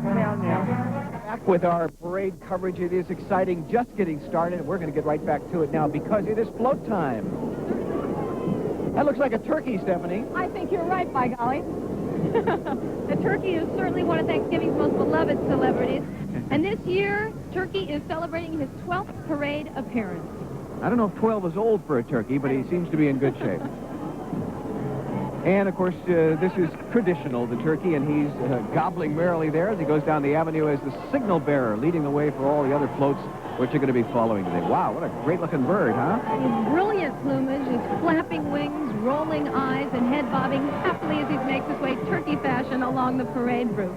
Back with our parade coverage. It is exciting, just getting started. We're going to get right back to it now because it is float time. That looks like a turkey, Stephanie. I think you're right, by golly. The turkey is certainly one of Thanksgiving's most beloved celebrities. And this year, Turkey is celebrating his 12th parade appearance. I don't know if 12 is old for a turkey, but he seems to be in good shape. And, of course, this is traditional, the turkey, and he's gobbling merrily there as he goes down the avenue as the signal bearer, leading the way for all the other floats which are going to be following today. Wow, what a great-looking bird, huh? His brilliant plumage, his flapping wings, rolling eyes, and head bobbing happily as he makes his way turkey fashion along the parade route.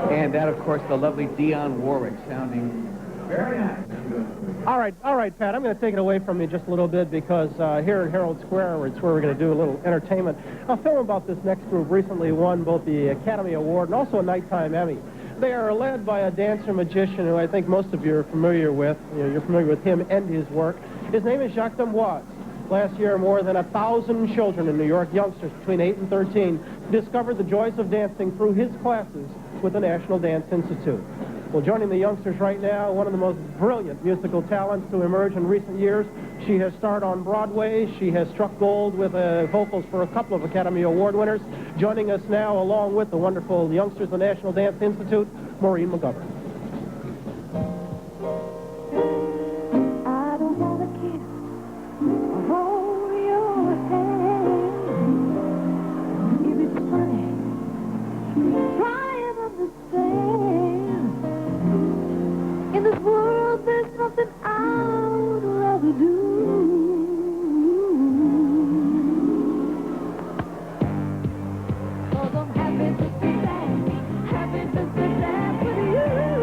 And that, of course, the lovely Dionne Warwick sounding very nice. All right, Pat, I'm going to take it away from you just a little bit because here at Herald Square, it's where we're going to do a little entertainment. A film about this next group recently won both the Academy Award and also a Nighttime Emmy. They are led by a dancer-magician who I think most of you are familiar with. You're familiar with him and his work. His name is Jacques D'Amboise. Last year, more than 1,000 children in New York, youngsters between 8 and 13, discovered the joys of dancing through his classes with the National Dance Institute. Well, joining the youngsters right now, one of the most brilliant musical talents to emerge in recent years. She has starred on Broadway. She has struck gold with vocals for a couple of Academy Award winners. Joining us now, along with the wonderful youngsters of the National Dance Institute, Maureen McGovern. I don't want to kiss or hold your hand. If it's funny, try and understand. In this world, there's nothing I would rather do. Cause I'm happy to be back, happy to be back with you.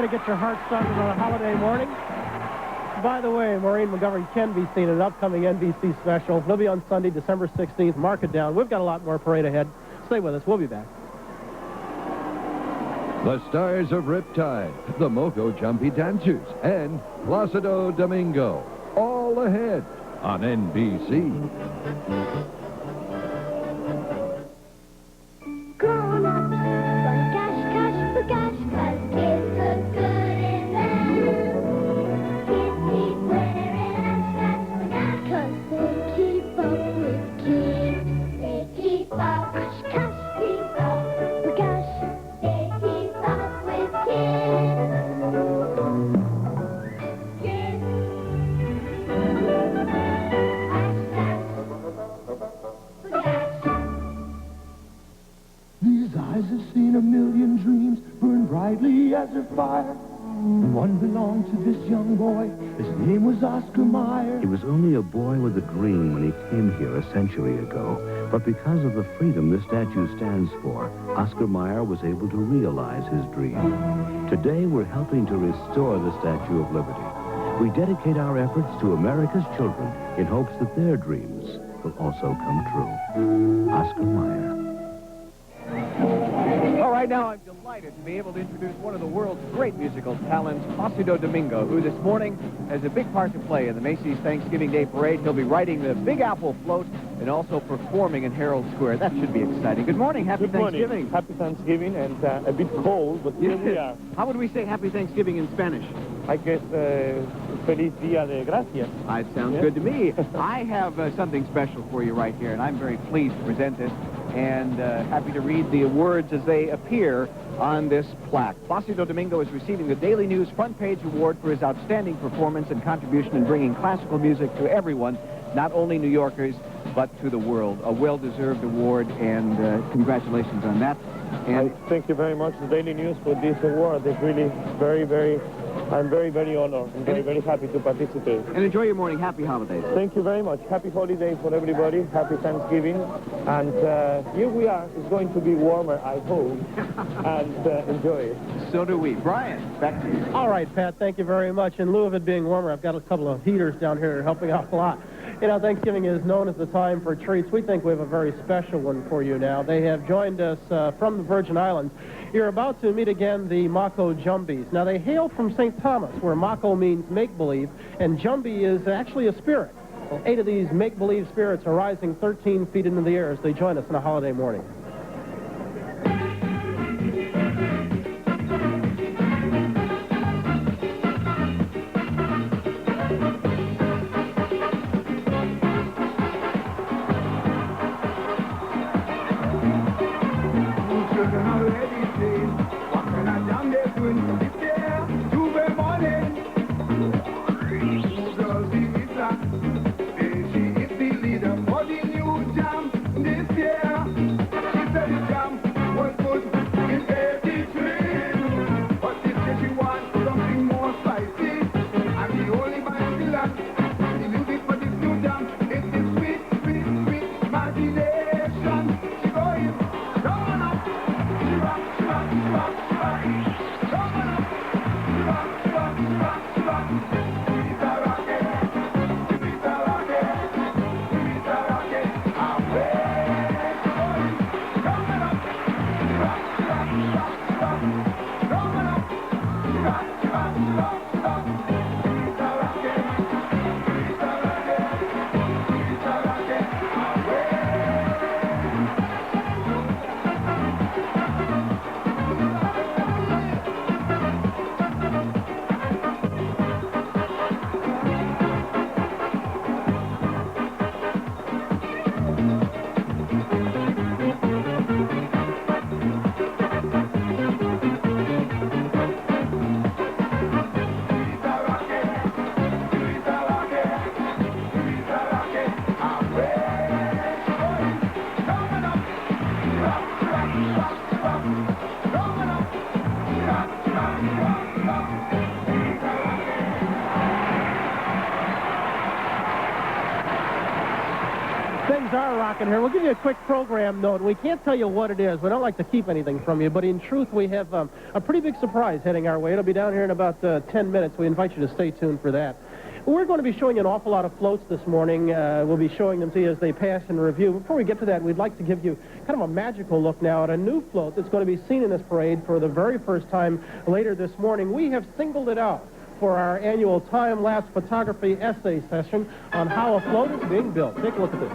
to get your heart started on a holiday morning. By the way, Maureen Montgomery can be seen in an upcoming NBC special. It'll be on Sunday, December 16th. Mark it down. We've got a lot more parade ahead. Stay with us. We'll be back. The stars of Riptide, the Moco Jumpy Dancers, and Placido Domingo. All ahead on NBC. Grown-ups, but cash, for cash, 'cause kids look good in them. Kids keep wearing and snatch for cash, 'cause they keep up with kids. They keep up, cash, keep up for cash. They keep up with kids. Kids. For cash. These eyes have seen a million dreams burn brightly as a fire. One belonged to this young boy. His name was Oscar Mayer. He was only a boy with a dream when he came here a century ago. But because of the freedom this statue stands for, Oscar Mayer was able to realize his dream. Today, we're helping to restore the Statue of Liberty. We dedicate our efforts to America's children in hopes that their dreams will also come true. Oscar Mayer. All right, now I'm delighted to be able to introduce one of the world's great musical talents, Placido Domingo, who this morning has a big part to play in the Macy's Thanksgiving Day Parade. He'll be riding the Big Apple float and also performing in Herald Square. That should be exciting. Good morning. Happy Thanksgiving. Happy Thanksgiving, and a bit cold, but here we are. How would we say Happy Thanksgiving in Spanish? I guess Feliz Dia de Gracias. It sounds good to me. I have something special for you right here, and I'm very pleased to present this and happy to read the words as they appear on this plaque. Placido Domingo is receiving the Daily News front page award for his outstanding performance and contribution in bringing classical music to everyone, not only New Yorkers, but to the world. A well-deserved award, and congratulations on that. And thank you very much, the Daily News, for this award. It's really I'm very, very honored and very happy to participate. And enjoy your morning. Happy holidays. Thank you very much. Happy holidays for everybody. Happy Thanksgiving. And here we are. It's going to be warmer, I hope. And enjoy it. So do we. Brian, back to you. All right, Pat, thank you very much. In lieu of it being warmer, I've got a couple of heaters down here helping out a lot. You know, Thanksgiving is known as the time for treats. We think we have a very special one for you now. They have joined us from the Virgin Islands. You're about to meet again the Mako Jumbies. Now, they hail from St. Thomas, where Mako means make-believe, and Jumbi is actually a spirit. Well, 8 of these make-believe spirits are rising 13 feet into the air as they join us on a holiday morning. She is the leader for the new jam this year. Things are rocking here. We'll give you a quick program note. We can't tell you what it is. We don't like to keep anything from you, but in truth, we have a pretty big surprise heading our way. It'll be down here in about 10 minutes. We invite you to stay tuned for that. We're going to be showing you an awful lot of floats this morning. We'll be showing them to you as they pass in review. Before we get to that, we'd like to give you kind of a magical look now at a new float that's going to be seen in this parade for the very first time later this morning. We have singled it out for our annual time-lapse photography essay session on how a float is being built. Take a look at this.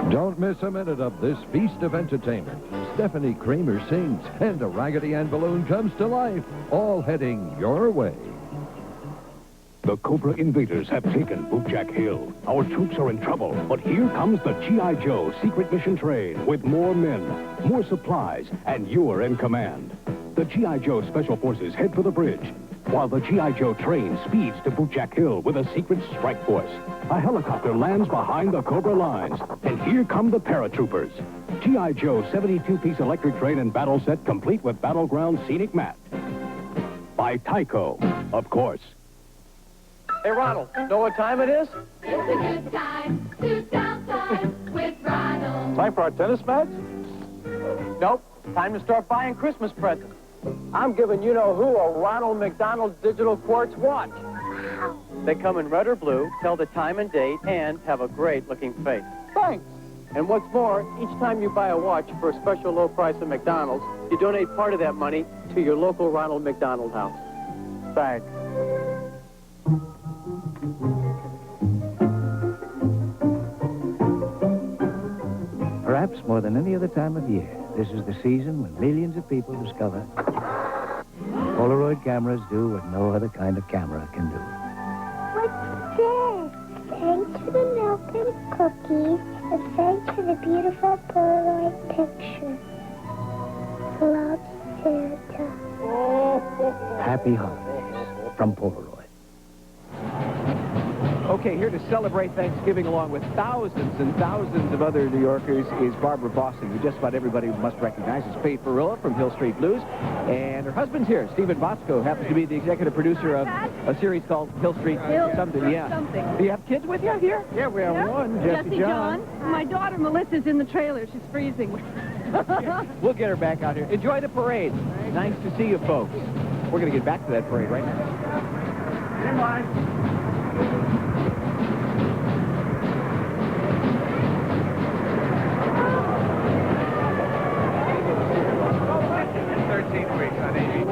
Don't miss a minute of this feast of entertainment. Stephanie Kramer sings, and a Raggedy Ann balloon comes to life, all heading your way. The Cobra invaders have taken Bootjack Hill. Our troops are in trouble, but here comes the G.I. Joe secret mission train with more men, more supplies, and you're in command. The G.I. Joe Special Forces head for the bridge, while the G.I. Joe train speeds to Bootjack Hill with a secret strike force. A helicopter lands behind the Cobra lines, and here come the paratroopers. G.I. Joe 72-piece electric train and battle set complete with battleground scenic mat. By Tyco, of course. Hey, Ronald, know what time it is? It's a good time, suit down time with Ronald. Time for our tennis match? Nope. Time to start buying Christmas presents. I'm giving you-know-who a Ronald McDonald Digital Quartz watch. They come in red or blue, tell the time and date, and have a great-looking face. Thanks. And what's more, each time you buy a watch for a special low price at McDonald's, you donate part of that money to your local Ronald McDonald house. Thanks. Perhaps more than any other time of year, this is the season when millions of people discover Polaroid cameras do what no other kind of camera can do. What's this? Thanks for the milk and cookies, and thanks for the beautiful Polaroid picture. Love, Santa. Happy holidays from Polaroid. Okay, here to celebrate Thanksgiving along with thousands and thousands of other New Yorkers is Barbara Boston, who just about everybody must recognize as Faith Barilla from Hill Street Blues. And her husband's here, Stephen Bosco, happens to be the executive producer of a series called Hill Street something. Yeah. Do you have kids with you here? Yeah, we have one, Jesse John. My daughter Melissa's in the trailer. She's freezing. We'll get her back out here. Enjoy the parade. Nice to see you folks. We're going to get back to that parade right now. Come on. 13 weeks on ABC.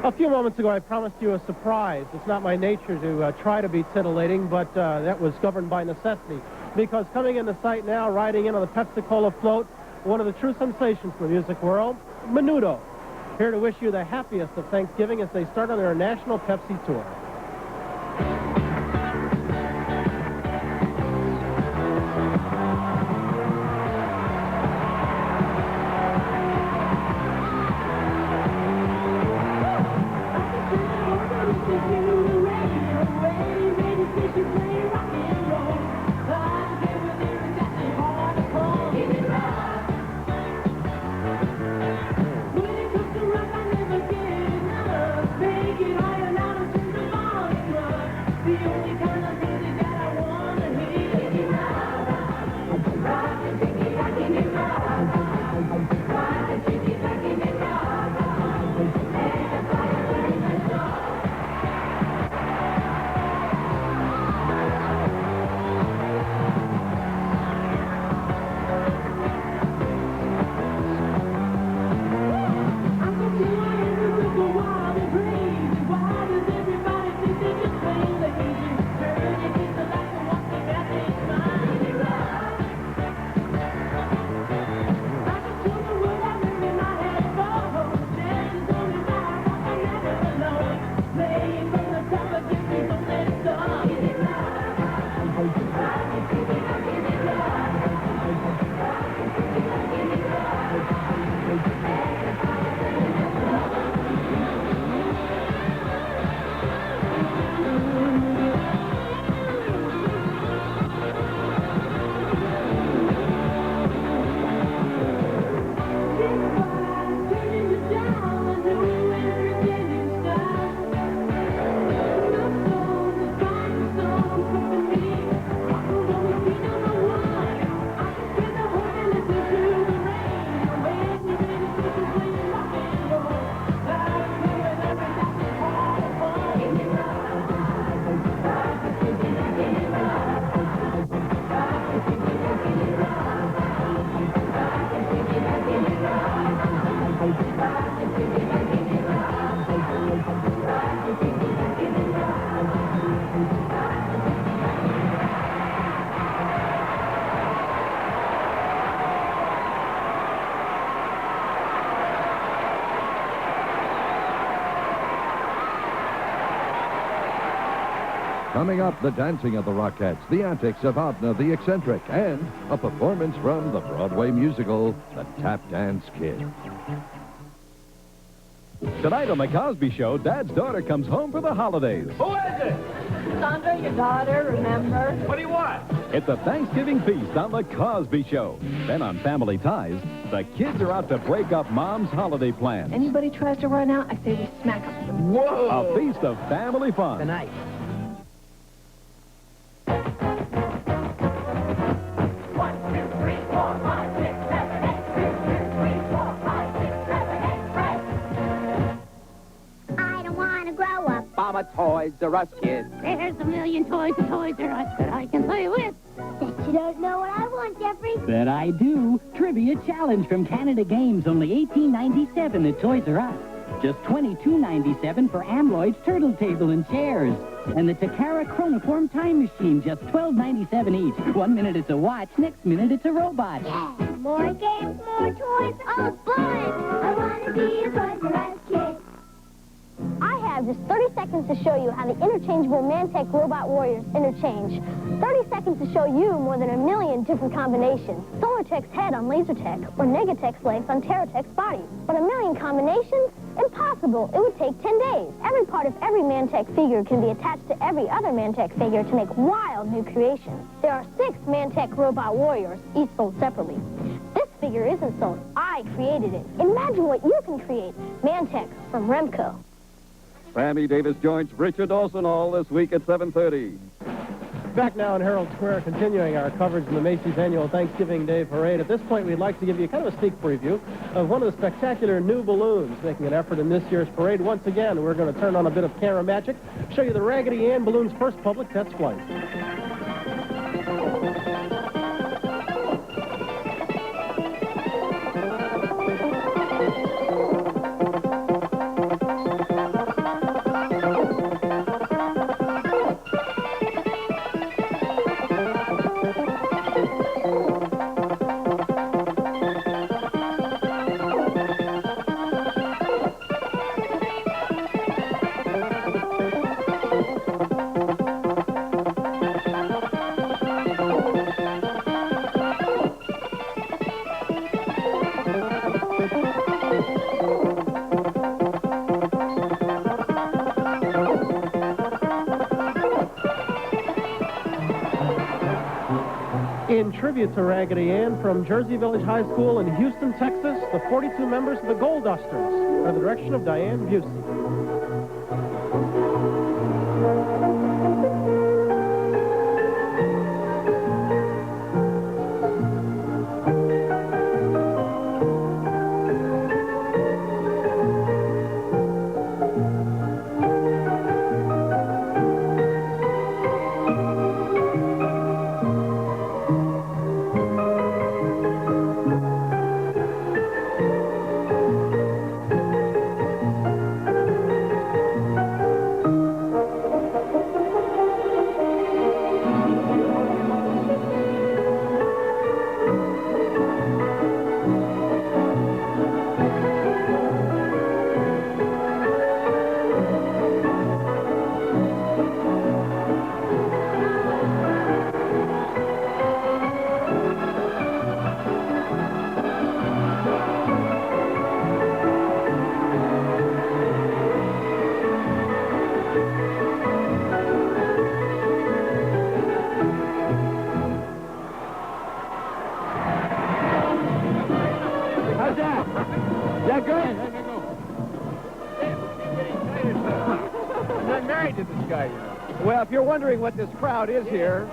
A few moments ago, I promised you a surprise. It's not my nature to try to be titillating, but that was governed by necessity. Because coming into sight now, riding in on the Pepsi-Cola float, one of the true sensations in the music world, Menudo. Here to wish you the happiest of Thanksgiving as they start on their national Pepsi tour. When it comes to rock, I never get enough. Make it higher, louder, turn the volume. Coming up, the dancing of the Rockettes, the antics of Abner the Eccentric, and a performance from the Broadway musical, The Tap Dance Kid. Tonight on The Cosby Show, Dad's daughter comes home for the holidays. Who is it? Sandra, your daughter, remember? What do you want? It's a Thanksgiving feast on The Cosby Show. Then on Family Ties, the kids are out to break up Mom's holiday plans. Anybody tries to run out, I say we smack them. Whoa! A feast of family fun. Tonight. 1, 2, 3, 4, 5, 6, 7, 8. 1, 2, 3, 4, 5, 6, 7, 8. Right. I don't want to grow up. I'm a Toys R Us kid. There's a million toys at Toys R Us that I can play with. Bet you don't know what I want, Jeffrey. Bet I do. Trivia challenge from Canada Games, only $18.97 at Toys R Us. Just $22.97 for Amloid's Turtle Table and Chairs. And the Takara Chronoform Time Machine, just $12.97 each. 1 minute it's a watch, next minute it's a robot. Yeah, more games, more toys, all fun. I want to be a Toys R Us kid. I have just 30 seconds to show you how the interchangeable Mantech Robot Warriors interchange. 30 seconds to show you more than 1 million different combinations. Solartech's head on Lasertech, or Negatech's legs on Terratech's body. But 1 million combinations? Impossible. It would take 10 days. Every part of every Mantech figure can be attached to every other Mantech figure to make wild new creations. There are 6 Mantech Robot Warriors, each sold separately. This figure isn't sold. I created it. Imagine what you can create. Mantech from Remco. Sammy Davis joins Richard Dawson all this week at 7:30. Back now in Herald Square, continuing our coverage of the Macy's annual Thanksgiving Day Parade. At this point, we'd like to give you kind of a sneak preview of one of the spectacular new balloons making an effort in this year's parade. Once again, we're going to turn on a bit of camera magic, show you the Raggedy Ann balloon's first public test flight. In tribute to Raggedy Ann, from Jersey Village High School in Houston, Texas, the 42 members of the Gold Dusters, under the direction of Diane Busey. Well, if you're wondering what this crowd is here,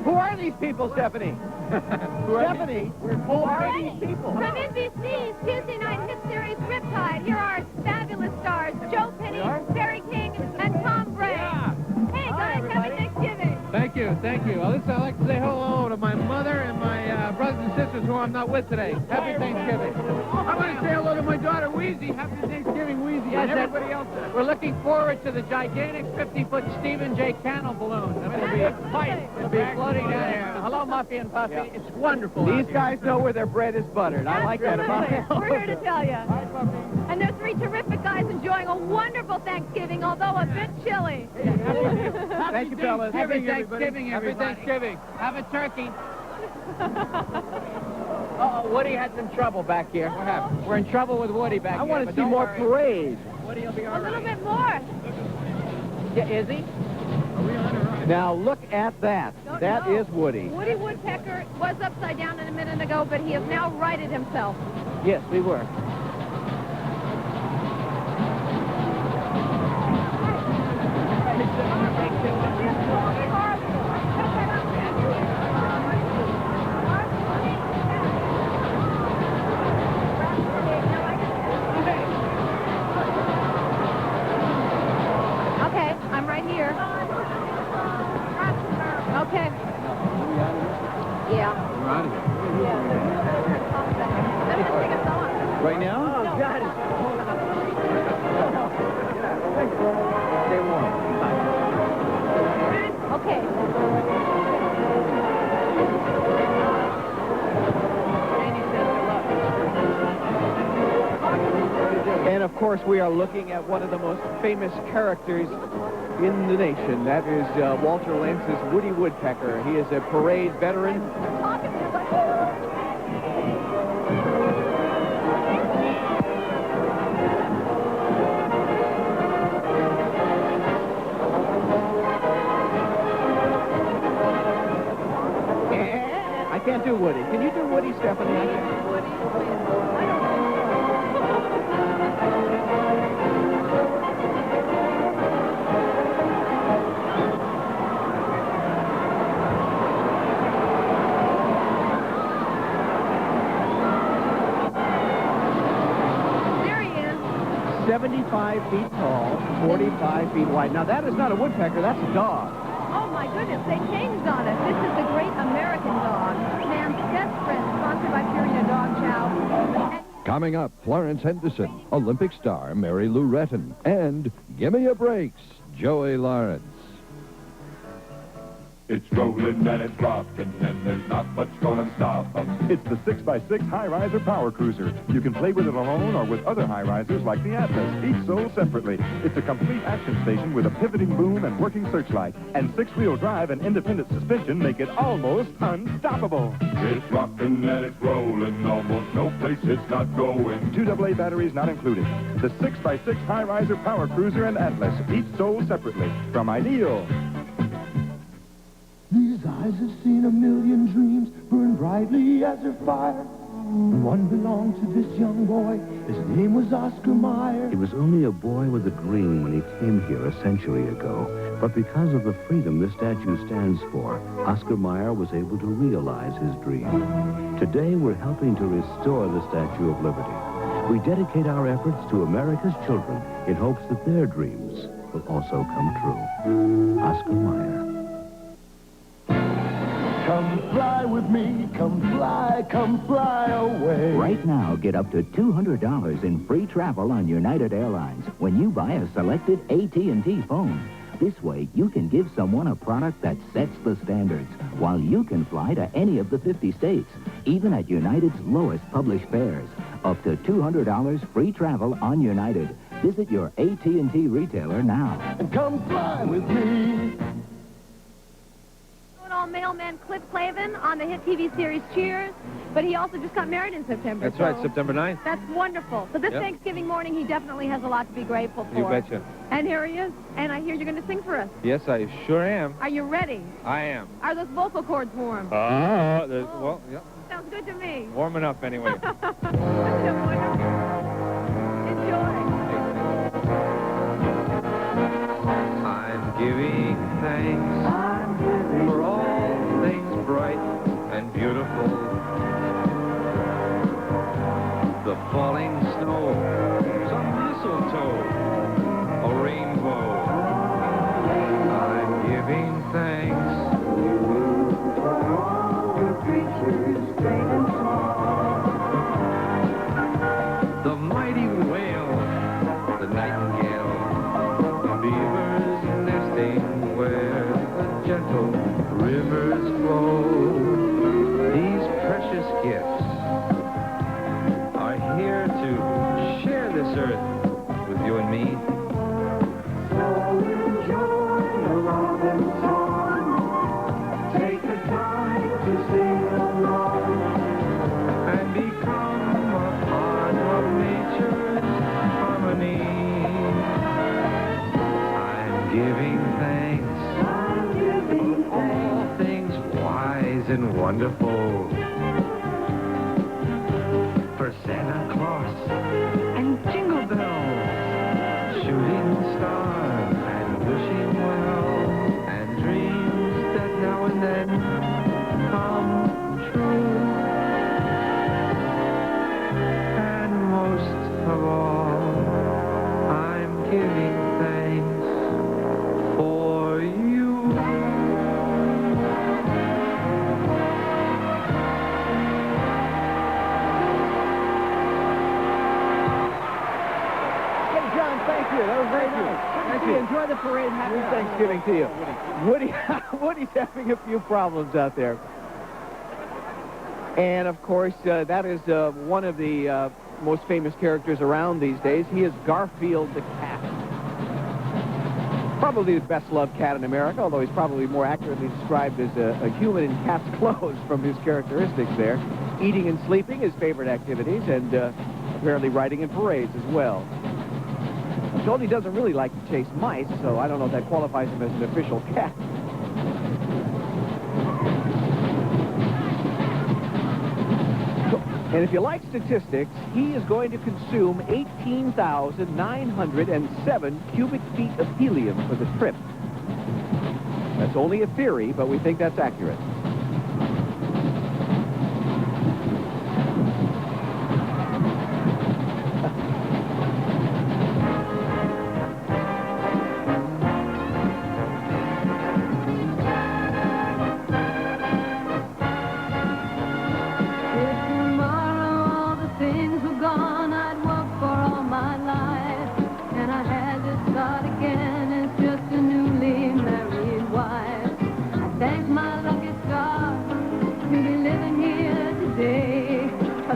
who are these people, Stephanie? Stephanie, who are these people? From NBC's Tuesday Night Hit Series Riptide, here are fabulous stars Joe Penny, Terry King, and Tom Bray. Yeah. Hey, guys, happy Thanksgiving. Thank you, thank you. Well, listen, I'd like to say hello to my mother and my brothers and sisters who I'm not with today. Happy Thanksgiving. I want to say hello to my daughter, Wheezy. Happy Thanksgiving, Wheezy, and everybody else. We're looking forward to the gigantic 50-foot Stephen J. Cannell balloon. It's going to be a fight. It'll be floating down here. Hello, Muffy and Puffy. Yeah. It's wonderful. These guys know where their bread is buttered. I like that about it. We're here to tell you. Hi, Puffy. And there's 3 terrific guys guys enjoying a wonderful Thanksgiving, although a bit chilly. Thank you, fellas. Happy Thanksgiving, everybody. Happy Thanksgiving. Have a turkey. Uh-oh, Woody had some trouble back here. What happened? We're in trouble with Woody back here. I want to but see don't more worry. parade. Woody will be all A little right. bit more. Yeah, is he? Now look at that. That is Woody. Woody Woodpecker was upside down a minute ago, but he has now righted himself. Yes, we were. Okay, I'm right here. Okay. Yeah. We're out of here. Let me just sing a song. Right now? Oh, got it. Stay warm. Okay. And of course, we are looking at one of the most famous characters in the nation. That is Walter Lance's Woody Woodpecker. He is a parade veteran. I can't do Woody. Can you do Woody, Stephanie? I can't. There he is. 75 feet tall, 45 feet wide. Now, that is not a woodpecker. That's a dog. Oh, my goodness, they changed on us. This is the Great American Dog, man's best friend, sponsored by Purina Dog Chow. Coming up, Florence Henderson, Olympic star Mary Lou Retton, and Gimme a Breaks, Joey Lawrence. It's rolling and it's rocking, and there's not much gonna stop us. It's the 6x6 high-riser power cruiser. You can play with it alone or with other high-risers like the Atlas, each sold separately. It's a complete action station with a pivoting boom and working searchlight. And six-wheel drive and independent suspension make it almost unstoppable. It's rocking and it's rolling, almost no place it's not going. 2 AA batteries not included. The 6x6 high-riser power cruiser and Atlas, each sold separately. From Ideal. These eyes have seen a million dreams burn brightly as a fire. One belonged to this young boy. His name was Oscar Mayer. He was only a boy with a dream when he came here a century ago. But because of the freedom this statue stands for, Oscar Mayer was able to realize his dream. Today, we're helping to restore the Statue of Liberty. We dedicate our efforts to America's children in hopes that their dreams will also come true. Oscar Mayer. Come fly with me, come fly away. Right now, get up to $200 in free travel on United Airlines when you buy a selected AT&T phone. This way, you can give someone a product that sets the standards, while you can fly to any of the 50 states, even at United's lowest published fares. Up to $200 free travel on United. Visit your AT&T retailer now. And come fly with me. Mailman Cliff Clavin on the hit TV series Cheers, but he also just got married in September. That's right, September 9th. That's wonderful. So this Thanksgiving morning, he definitely has a lot to be grateful for. You betcha. And here he is, and I hear you're going to sing for us. Yes, I sure am. Are you ready? I am. Are those vocal cords warm? Well, yeah. Sounds good to me. Warm enough anyway. I'm giving thanks for all things bright and beautiful. The falling snow, some mistletoe, a rainbow. I'm giving thanks for all the creatures great and small. The mighty whale, the nightingale, the beavers nesting where the gentle rivers flow. These precious gifts are here to giving thanks. All things wise and wonderful. For Santa Claus and Jingle Bells, shooting stars and wishing well, and dreams that now and then come true. And most of all, I'm giving thanks for you. Hey, John, thank you. That was very nice. Thank you. Enjoy the parade. Happy Thanksgiving to you. Woody's having a few problems out there. And, of course, that is one of the most famous characters around these days. He is Garfield the cat. Probably the best-loved cat in America, although he's probably more accurately described as a human in cat's clothes from his characteristics there. Eating and sleeping, his favorite activities, and apparently riding in parades as well. I'm told he doesn't really like to chase mice, so I don't know if that qualifies him as an official cat. And if you like statistics, he is going to consume 18,907 cubic feet of helium for the trip. That's only a theory, but we think that's accurate.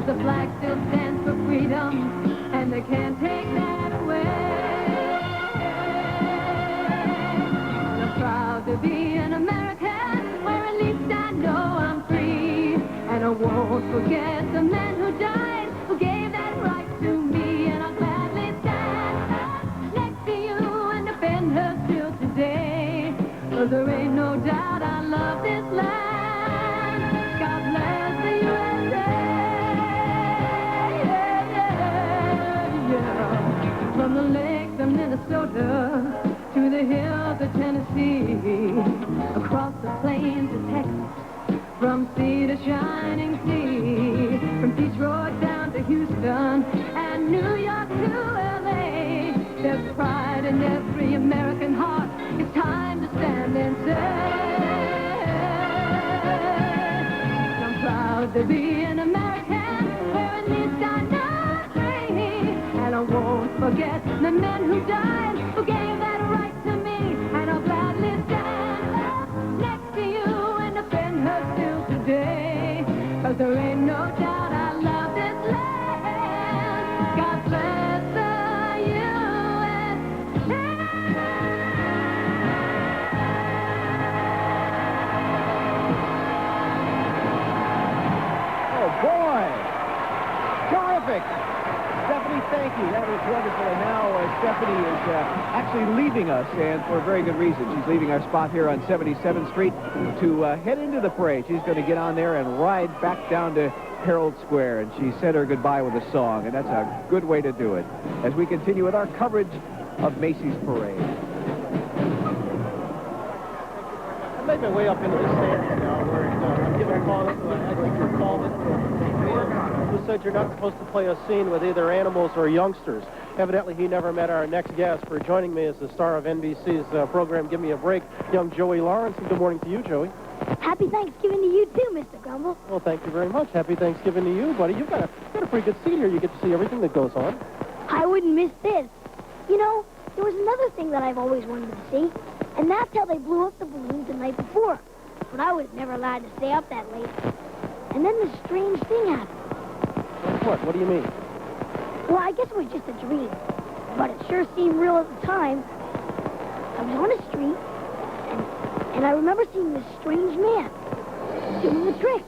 The flag still stands for freedom, and they can't take that away. I'm proud to be an American, where at least I know I'm free. And I won't forget the men who died, who gave that right to me. And I'll gladly stand up next to you and defend her still today. 'Cause there ain't no doubt I love this land. God bless the USA. From the lakes of Minnesota to the hills of Tennessee, across the plains of Texas, from sea to shining sea, from Detroit down to Houston and New York to LA. There's pride in every American heart. It's time to stand and say, I'm proud to be an American, where at least I know. And I won't forget the men who died, who gave that right to me. And I'll gladly stand up next to you and defend her still today. 'Cause there ain't no doubt I love this land. God bless the USA. Oh, boy! Terrific! Stephanie, thank you. That was wonderful. And now Stephanie is actually leaving us, and for a very good reason. She's leaving our spot here on 77th Street to head into the parade. She's going to get on there and ride back down to Herald Square, and she said her goodbye with a song, and that's a good way to do it as we continue with our coverage of Macy's parade. I made my way up into the stands now, where I'm getting a call. I think you're called it. Who said you're not supposed to play a scene with either animals or youngsters. Evidently, he never met our next guest. For joining me as the star of NBC's program, Give Me a Break, young Joey Lawrence. And good morning to you, Joey. Happy Thanksgiving to you, too, Mr. Grumble. Well, thank you very much. Happy Thanksgiving to you, buddy. You've got a pretty good seat here. You get to see everything that goes on. I wouldn't miss this. You know, there was another thing that I've always wanted to see, and that's how they blew up the balloons the night before. But I was never allowed to stay up that late. And then this strange thing happened. What? What do you mean? Well, I guess it was just a dream, but it sure seemed real at the time. I was on a street, and I remember seeing this strange man doing a trick.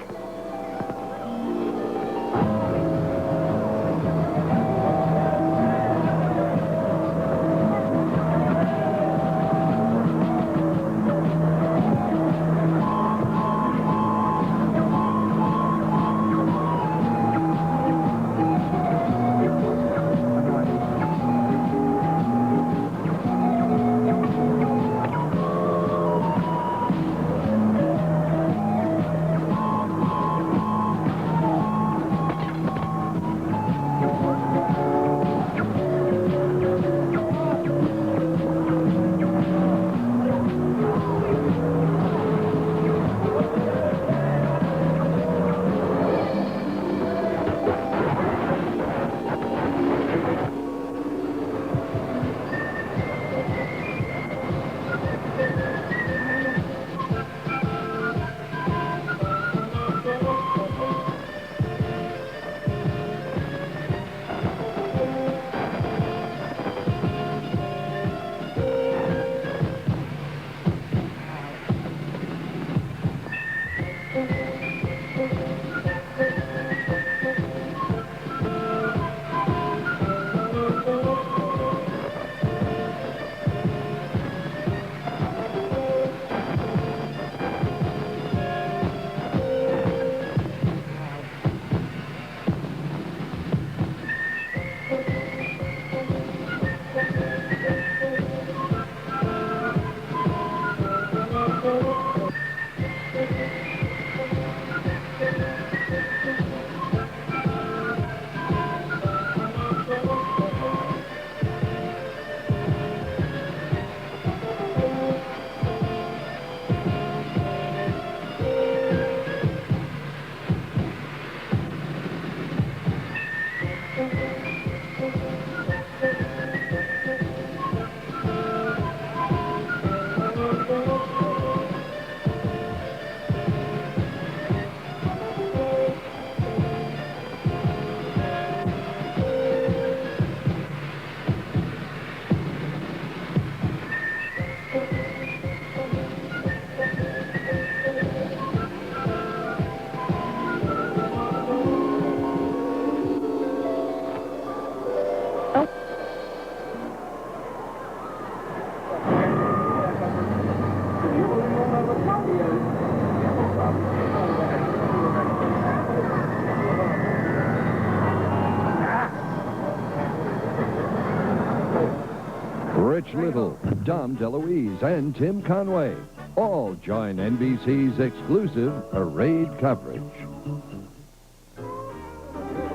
Rich Little, Dom DeLuise, and Tim Conway all join NBC's exclusive parade coverage.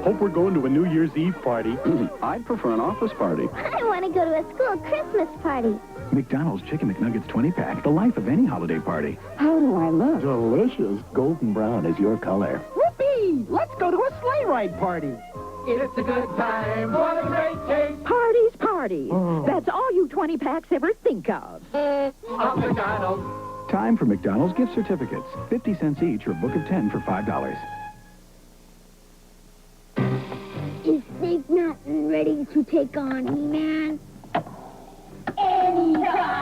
Hope we're going to a New Year's Eve party. I'd prefer an office party. I want to go to a school Christmas party. McDonald's Chicken McNuggets 20-pack, the life of any holiday party. How do I look? Delicious. Golden brown is your color. Whoopee! Let's go to a sleigh ride party. It's a good time for the great taste Parties, parties. That's all you 20-packs ever think of. of McDonald's. Time for McDonald's gift certificates. 50 cents each or a book of 10 for $5. Is Snake Mountain ready to take on He-Man? Anytime!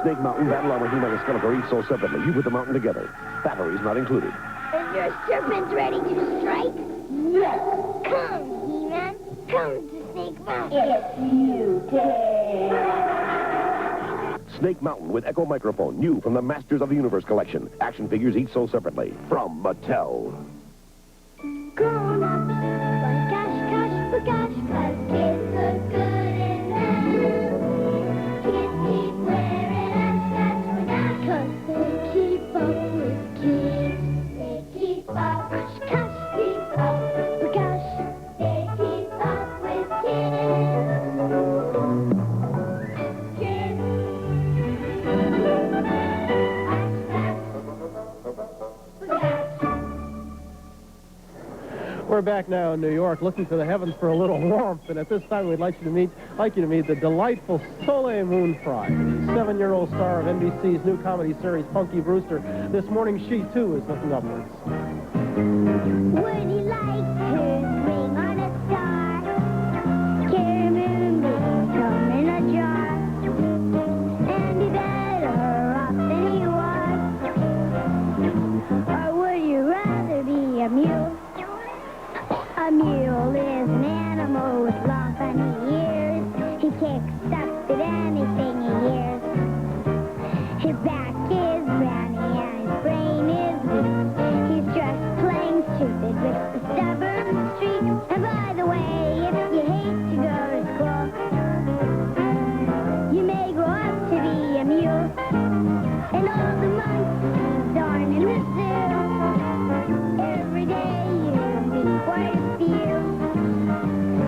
Snake Mountain, Battle Armor, He-Man, and Skeletor each sold separately. You put the mountain together. Batteries not included. Is your serpent ready to strike? Yes! Come, He-Man. Come to Snake Mountain. If you dare. Snake Mountain with Echo Microphone, new from the Masters of the Universe collection. Action figures each sold separately. From Mattel. Grown ups, gosh, cause kids look good in them. Kids keep wearing and that's without, cause they keep up with kids. They keep up, gosh, keep up, gosh, they keep up with We're back now in New York, looking to the heavens for a little warmth, and at this time we'd like you to meet the delightful Soleil Moon Fry, the 7-year-old star of NBC's new comedy series Punky Brewster. This morning, she too is looking upwards. Would you like to swing on a star? Caramel moon come in a jar, and be better off than you are. Or would you rather be a mule? A mule is an animal with long funny ears. He kicks up at anything he hears. His back is browny and his brain is weak. He's just plain stupid with a stubborn streak. And by the way, if you hate to go to school, you may grow up to be a mule. And all the monkeys aren't in the zoo. Every day you'll be quite a few.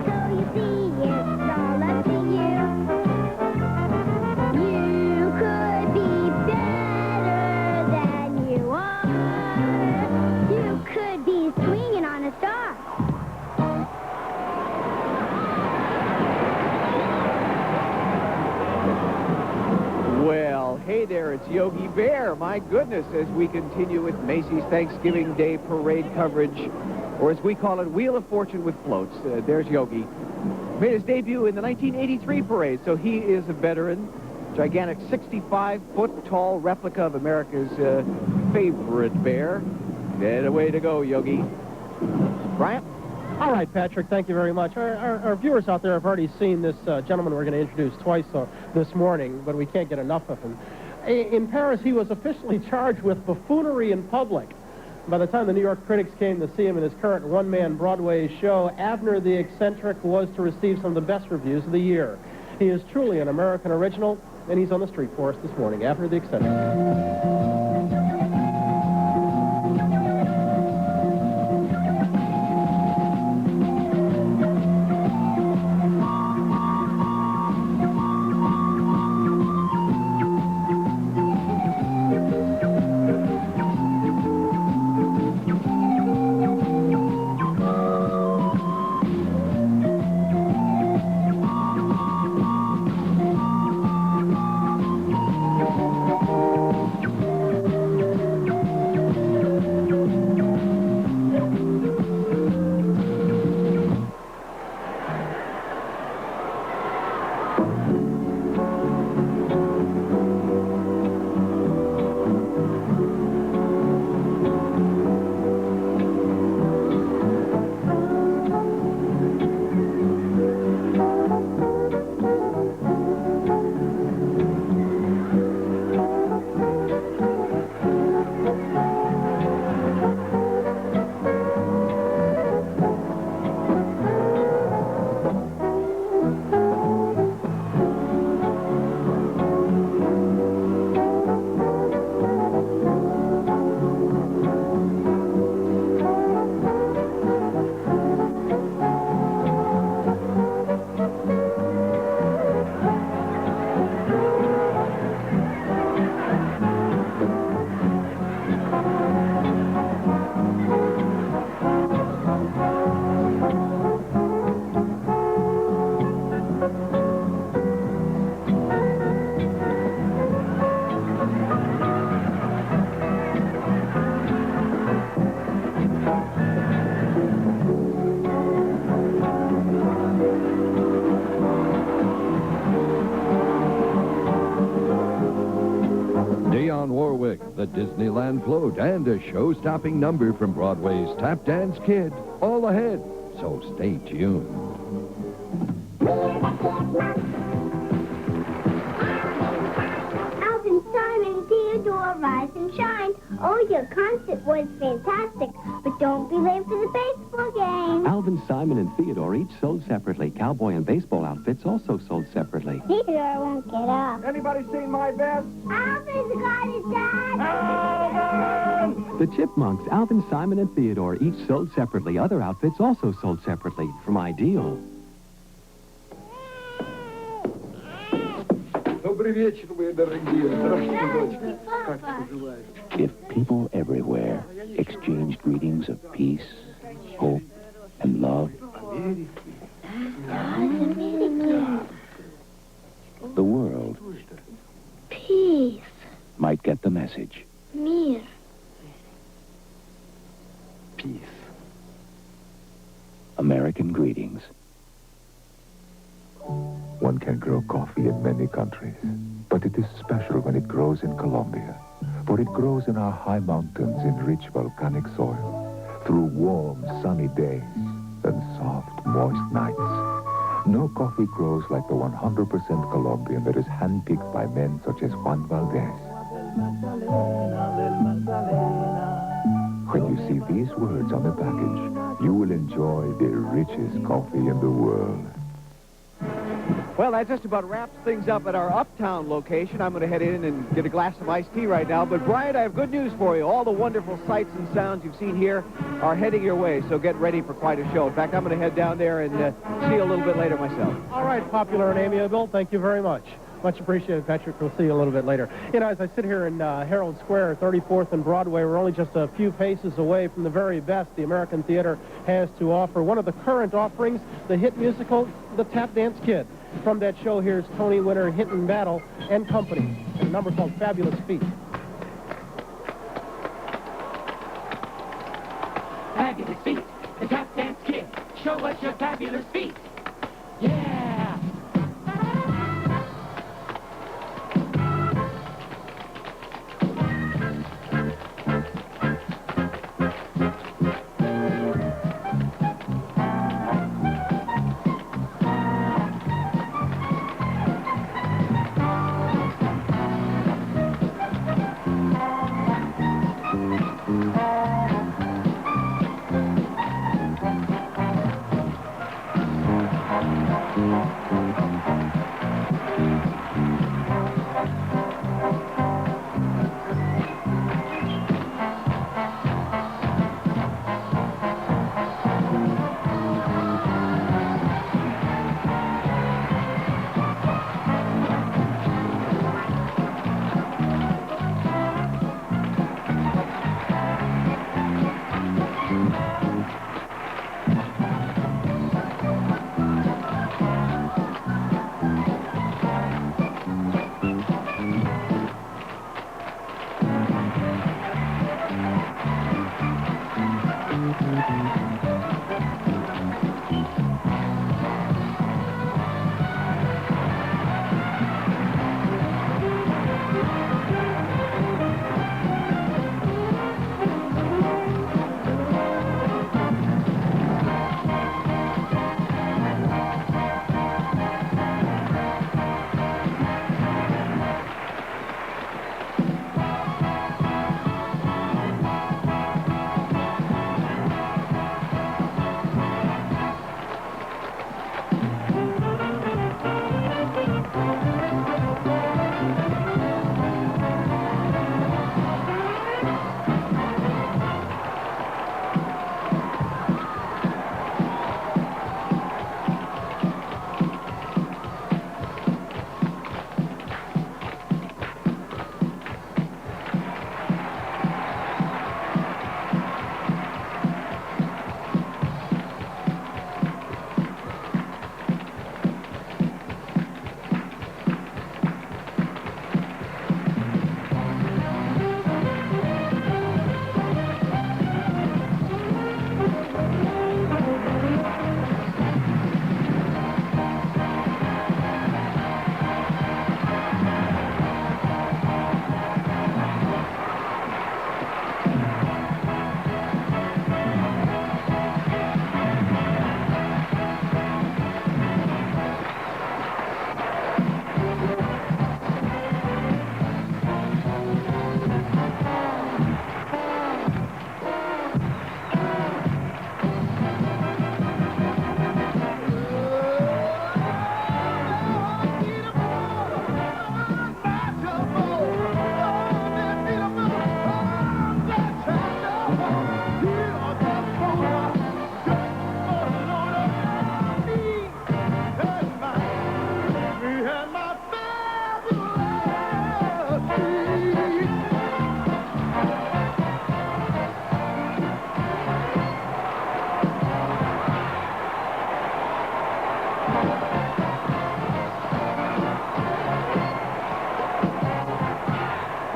So you see, it's all up to you. You could be better than you are. You could be swinging on a star. Well, hey there, it's Yogi Bear. My goodness, as we continue with Macy's Thanksgiving Day parade coverage, or as we call it, Wheel of Fortune with floats. There's Yogi. Made his debut in the 1983 parade, so he is a veteran. Gigantic 65-foot-tall replica of America's favorite bear. And away to go, Yogi. Bryant? All right, Patrick, thank you very much. Our viewers out there have already seen this gentleman we're going to introduce twice this morning, but we can't get enough of him. In Paris, he was officially charged with buffoonery in public. By the time the New York critics came to see him in his current one-man Broadway show, Abner the Eccentric was to receive some of the best reviews of the year. He is truly an American original, and he's on the street for us this morning. Abner the Eccentric. music, the Disneyland float, and a show-stopping number from Broadway's Tap Dance Kid. All ahead, so stay tuned. Alvin, Simon, Theodore, rise and shine. Oh, your concert was fantastic, but don't be late for the baseball game. Alvin, Simon, and Theodore each sold separately. Cowboy and baseball outfits also sold separately. Theodore won't get up. Anybody seen my vest? Alvin's got it, Dad. Alvin! The Chipmunks, Alvin, Simon, and Theodore each sold separately. Other outfits also sold separately from Ideal. Добрый вечер, мои дорогие. Здравствуйте, дочка. Как поживаешь? If people everywhere exchanged greetings of peace, hope, and love, the world Peace. might get the message. Mir. Peace. American greetings. One can grow coffee in many countries, but it is special when it grows in Colombia, for it grows in our high mountains in rich volcanic soil, through warm, sunny days and soft, moist nights. No coffee grows like the 100% Colombian that is handpicked by men such as Juan Valdez. When you see these words on the package, you will enjoy the richest coffee in the world. Well, that just about wraps things up at our Uptown location. I'm going to head in and get a glass of iced tea right now. But, Brian, I have good news for you. All the wonderful sights and sounds you've seen here are heading your way, so get ready for quite a show. In fact, I'm going to head down there and see you a little bit later myself. All right, popular and amiable, thank you very much. Much appreciated, Patrick. We'll see you a little bit later. You know, as I sit here in Herald Square, 34th and Broadway, we're only just a few paces away from the very best the American theater has to offer. One of the current offerings, the hit musical, The Tap Dance Kid. From that show, here's Tony winner Hinton Battle and Company, a number called Fabulous Feet. Fabulous feet, the Tap Dance Kid. Show us your fabulous feet. Yeah!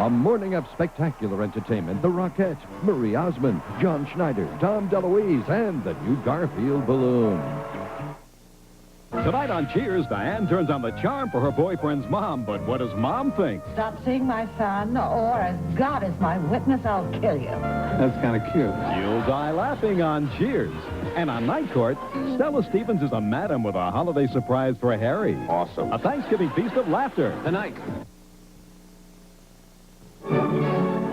A morning of spectacular entertainment. The Rockettes, Marie Osmond, John Schneider, Tom DeLuise, and the new Garfield balloon. Tonight on Cheers, Diane turns on the charm for her boyfriend's mom, but what does Mom think? Stop seeing my son, or as God is my witness, I'll kill you. That's kind of cute. You'll die laughing on Cheers. And on Night Court, Stella Stevens is a madam with a holiday surprise for Harry. Awesome. A Thanksgiving feast of laughter. Tonight.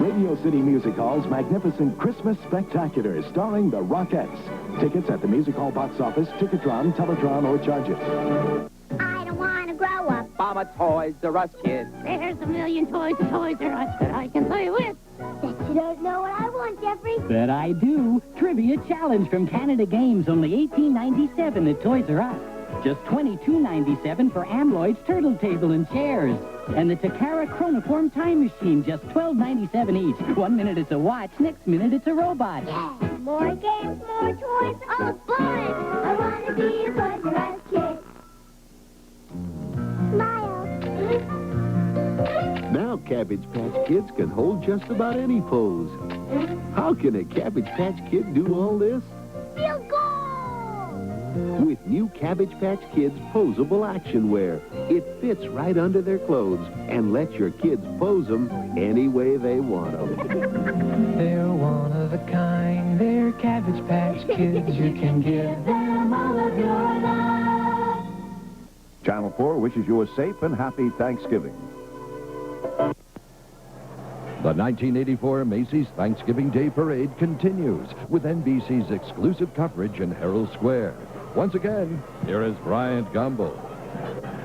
Radio City Music Hall's magnificent Christmas Spectacular starring the Rockettes. Tickets at the Music Hall box office, Ticketron, Teletron, or Charge It. I don't want to grow up. I'm a Toys R Us kid. There's a million toys at Toys R Us that I can play with. Bet you don't know what I want, Jeffrey. Bet I do. Trivia challenge from Canada Games, only $18.97 at Toys R Us. Just $22.97 for Amloid's turtle table and chairs. And the Takara Chronoform time machine, just $12.97 each. 1 minute it's a watch, next minute it's a robot. Yeah. More games, more toys, all fun. I want to be a Toys R Us kid. Smile. Now Cabbage Patch Kids can hold just about any pose. How can a Cabbage Patch Kid do all this? Field goal! With new Cabbage Patch Kids posable action wear. It fits right under their clothes and lets your kids pose them any way they want them. They're one of a kind. They're Cabbage Patch Kids. You can give them all of your love. Channel 4 wishes you a safe and happy Thanksgiving. The 1984 Macy's Thanksgiving Day Parade continues with NBC's exclusive coverage in Herald Square. Once again, here is Bryant Gumbel.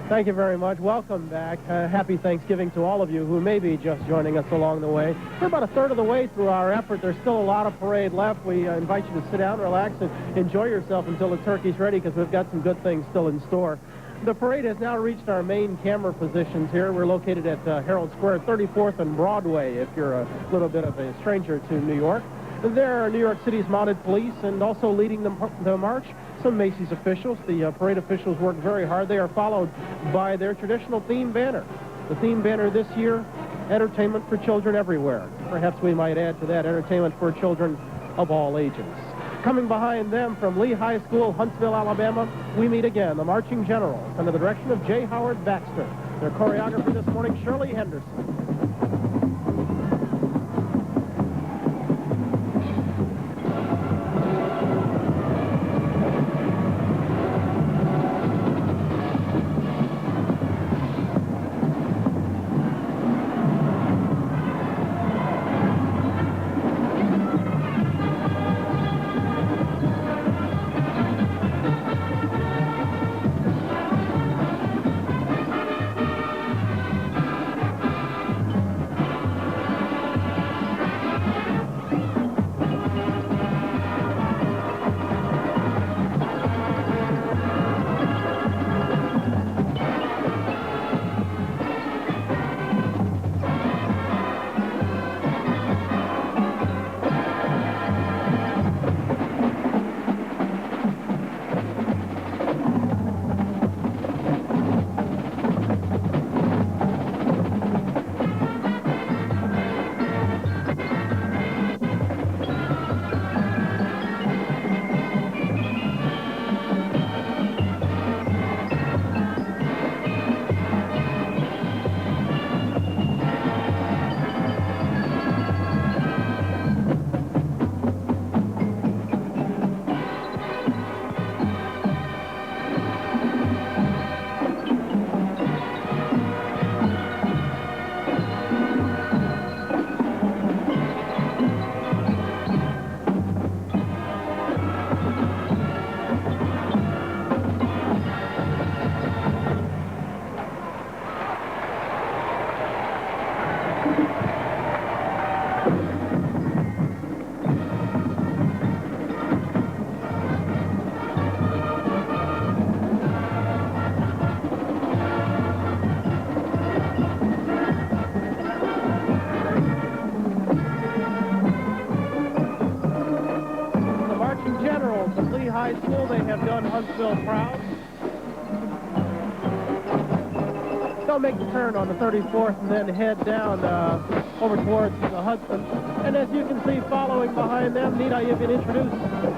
Thank you very much. Welcome back. Happy Thanksgiving to all of you who may be just joining us along the way. We're about a third of the way through our effort. There's still a lot of parade left. We invite you to sit down, relax, and enjoy yourself until the turkey's ready, because we've got some good things still in store. The parade has now reached our main camera positions here. We're located at Herald Square, 34th and Broadway, if you're a little bit of a stranger to New York. There are New York City's mounted police, and also leading the march, some Macy's officials. The parade officials work very hard. They are followed by their traditional theme banner. The theme banner this year, entertainment for children everywhere. Perhaps we might add to that, entertainment for children of all ages. Coming behind them from Lee High School, Huntsville, Alabama, we meet again the Marching Generals under the direction of J. Howard Baxter. Their choreographer this morning, Shirley Henderson. High School. They have done Huntsville proud. they'll make the turn on the 34th and then head down over towards the Hudson. And as you can see, following behind them, Nita, you can introduce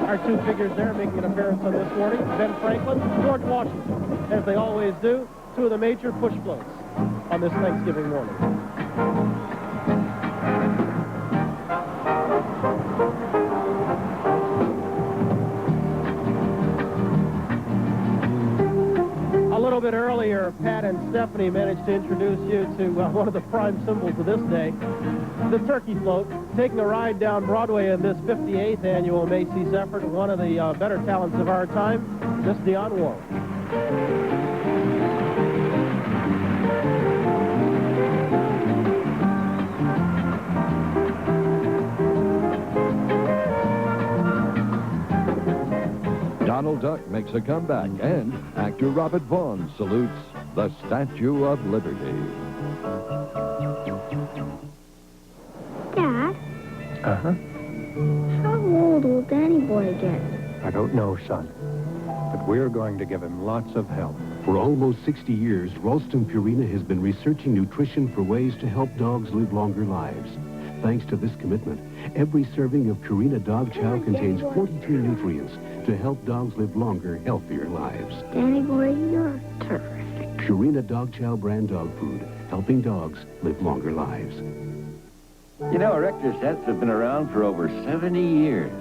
our two figures there making an appearance on this morning, Ben Franklin, George Washington, as they always do, two of the major push floats on this Thanksgiving morning. A little bit earlier, Pat and Stephanie managed to introduce you to one of the prime symbols of this day, the turkey float, taking a ride down Broadway in this 58th annual Macy's effort. One of the better talents of our time, Miss Dionne Warwick. Donald Duck makes a comeback, and actor Robert Vaughn salutes the Statue of Liberty. Dad, Uh-huh. how old will Danny Boy get? I don't know, son. But we're going to give him lots of help. For almost 60 years, Ralston Purina has been researching nutrition for ways to help dogs live longer lives. Thanks to this commitment, every serving of Purina Dog Chow contains 42 nutrients to help dogs live longer, healthier lives. Danny Boy, you're terrific. Purina Dog Chow brand dog food, helping dogs live longer lives. You know, erector sets have been around for over 70 years.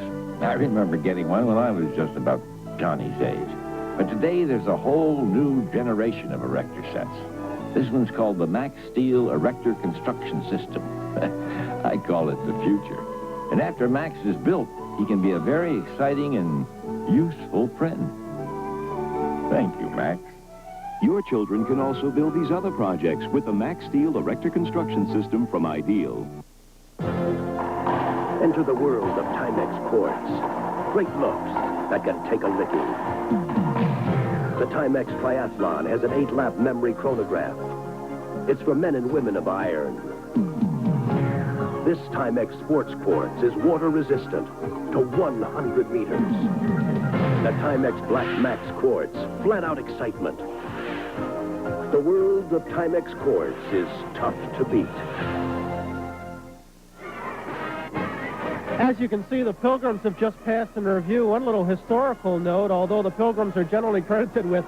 I remember getting one when I was just about Johnny's age. But today, there's a whole new generation of erector sets. This one's called the Max Steel Erector Construction System. I call it the future. And after Max is built, he can be a very exciting and useful friend. Thank you, Max. Your children can also build these other projects with the Max Steel Erector Construction System from Ideal. Enter the world of Timex quartz. Great looks that can take a licking. The Timex Triathlon has an 8-lap memory chronograph. It's for men and women of iron. This Timex sports quartz is water resistant to 100 meters. The Timex Black Max quartz, flat out excitement. The world of Timex quartz is tough to beat. As you can see, the Pilgrims have just passed in review. One little historical note, although the Pilgrims are generally credited with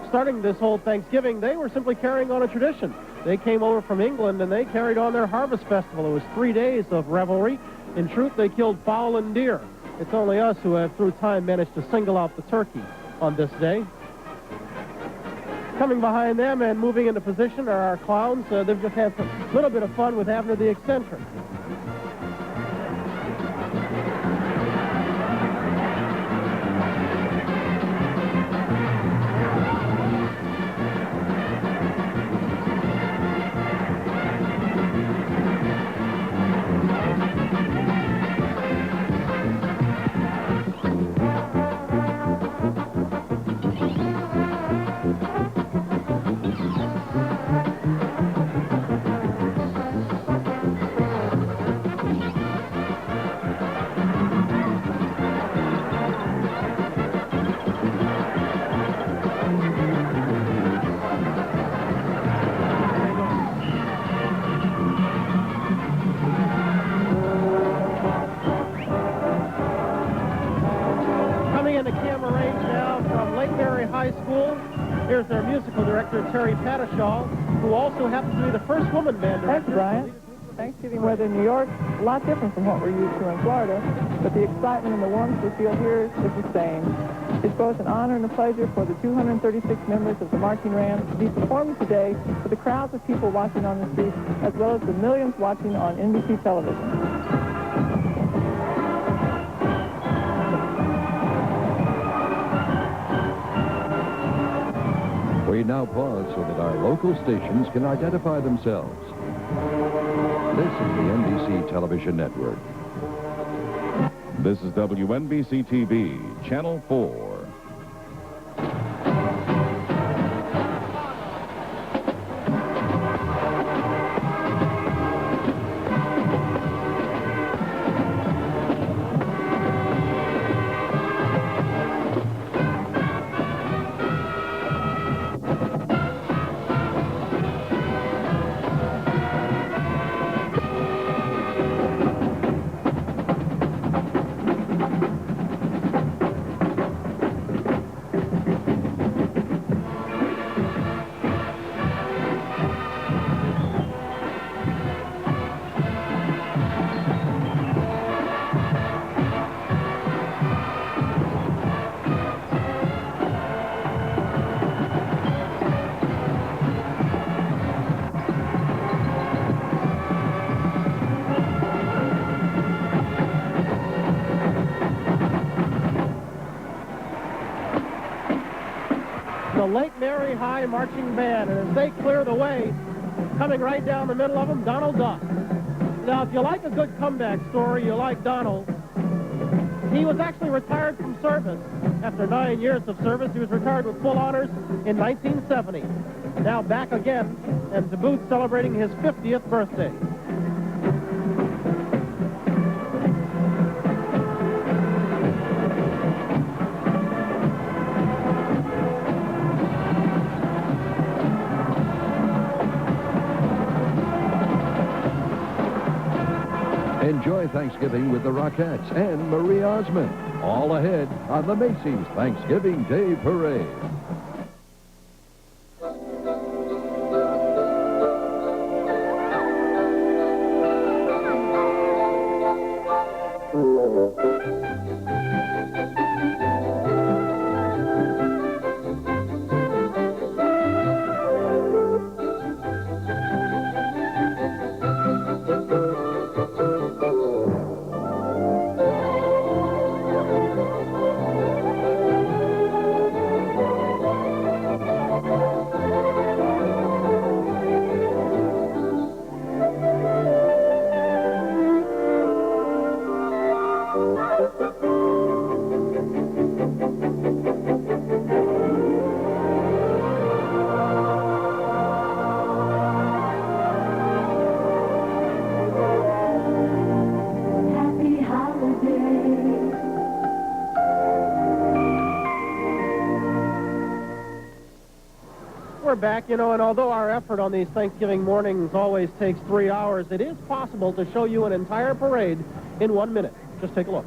starting this whole Thanksgiving, they were simply carrying on a tradition. They came over from England and they carried on their harvest festival. It was 3 days of revelry. In truth, they killed fowl and deer. It's only us who have, through time, managed to single out the turkey on this day. Coming behind them and moving into position are our clowns. They've just had a little bit of fun with Abner the Eccentric. Here's their musical director, Terry Pattershaw, who also happens to be the first woman band director. Thanks, Brian. Thanksgiving weather in New York, a lot different from what we're used to in Florida, but the excitement and the warmth we feel here is the same. It's both an honor and a pleasure for the 236 members of the Marching Rams to be performing today for the crowds of people watching on the streets, as well as the millions watching on NBC television. We now pause so that our local stations can identify themselves. This is the NBC Television Network. This is WNBC TV, Channel 4. Lake Mary High Marching Band. And as they clear the way, coming right down the middle of them, Donald Duck. Now, if you like a good comeback story, you like Donald. He was actually retired from service. After 9 years of service, he was retired with full honors in 1970. Now back again, and to boot celebrating his 50th birthday. Enjoy Thanksgiving with the Rockettes and Marie Osmond. All ahead on the Macy's Thanksgiving Day Parade. We're back, you know, and although our effort on these Thanksgiving mornings always takes 3 hours, it is possible to show you an entire parade in 1 minute. Just take a look.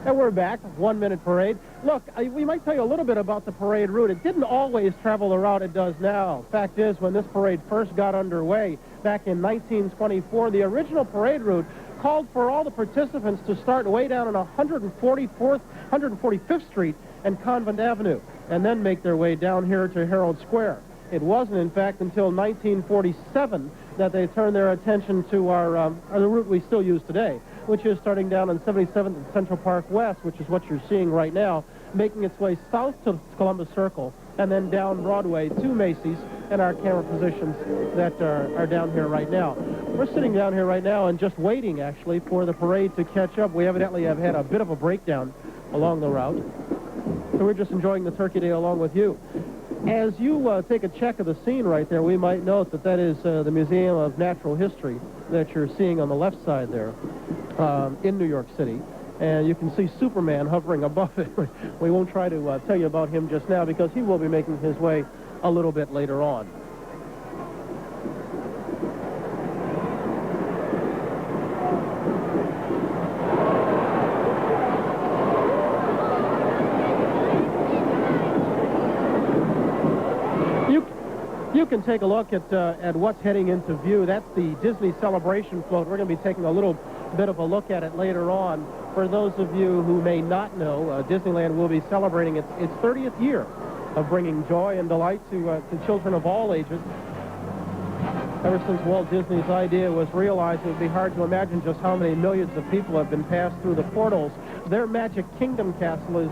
And we're back, 1 minute parade. Look, we might tell you a little bit about the parade route. It didn't always travel the route it does now. Fact is, when this parade first got underway back in 1924, the original parade route called for all the participants to start way down on 145th Street and Convent Avenue, and then make their way down here to Herald Square. It wasn't, in fact, until 1947 that they turned their attention to the route we still use today, which is starting down on 77th and Central Park West, which is what you're seeing right now, making its way south to Columbus Circle, and then down Broadway to Macy's and our camera positions that are down here right now. We're sitting down here right now and just waiting, actually, for the parade to catch up. We evidently have had a bit of a breakdown along the route, so we're just enjoying the Turkey Day along with you. As you take a check of the scene right there, we might note that that is the Museum of Natural History that you're seeing on the left side there in New York City. And you can see Superman hovering above it. We won't try to tell you about him just now because he will be making his way a little bit later on. You can take a look at what's heading into view. That's the Disney Celebration float. We're going to be taking a little bit of a look at it later on. For those of you who may not know, Disneyland will be celebrating its 30th year of bringing joy and delight to children of all ages. Ever since Walt Disney's idea was realized, it would be hard to imagine just how many millions of people have been passed through the portals. Their Magic Kingdom Castle is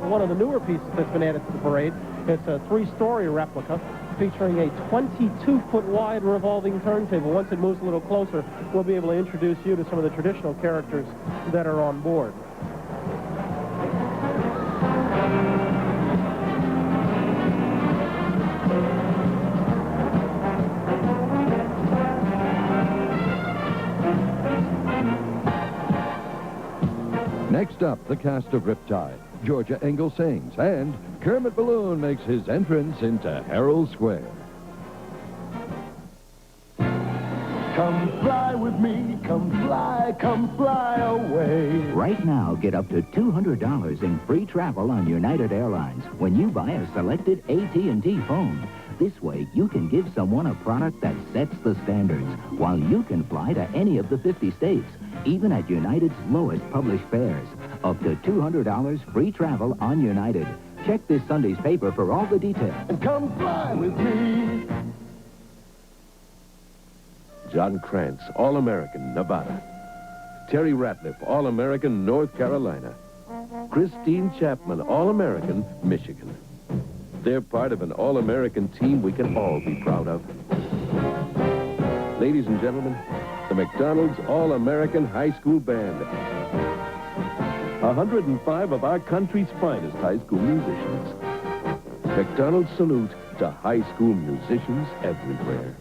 one of the newer pieces that's been added to the parade. It's a 3-story replica featuring a 22-foot wide revolving turntable. Once it moves a little closer, we'll be able to introduce you to some of the traditional characters that are on board. Next up, the cast of Riptide. Georgia Engel sings, and Kermit Balloon makes his entrance into Herald Square. Come fly with me, come fly away. Right now, get up to $200 in free travel on United Airlines when you buy a selected AT&T phone. This way, you can give someone a product that sets the standards, while you can fly to any of the 50 states, even at United's lowest published fares. Up to $200 free travel on United. Check this Sunday's paper for all the details. Come fly with me. John Krantz, All-American, Nevada. Terry Ratliff, All-American, North Carolina. Christine Chapman, All-American, Michigan. They're part of an All-American team we can all be proud of. Ladies and gentlemen, the McDonald's All-American High School Band. 105 of our country's finest high school musicians. McDonald's salute to high school musicians everywhere.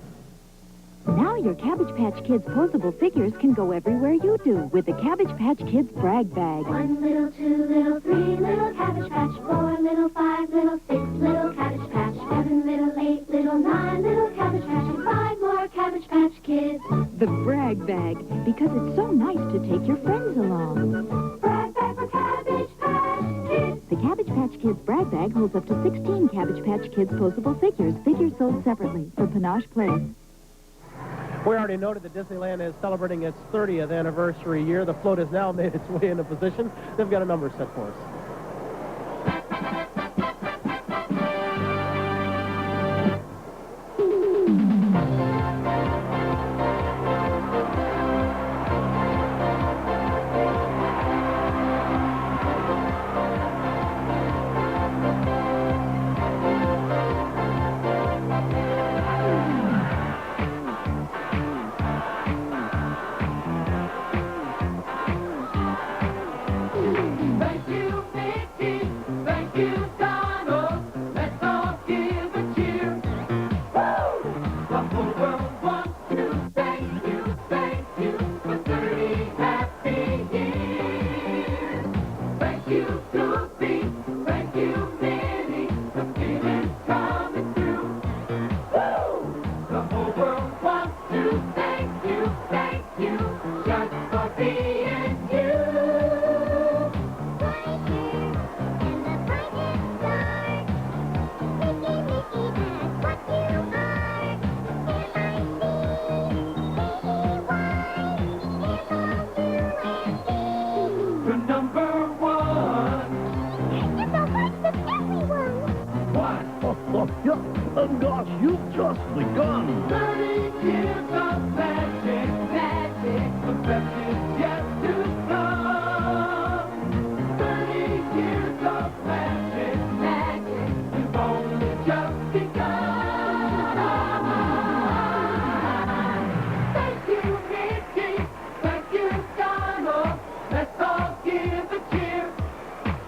Now your Cabbage Patch Kids posable figures can go everywhere you do with the Cabbage Patch Kids brag bag. 1 little, 2 little, 3 little Cabbage Patch, 4 little, 5 little, 6 little Cabbage Patch, 7 little, 8 little, 9 little Cabbage Patch, and 5 more Cabbage Patch Kids. The brag bag, because it's so nice to take your friends along. Brag bag for Cabbage Patch Kids. The Cabbage Patch Kids brag bag holds up to 16 Cabbage Patch Kids posable figures, figures sold separately for Panache Place. We already noted that Disneyland is celebrating its 30th anniversary year. The float has now made its way into position. They've got a number set for us. Gosh, you've just begun. 30 years of magic, the best is yet to come. 30 years of magic, you've only just begun. Thank you, Mickey, thank you, Donald, let's all give a cheer.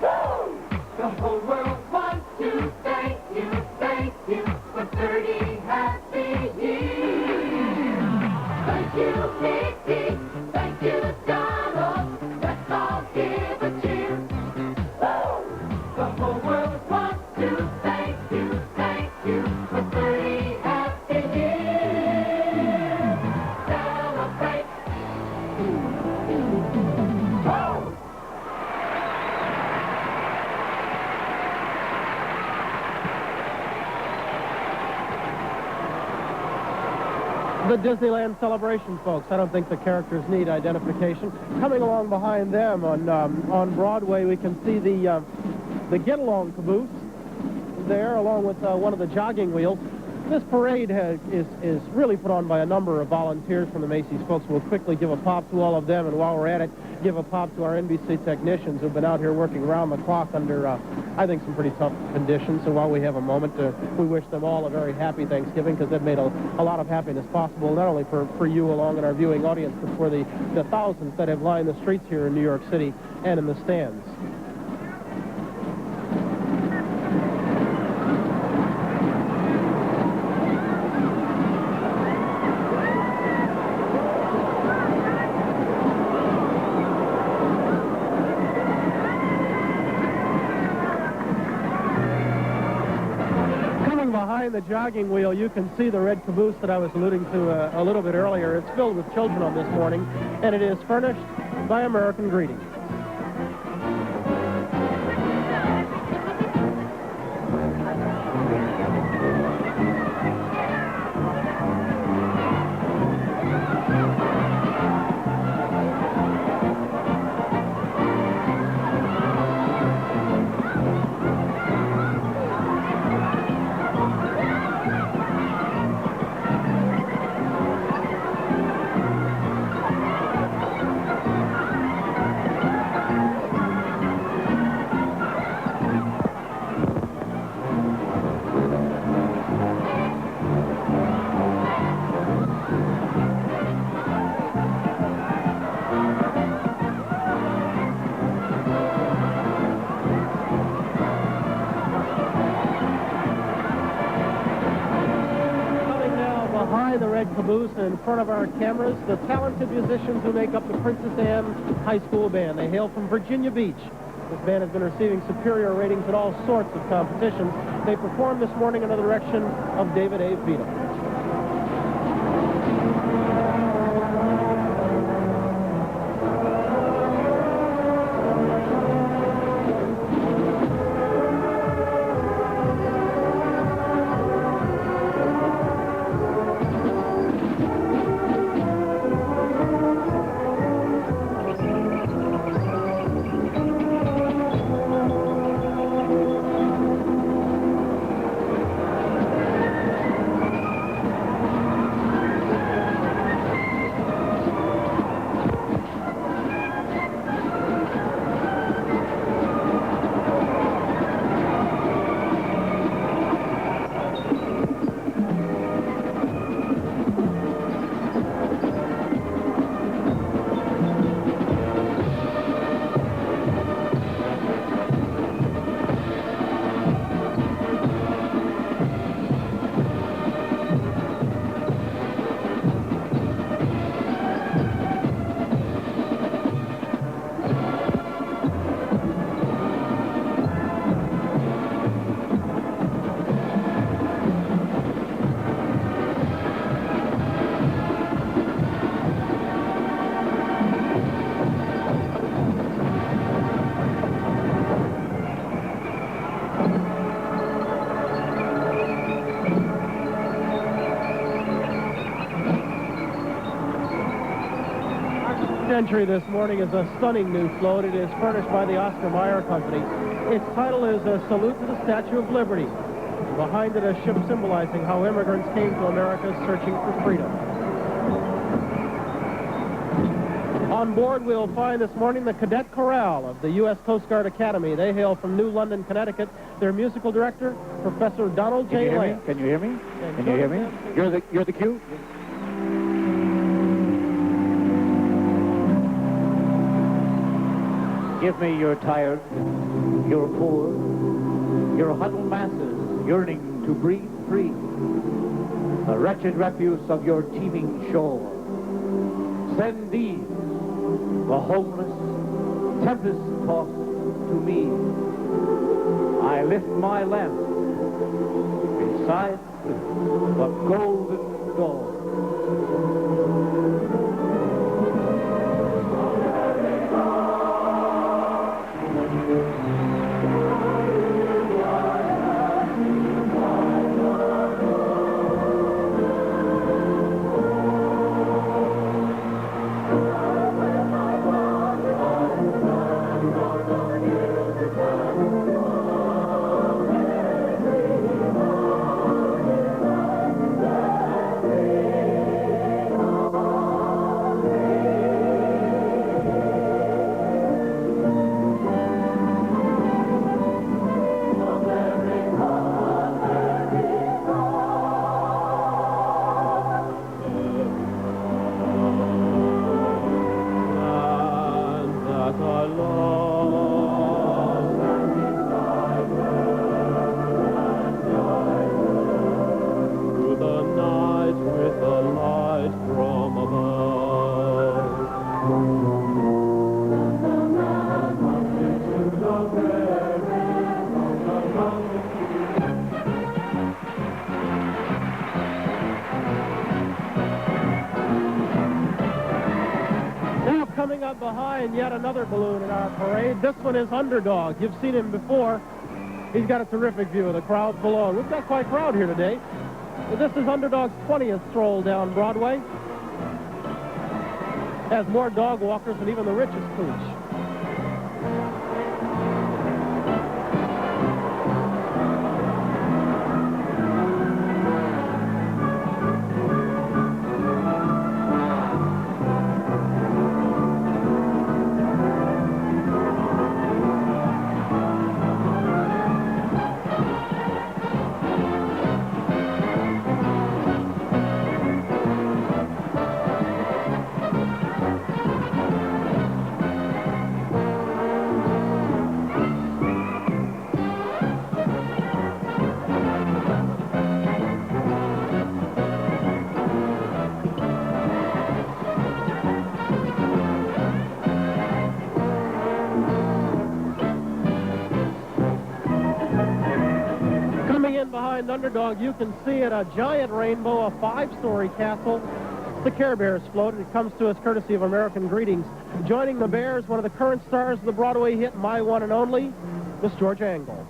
Woo! The whole world wants to thank you for 30 happy years. Thank you, Mickey. Thank you, Donald. Let's all give a cheer. Woo! The whole world wants to thank you for 30 happy years. Celebrate. Woo! The Disneyland celebration, folks. I don't think the characters need identification. Coming along behind them on Broadway, we can see the get-along caboose there, along with one of the jogging wheels. This parade is really put on by a number of volunteers from the Macy's folks. We'll quickly give a pop to all of them, and while we're at it, give a pop to our NBC technicians who've been out here working around the clock under, I think, some pretty tough conditions. So while we have a moment, we wish them all a very happy Thanksgiving, because they've made a lot of happiness possible, not only for you along in our viewing audience, but for the thousands that have lined the streets here in New York City and in the stands. the jogging wheel, you can see the red caboose that I was alluding to a little bit earlier. It's filled with children on this morning, and it is furnished by American Greeting. The red caboose in front of our cameras, the talented musicians who make up the Princess Anne High School Band. They hail from Virginia Beach. This band has been receiving superior ratings in all sorts of competitions. They performed this morning under the direction of David A. Vito. Entry this morning is a stunning new float. It is furnished by the Oscar Mayer Company. Its title is A Salute to the Statue of Liberty. Behind it, a ship symbolizing how immigrants came to America searching for freedom. On board, we'll find this morning the Cadet Chorale of the U.S. Coast Guard Academy. They hail from New London, Connecticut. Their musical director, Professor Donald J. Lamb. Can you hear me? Can you hear me? You're the cue? Give me your tired, your poor, your huddled masses yearning to breathe free, the wretched refuse of your teeming shore. Send these, the homeless, tempest-tossed, to me. I lift my lamp beside the golden door. Coming up behind yet another balloon in our parade. This one is Underdog. You've seen him before. He's got a terrific view of the crowd below. We've got quite a crowd here today. This is Underdog's 20th stroll down Broadway. Has more dog walkers than even the richest pooch. Behind Underdog, you can see it, a giant rainbow, a 5-story castle. The Care Bears float, and it comes to us courtesy of American Greetings. Joining the Bears, one of the current stars of the Broadway hit My One and Only, Miss George Angle.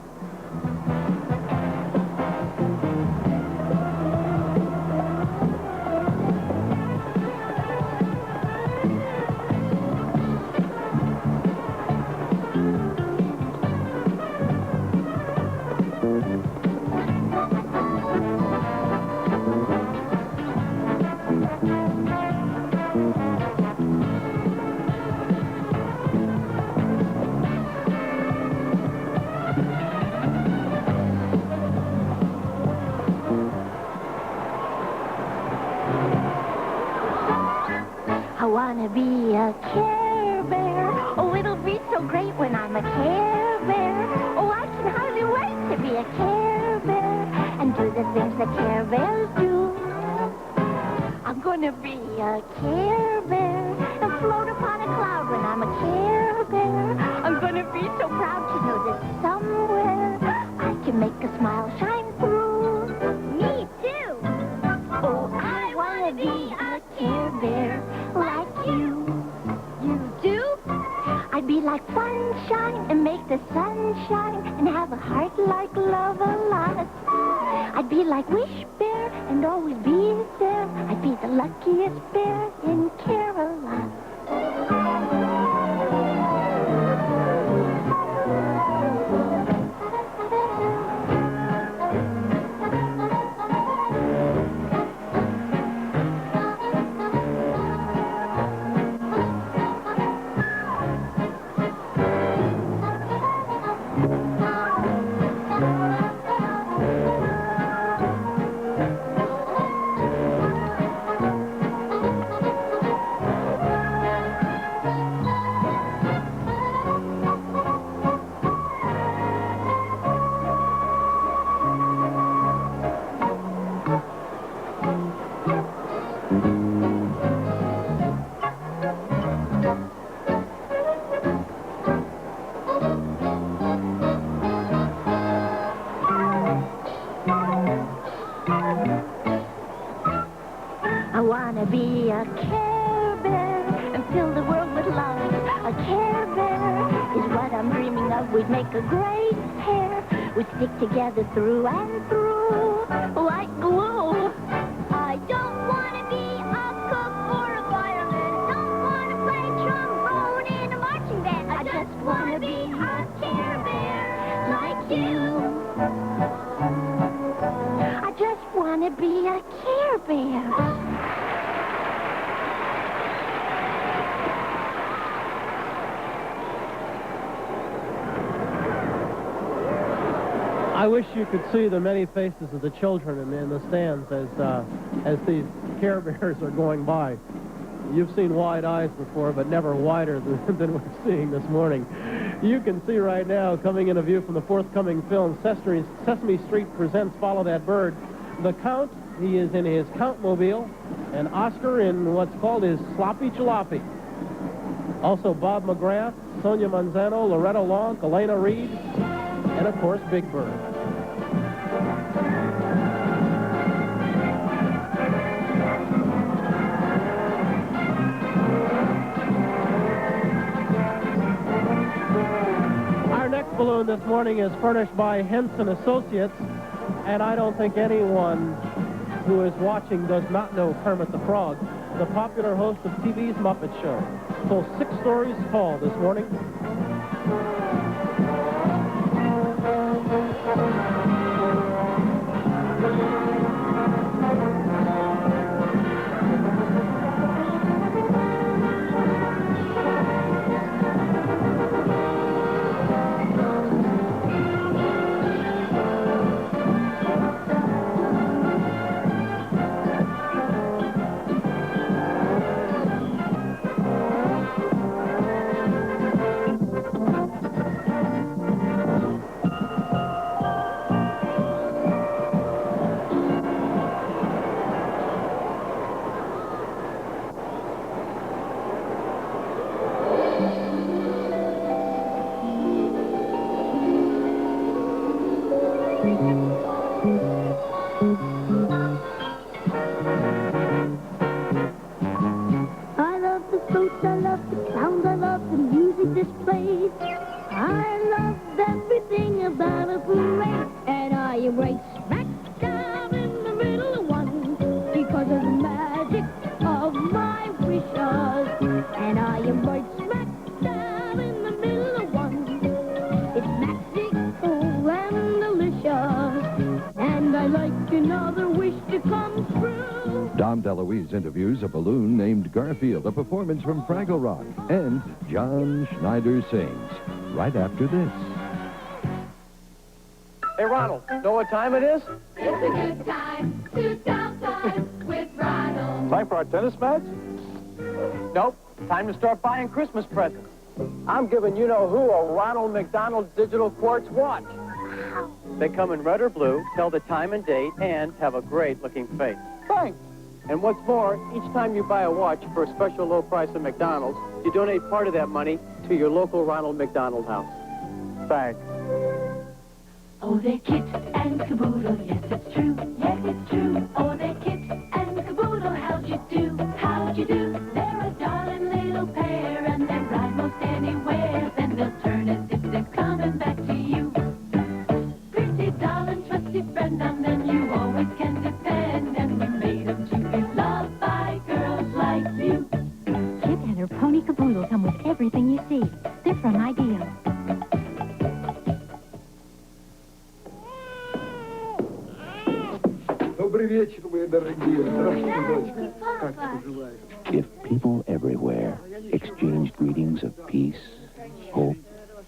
I wanna be a Care Bear. Oh, it'll be so great when I'm a Care Bear. Oh, I can hardly wait to be a Care Bear and do the things that Care Bears do. I'm gonna be a Care Bear and float upon a cloud when I'm a Care Bear. I'm gonna be so proud to know that somewhere I can make a smile shine through. Me too. Oh, I wanna be a Care Bear like you. You do? I'd be like sunshine and make the sun shine and have a heart like love a lot. I'd be like Wish Bear and always be there. I'd be the luckiest bear in Caroline. I wanna be a Care Bear and fill the world with love. A Care Bear is what I'm dreaming of. We'd make a great pair. We'd stick together through and through like glue. I don't wanna be a cook or a fireman. Don't wanna play trombone in a marching band. I just wanna be a Care Bear like you. I just wanna be a Care Bear. I wish you could see the many faces of the children in the stands as these Care Bears are going by. You've seen wide eyes before, but never wider than we're seeing this morning. You can see right now, coming in a view from the forthcoming film, Sesame Street presents Follow That Bird. The Count, he is in his Countmobile, and Oscar in what's called his Sloppy Jalopy. Also Bob McGrath, Sonia Manzano, Loretta Long, Elena Reed, and of course Big Bird. this morning is furnished by Henson Associates, and I don't think anyone who is watching does not know Kermit the Frog, the popular host of TV's Muppet Show. So 6 stories tall this morning. I love the floats, I love the sounds, I love the music displayed. I love everything about a parade. And I am right smack down in the middle of one because of the magic of my wishes. And I am right smack down in the middle of one. It's magical and delicious. And I like another wish to come true. Dom DeLuise interviews a balloon named Garfield, a performance from Fraggle Rock, and John Schneider sings right after this. Hey, Ronald, know what time it is? It's a good time to stop time with Ronald. Time for our tennis match? Nope. Time to start buying Christmas presents. I'm giving you-know-who a Ronald McDonald Digital Quartz watch. They come in red or blue, tell the time and date, and have a great-looking face. Thanks. And what's more, each time you buy a watch for a special low price at McDonald's, you donate part of that money to your local Ronald McDonald house. Thanks. Oh, they're Kit and Caboodle, yes, it's true, yes, it's true. Oh, they're Kit and Caboodle, how'd you do, how'd you do? They're a darling little pair, and they ride most anywhere. Then they'll turn as if they're coming back to you. Pretty darling, trusty friend, on them you always can depend. And we made them to be loved by girls like you. Kit and her pony Caboodle come with everything you see. They're from Ideal. Добрый вечер, мои дорогие. Здравствуйте, дочка. Как ты поживаешь? If people everywhere exchanged greetings of peace, hope,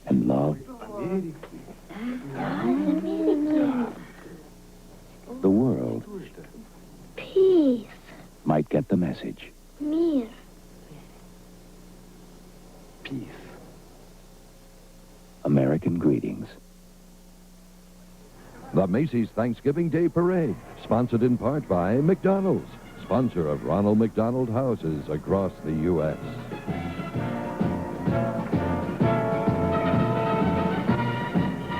and love, the world Peace. might get the message. Мир. Peace. American greetings. The Macy's Thanksgiving Day Parade, sponsored in part by McDonald's, sponsor of Ronald McDonald houses across the U.S.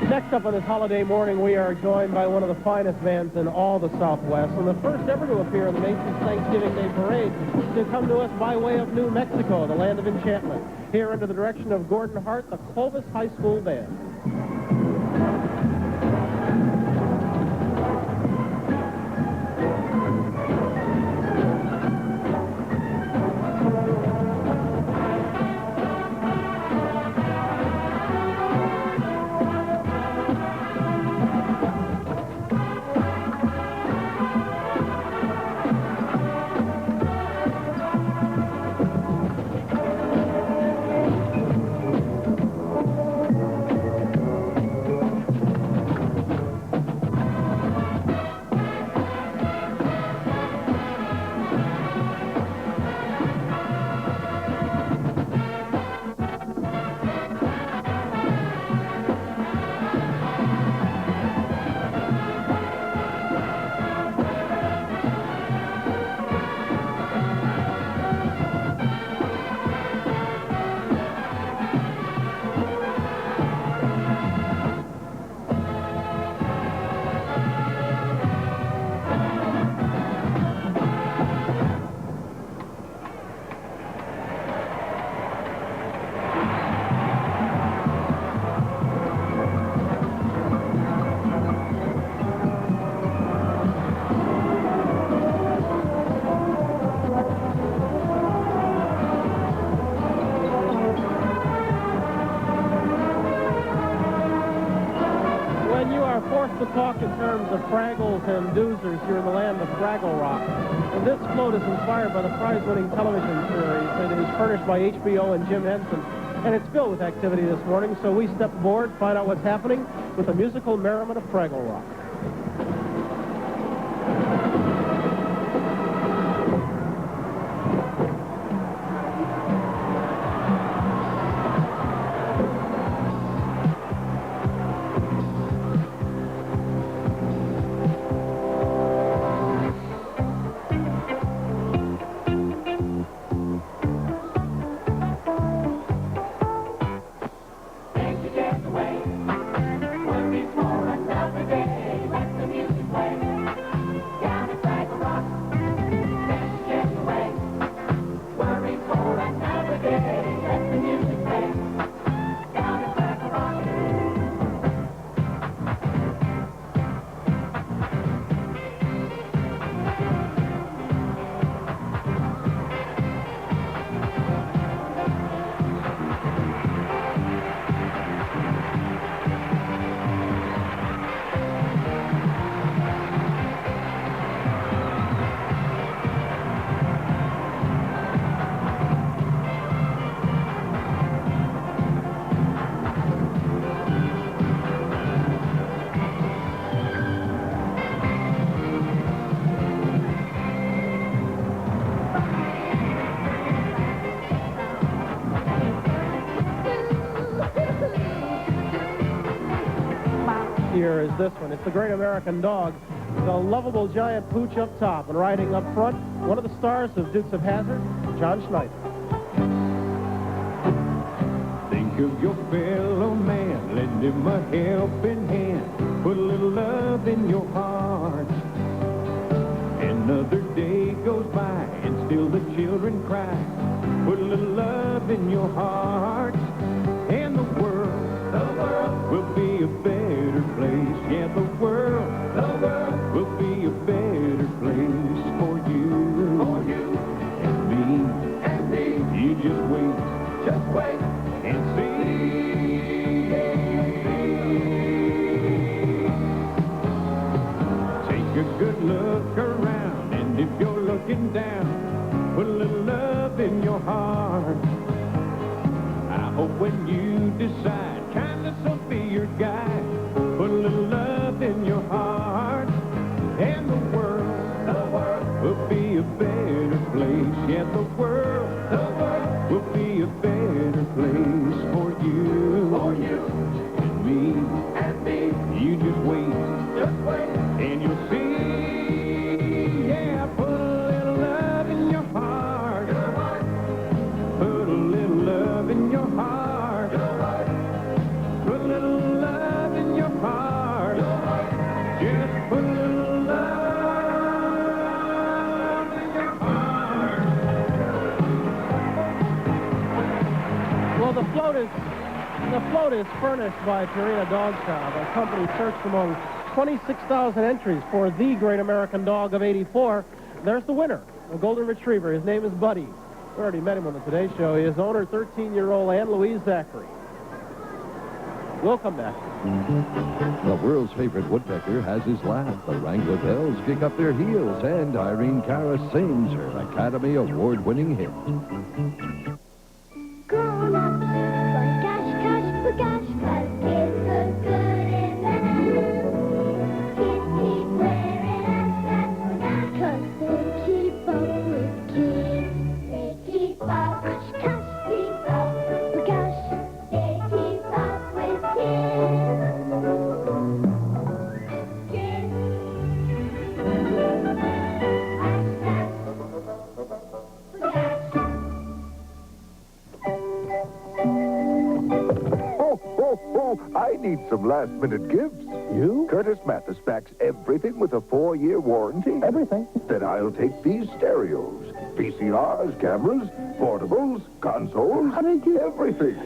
Next up on this holiday morning, we are joined by one of the finest bands in all the Southwest, and the first ever to appear in the Macy's Thanksgiving Day Parade to come to us by way of New Mexico, the land of enchantment. Here under the direction of Gordon Hart, the Clovis High School Band. talk in terms of Fraggles and Doozers here in the land of Fraggle Rock. And this float is inspired by the prize-winning television series. It is furnished by HBO and Jim Henson. And it's filled with activity this morning, so we step aboard, find out what's happening with the musical merriment of Fraggle Rock. Here is this one. It's the Great American Dog, the lovable giant pooch up top, and riding up front, one of the stars of Dukes of Hazzard, John Schneider. Think of your fellow man, lend him a helping hand, put a little love in your heart. Another day goes by and still the children cry, put a little love in your heart, and the world will be a better place. Yeah, the world will be a better place for you and me. You just wait and see. Take a good look around, and if you're looking down, put a little love in your heart. I hope when you decide kindness will be your guide, put a little love in your heart, and the world will be a better place. Yeah, the world will be a better place for you and me. You just wait, and you'll see. Yeah, put a little love in your heart. Put a little love in your heart. Put a little love in your heart. Just put a little love in your heart. Well, the float is furnished by Purina Dog Chow, a company searched among 26,000 entries for the Great American Dog of '84. There's the winner, a golden retriever. His name is Buddy. We already met him on the Today Show. His owner, 13-year-old Ann Louise Zachary. We'll come back. The world's favorite woodpecker has his laugh. The Wrangler Bells kick up their heels, and Irene Cara sings her Academy Award-winning hit. Grown-ups, gosh, gosh, gosh, 'cause kids look good in them. Kids keep wearing hats, 'cause they keep up with kids. They keep up, gosh, gosh, keep up, gosh, they keep up with kids. I need some last-minute gifts. You? Curtis Mathis backs everything with a 4-year warranty. Everything? Then I'll take these stereos, VCRs, cameras, portables, consoles. How did you? Everything.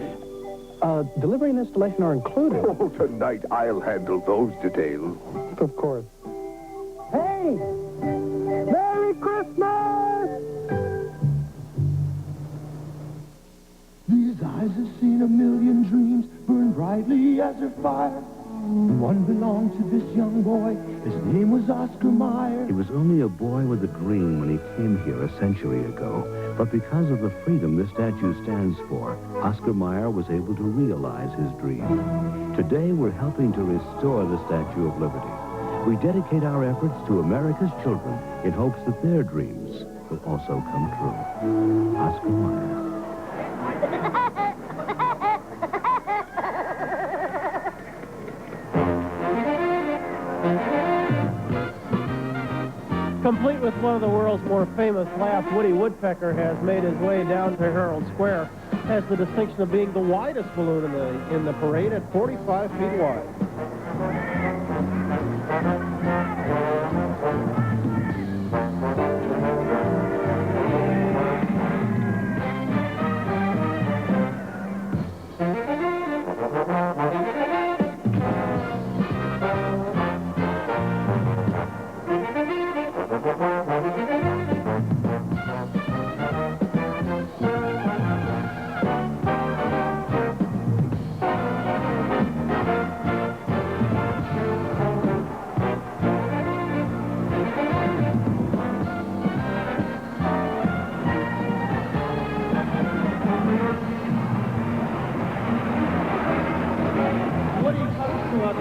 Delivery and installation are included. Oh, tonight I'll handle those details. Of course. Hey! Merry Christmas! These eyes have seen a million dreams burn brightly as a fire. One belonged to this young boy. His name was Oscar Mayer. He was only a boy with a dream when he came here a century ago. But because of the freedom this statue stands for, Oscar Mayer was able to realize his dream. Today, we're helping to restore the Statue of Liberty. We dedicate our efforts to America's children in hopes that their dreams will also come true. Oscar Mayer. Complete with one of the world's more famous laughs, Woody Woodpecker has made his way down to Herald Square. Has the distinction of being the widest balloon in the parade at 45 feet wide.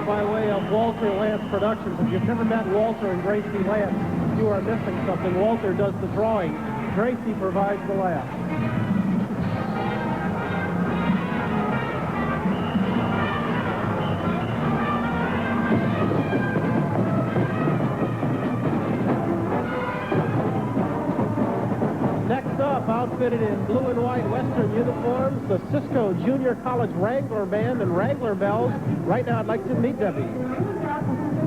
By way of Walter Lance Productions. If you've never met Walter and Gracie Lance, you are missing something. Walter does the drawing. Gracie provides the laugh. Next up, outfitted in blue and white Western uniforms, the Cisco Junior College Wrangler Band and Wrangler Bells. Right now, I'd like to meet Debbie.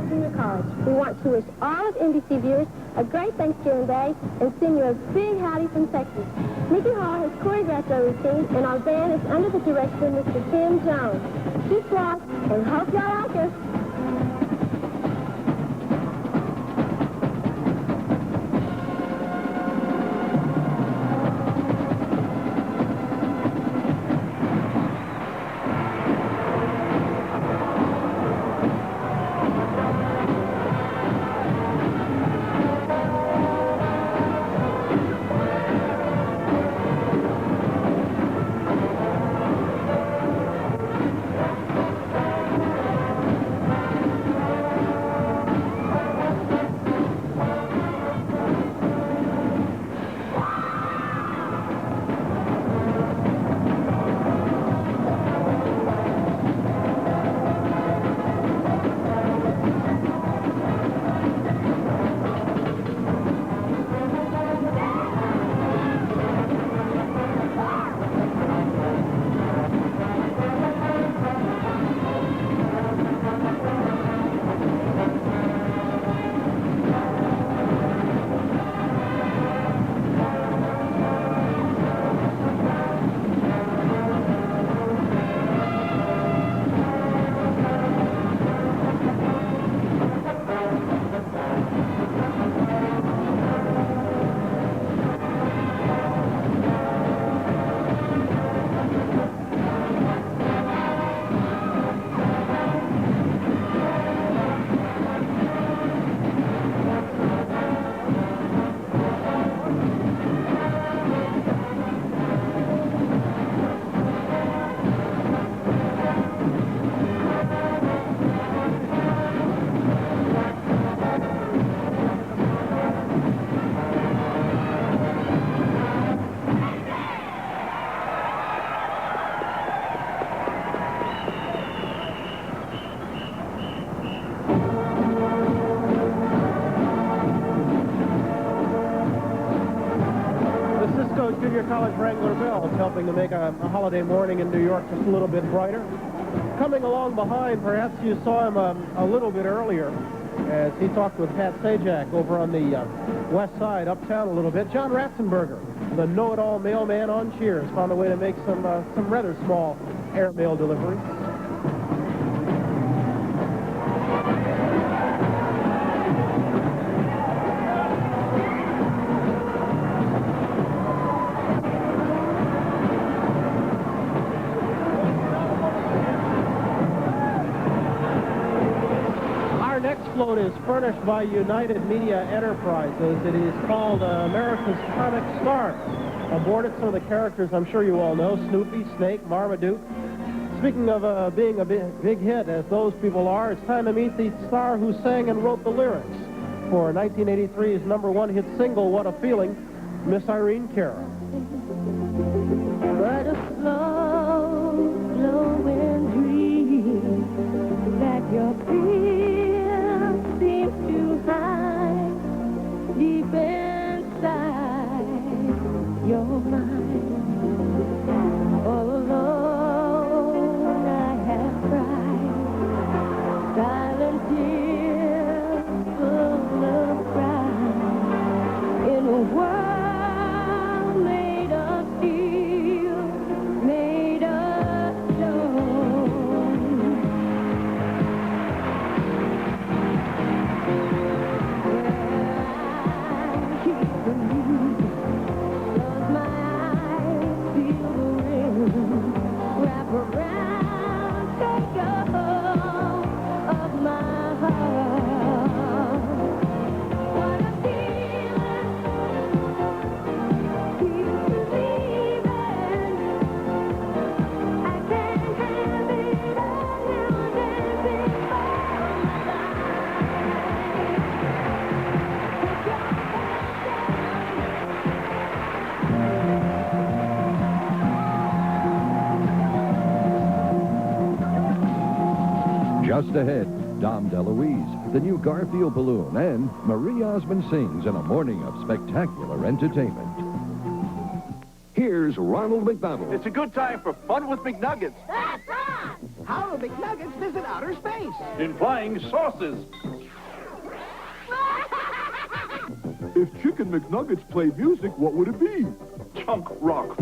Junior College. We want to wish all of NBC viewers a great Thanksgiving Day and send you a big howdy from Texas. Mickey Hall has choreographed our routine, and our band is under the direction of Mr. Tim Jones. Keep lost, and hope y'all like us. Junior College Wrangler Bells, helping to make a holiday morning in New York just a little bit brighter. Coming along behind, perhaps you saw him a little bit earlier as he talked with Pat Sajak over on the west side, uptown a little bit. John Ratzenberger, the know-it-all mailman on Cheers, found a way to make some rather small airmail deliveries. balloon is furnished by United Media Enterprises. It is called America's Comic Star. Aboard it, some of the characters I'm sure you all know: Snoopy, Snake, Marmaduke. Speaking of being a big hit, as those people are, it's time to meet the star who sang and wrote the lyrics for 1983's #1 hit single, What a Feeling, Miss Irene Cara. But a slow, glowing dream that your fear seems to hide deep inside your mind. All alone I have cried, silent tears full of pride, in a world made of steel, made of stone. I keep believing, 'cause my eyes feel the ring wrap around, take a hold of my heart. What a feeling, keep believing. I can't have it all now, dancing for my Just ahead, Dom DeLuise, the new Garfield balloon, and Marie Osmond sings in a morning of spectacular entertainment. Here's Ronald McDonald. It's a good time for fun with McNuggets. That's right! How do McNuggets visit outer space? In flying saucers. If Chicken McNuggets played music, what would it be? Chunk rock.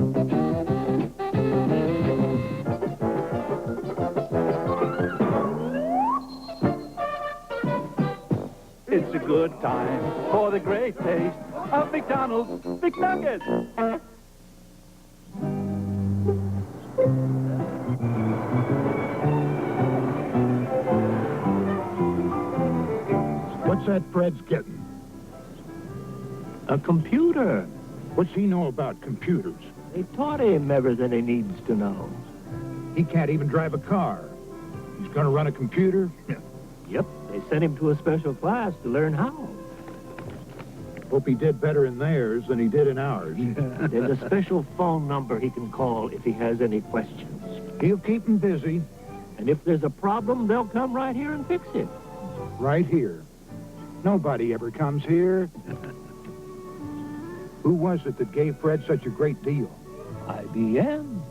It's a good time for the great taste of McDonald's McNuggets. What's that Fred's getting? A computer. What's he know about computers? They taught him everything he needs to know. He can't even drive a car. He's going to run a computer? Yep, they sent him to a special class to learn how. Hope he did better in theirs than he did in ours. There's a special phone number he can call if he has any questions. He'll keep him busy. And if there's a problem, they'll come right here and fix it. Right here. Nobody ever comes here. Who was it that gave Fred such a great deal? IBM.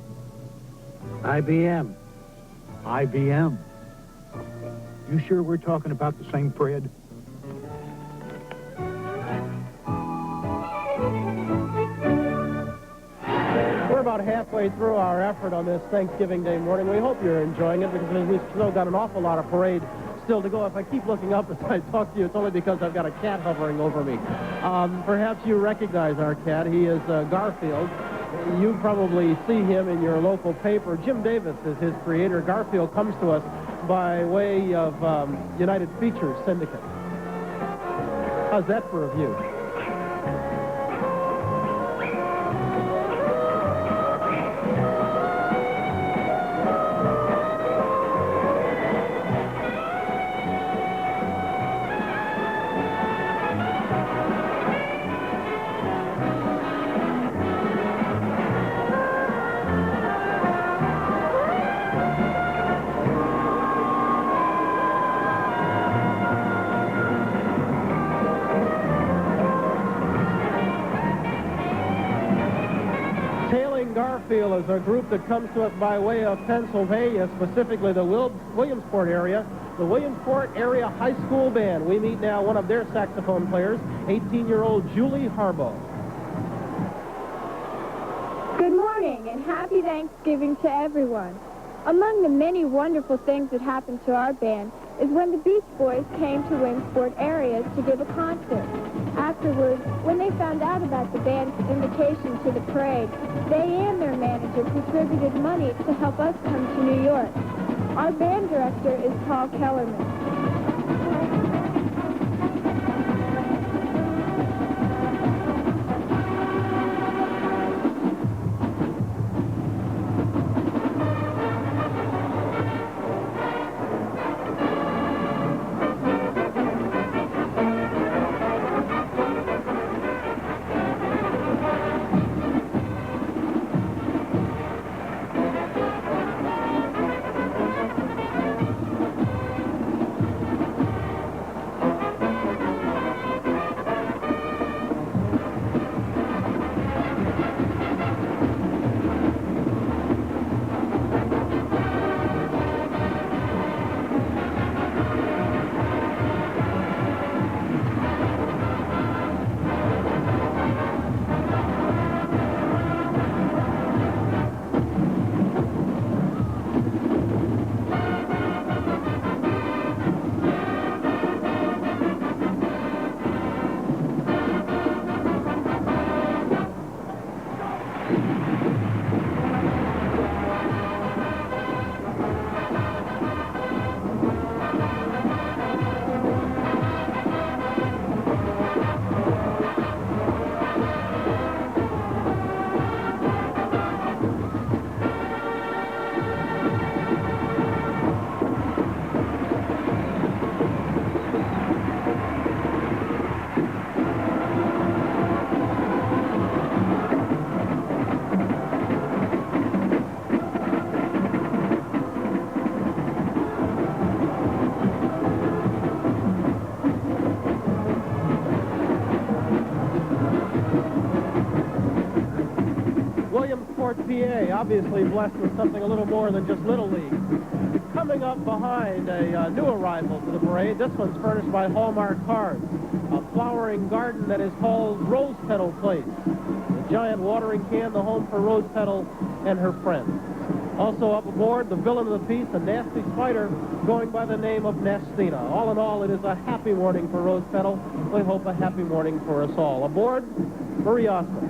IBM. IBM. You sure we're talking about the same Fred? We're about halfway through our effort on this Thanksgiving Day morning. We hope you're enjoying it, because we've still got an awful lot of parade still to go. If I keep looking up as I talk to you, it's only because I've got a cat hovering over me. Perhaps you recognize our cat. He is Garfield. You probably see him in your local paper. Jim Davis is his creator. Garfield comes to us by way of United Features Syndicate. How's that for a view? Garfield is a group that comes to us by way of Pennsylvania, specifically the Williamsport area. The Williamsport Area High School Band. We meet now one of their saxophone players, 18-year-old Julie Harbaugh. Good morning and happy Thanksgiving to everyone. Among the many wonderful things that happened to our band is when the Beach Boys came to Williamsport area to give a concert. Afterwards, when they found out about the band's invitation to the parade, they and their manager contributed money to help us come to New York. Our band director is Paul Kellerman. PA, obviously blessed with something a little more than just Little League. Coming up behind a new arrival to the parade, this one's furnished by Hallmark Cards, a flowering garden that is called Rose Petal Place. The giant watering can, the home for Rose Petal and her friends. Also up aboard, the villain of the piece, a nasty spider going by the name of Nastina. All in all, it is a happy morning for Rose Petal. We hope a happy morning for us all. Aboard, Marie Osmond.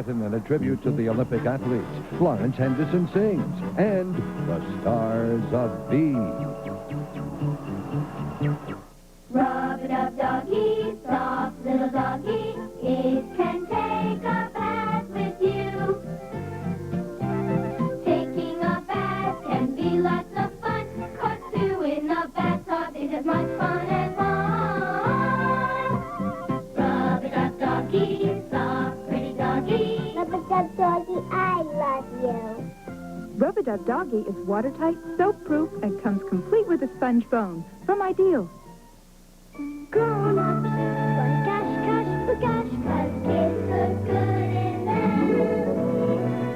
And a tribute to the Olympic athletes. Florence Henderson sings, and the stars of B. Rub-a-dub doggy, soft little doggy, it's Up Doggy is watertight, soap-proof, and comes complete with a sponge bone from Ideal. Grown-ups, gosh, gosh, gosh, 'cause kids look good in them.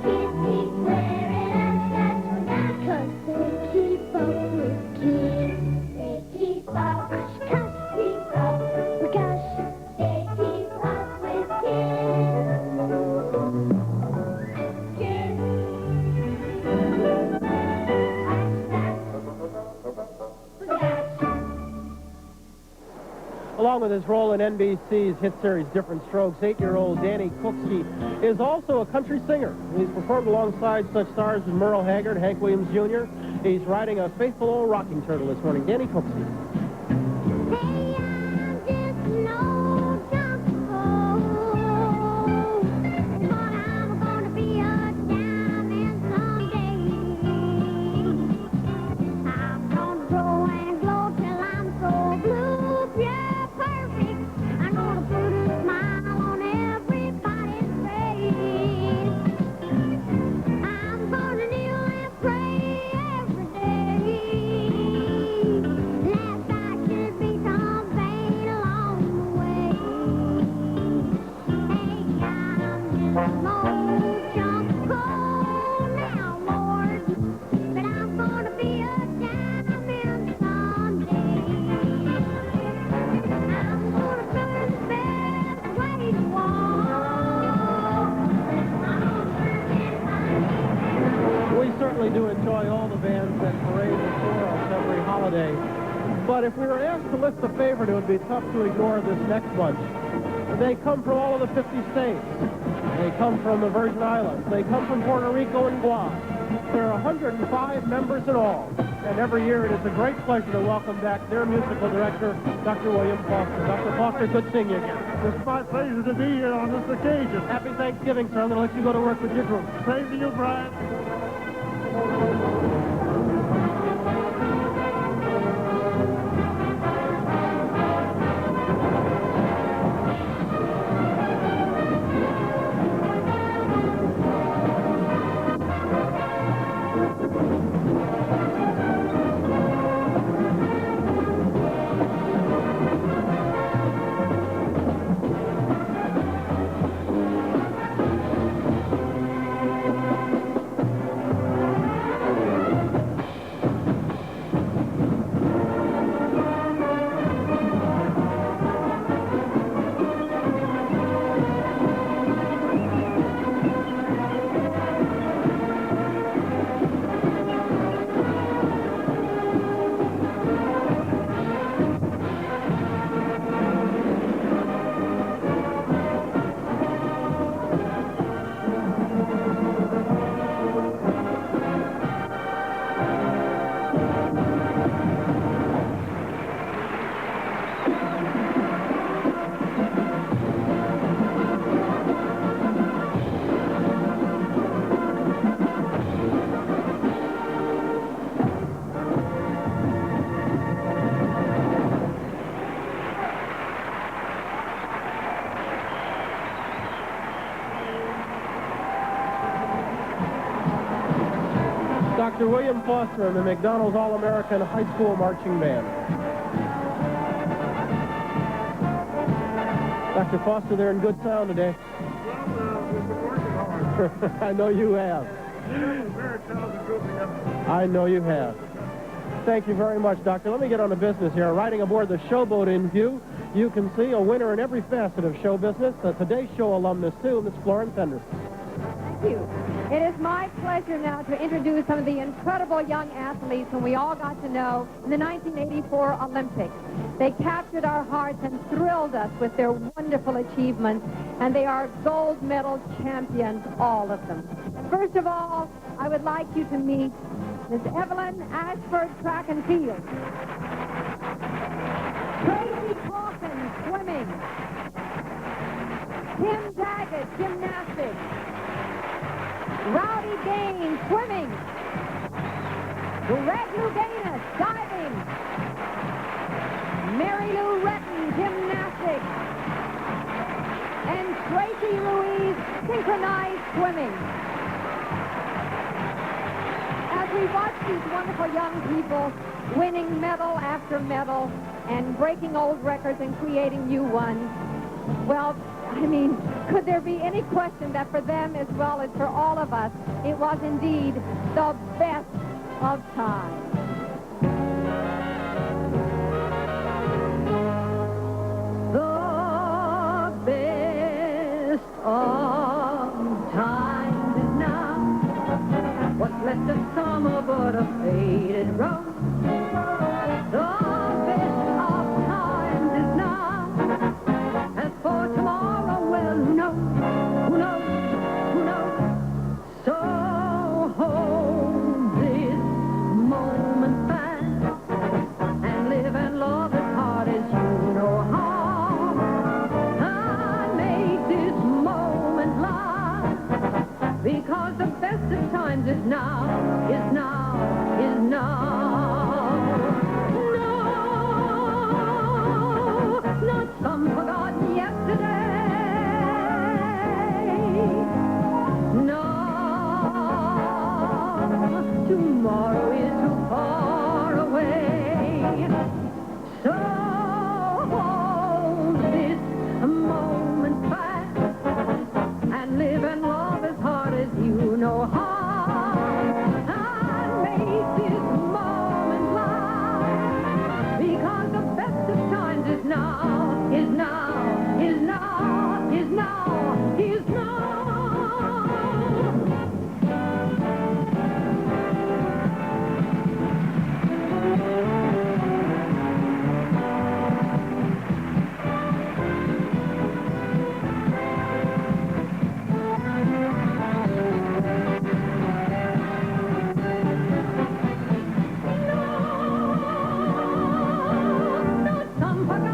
Kids keep wearing us, that's what got, 'cause they keep up with kids. They keep up, gosh, gosh, keep up with gosh. They keep up with kids. Kids. Along with his role in NBC's hit series Different Strokes, 8-year-old Danny Cooksey is also a country singer. He's performed alongside such stars as Merle Haggard, Hank Williams Jr. He's riding a faithful old rocking turtle this morning. Danny Cooksey. Do enjoy all the bands that parade before us every holiday. But if we were asked to list a favorite, it would be tough to ignore this next bunch. They come from all of the 50 states. They come from the Virgin Islands. They come from Puerto Rico and Guam. There are 105 members in all. And every year it is a great pleasure to welcome back their musical director, Dr. William Foster. Dr. Foster, good seeing you again. It's my pleasure to be here on this occasion. Happy Thanksgiving, sir. I'm going to let you go to work with your group. Same to you, Brian. Dr. William Foster and the McDonald's All-American High School Marching Band. Dr. Foster, they're in good sound today. Well, we've been working hard. I know you have. Very talented group together. I know you have. Thank you very much, Doctor. Let me get on to business here. Riding aboard the Showboat in view, you can see a winner in every facet of show business. Today's show alumnus, too, Miss Florence Henderson. Thank you. It is my pleasure now to introduce some of the incredible young athletes whom we all got to know in the 1984 Olympics. They captured our hearts and thrilled us with their wonderful achievements, and they are gold medal champions, all of them. First of all, I would like you to meet Miss Evelyn Ashford, track and field. Tracy Hawkins, swimming. Tim Daggett, gymnastics. Rowdy Gaines, swimming. Greg Louganis, diving. Mary Lou Retton, gymnastics. And Tracy Louise, synchronized swimming. we watch these wonderful young people winning medal after medal and breaking old records and creating new ones, well, I mean, could there be any question that for them as well as for all of us, it was indeed the best of times? The best of times is now. What's left of summer but a faded rose? The best of times is now. As for tomorrow, well, who knows? Who knows? Who knows? So hold this moment fast and live and love as hard as you know how. And make this moment last, because the best of times is now, is now, is now. Not some forgotten yesterday. No, tomorrow is too far away. So hold this moment fast and live and love as hard as you know how. And make this moment last, because the best of times is now, is now, is now, is now, is now. Not some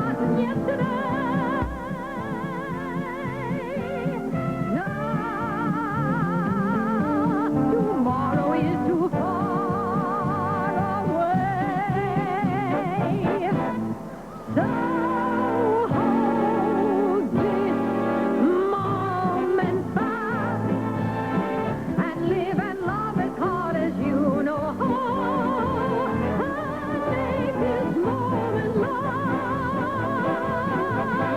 forgotten yesterday. No, tomorrow is too far away. So hold this moment fast and live and love as hard as you know how. And make this moment last, because the best of time is now,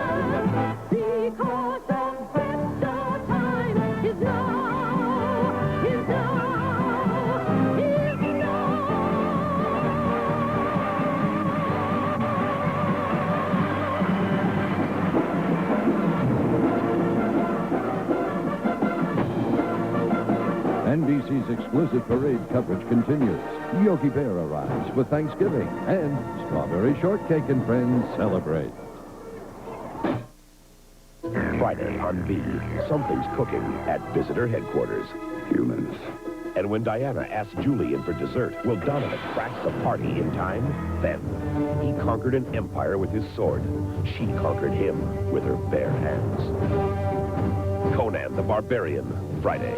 is now, is now. NBC's exclusive parade coverage continues. Yogi Bear arrives for Thanksgiving, and Strawberry Shortcake and friends celebrate. Friday on B, something's cooking at visitor headquarters. Humans. And when Diana asks Julie in for dessert, will Donovan crash the party in time? Then, he conquered an empire with his sword. She conquered him with her bare hands. Conan the Barbarian, Friday.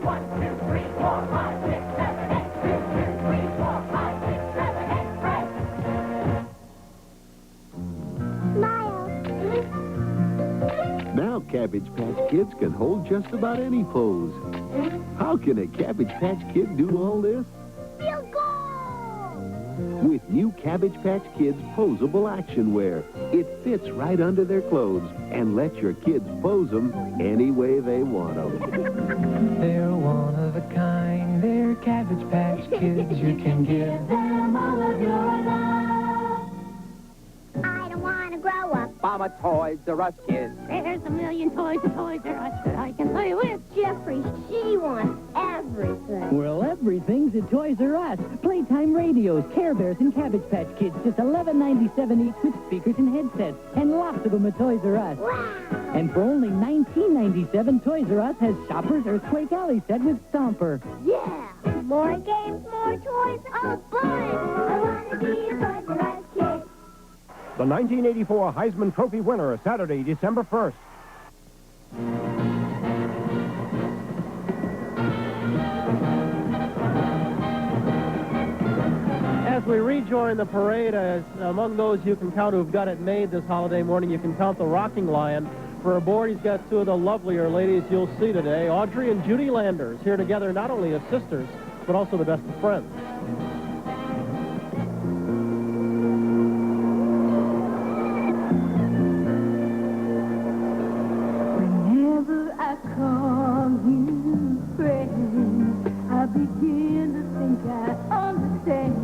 1, 2, 3, 4, 5, 6, 7, 8. 2, 2, 3, 4, 5, 6, 7, 8. Right. Smile. Now Cabbage Patch Kids can hold just about any pose. How can a Cabbage Patch Kid do all this? Field goal. With new Cabbage Patch Kids posable action wear. It fits right under their clothes and lets your kids pose them any way they want them. They're one of a kind. They're Cabbage Patch Kids. You can give them all of your love. I don't want to grow up. I'm a Toys R Us kid. There's a million toys at Toys R Us that I can play with. Jeffrey, she wants everything. Well, everything's at Toys R Us. Playtime radios, Care Bears, and Cabbage Patch Kids, just $11.97 each with speakers and headsets, and lots of them at Toys R Us. Wow. And for only $19.97, Toys R Us has Shopper's Earthquake Alley set with Stomper. Yeah. More games, more toys. Oh, fun. I want to be a Toys R Us kid. The 1984 Heisman Trophy winner, Saturday, December 1st. As we rejoin the parade, as among those you can count who've got it made this holiday morning, you can count the Rocking Lion, For aboard, he's got two of the lovelier ladies you'll see today, Audrey and Judy Landers, here together not only as sisters, but also the best of friends. Whenever I call you friend, I begin to think I understand.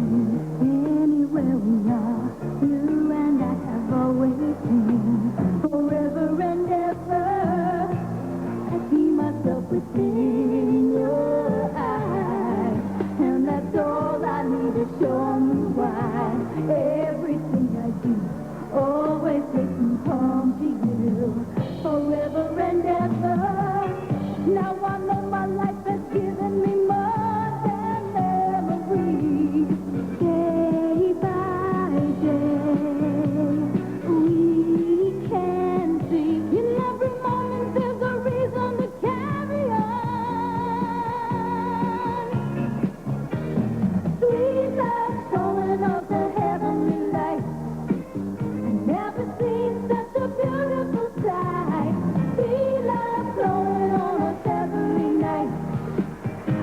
Anywhere we are, you and I have always been forever and ever. I see myself within your eyes, and that's all I need to show me why. Everything I do always takes me home to you, forever and ever. Now I know my life has given me more than memories. Day by day, we can see in every moment there's a reason to carry on. Sweet love showing off the heavenly light. I never seen such a beautiful sight. Sweet love flowing on us every night.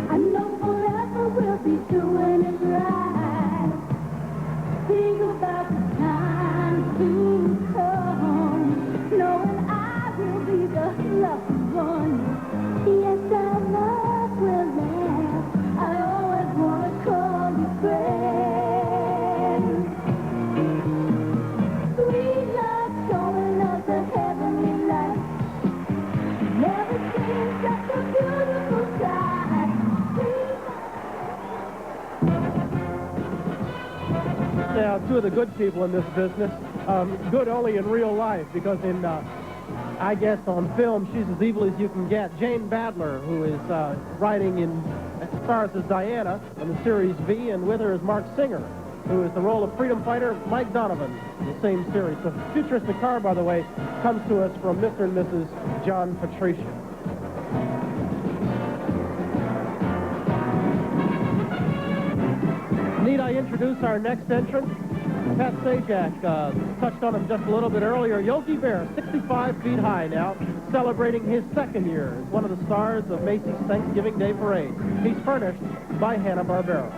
I know forever we'll be doing it right. Think about the time to come, knowing I will be the lucky one. Yes, our love will last. I always want to call you friend. Sweet love showing us the heavenly light. Never seen such a beautiful sight. Now, two of the good people in this business, good only in real life, because in, I guess, on film, she's as evil as you can get. Jane Badler, who is writing in, stars as Diana on the series V, and with her is Mark Singer, who is the role of freedom fighter Mike Donovan in the same series. The futuristic car, by the way, comes to us from Mr. and Mrs. John Patricia. Need I introduce our next entrant? Pat Sajak touched on him just a little bit earlier. Yogi Bear, 65 feet high now, celebrating his second year as one of the stars of Macy's Thanksgiving Day Parade. He's furnished by Hanna-Barbera.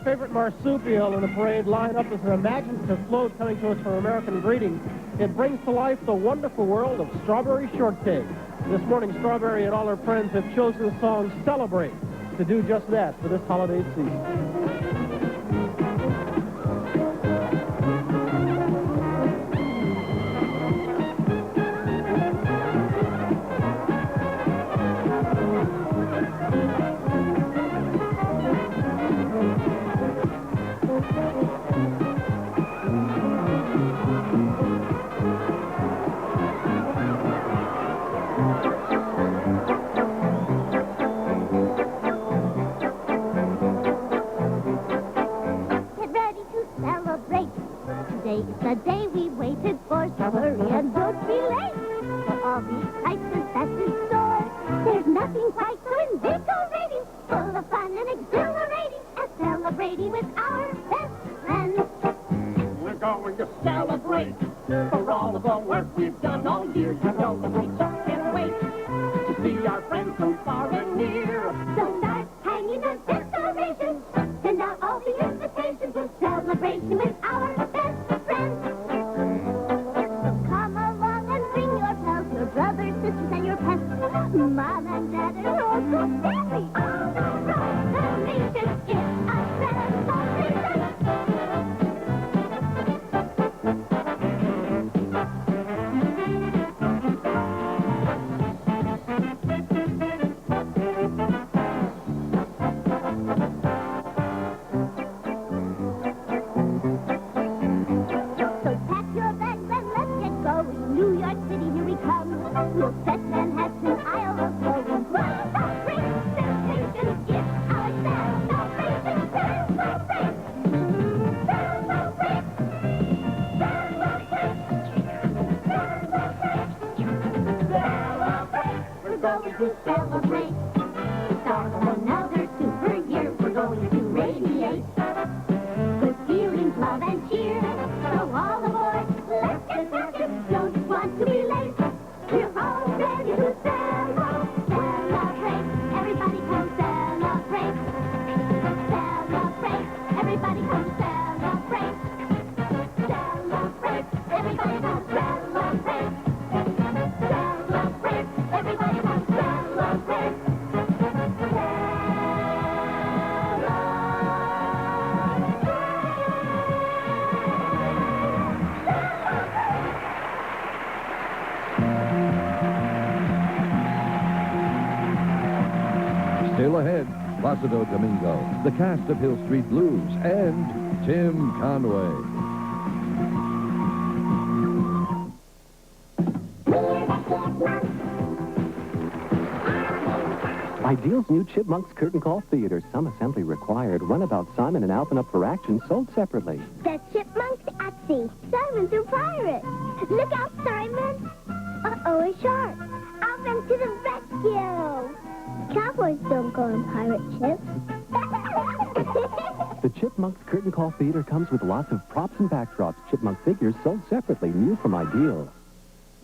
Favorite marsupial in the parade line up as an imaginative float coming to us from American Greetings. It brings to life the wonderful world of strawberry shortcake. This morning, Strawberry and all her friends have chosen the song Celebrate to do just that for this holiday season. Today is the day we waited for, so hurry and don't be late. For all the excitement that's in store, there's nothing quite so invigorating, full of fun and exhilarating, as celebrating with our best friends. We're going to celebrate for all of the work we've done all year. You know that we just can't wait to see our friends from far and near. So start hanging on decorations, send out all the invitations, a celebration with our best friends. Come along and bring your pals, your brothers, sisters, and your pets. Mom and Dad are all so friendly. All around the nation, it's a celebration. to celebrate. The start of another super year, we're going to radiate with feelings, love, and cheer. So all aboard, let's get started. Don't want to be late. We're all ready to celebrate. Everybody come celebrate. Celebrate. Everybody come celebrate. Celebrate. Everybody come celebrate. Celebrate. Everybody come celebrate. Still ahead, Placido Domingo, the cast of Hill Street Blues, and Tim Conway. Ideal's new Chipmunks Curtain Call Theater, some assembly required. Runabout Simon and Alvin Up for Action, sold separately. The Chipmunks at sea. Simon's a pirate. Look out, Simon. Uh-oh, a shark. Alvin to the rescue. Cowboys don't go on pirate ships. The Chipmunks Curtain Call Theater comes with lots of props and backdrops. Chipmunk figures sold separately, new from Ideal.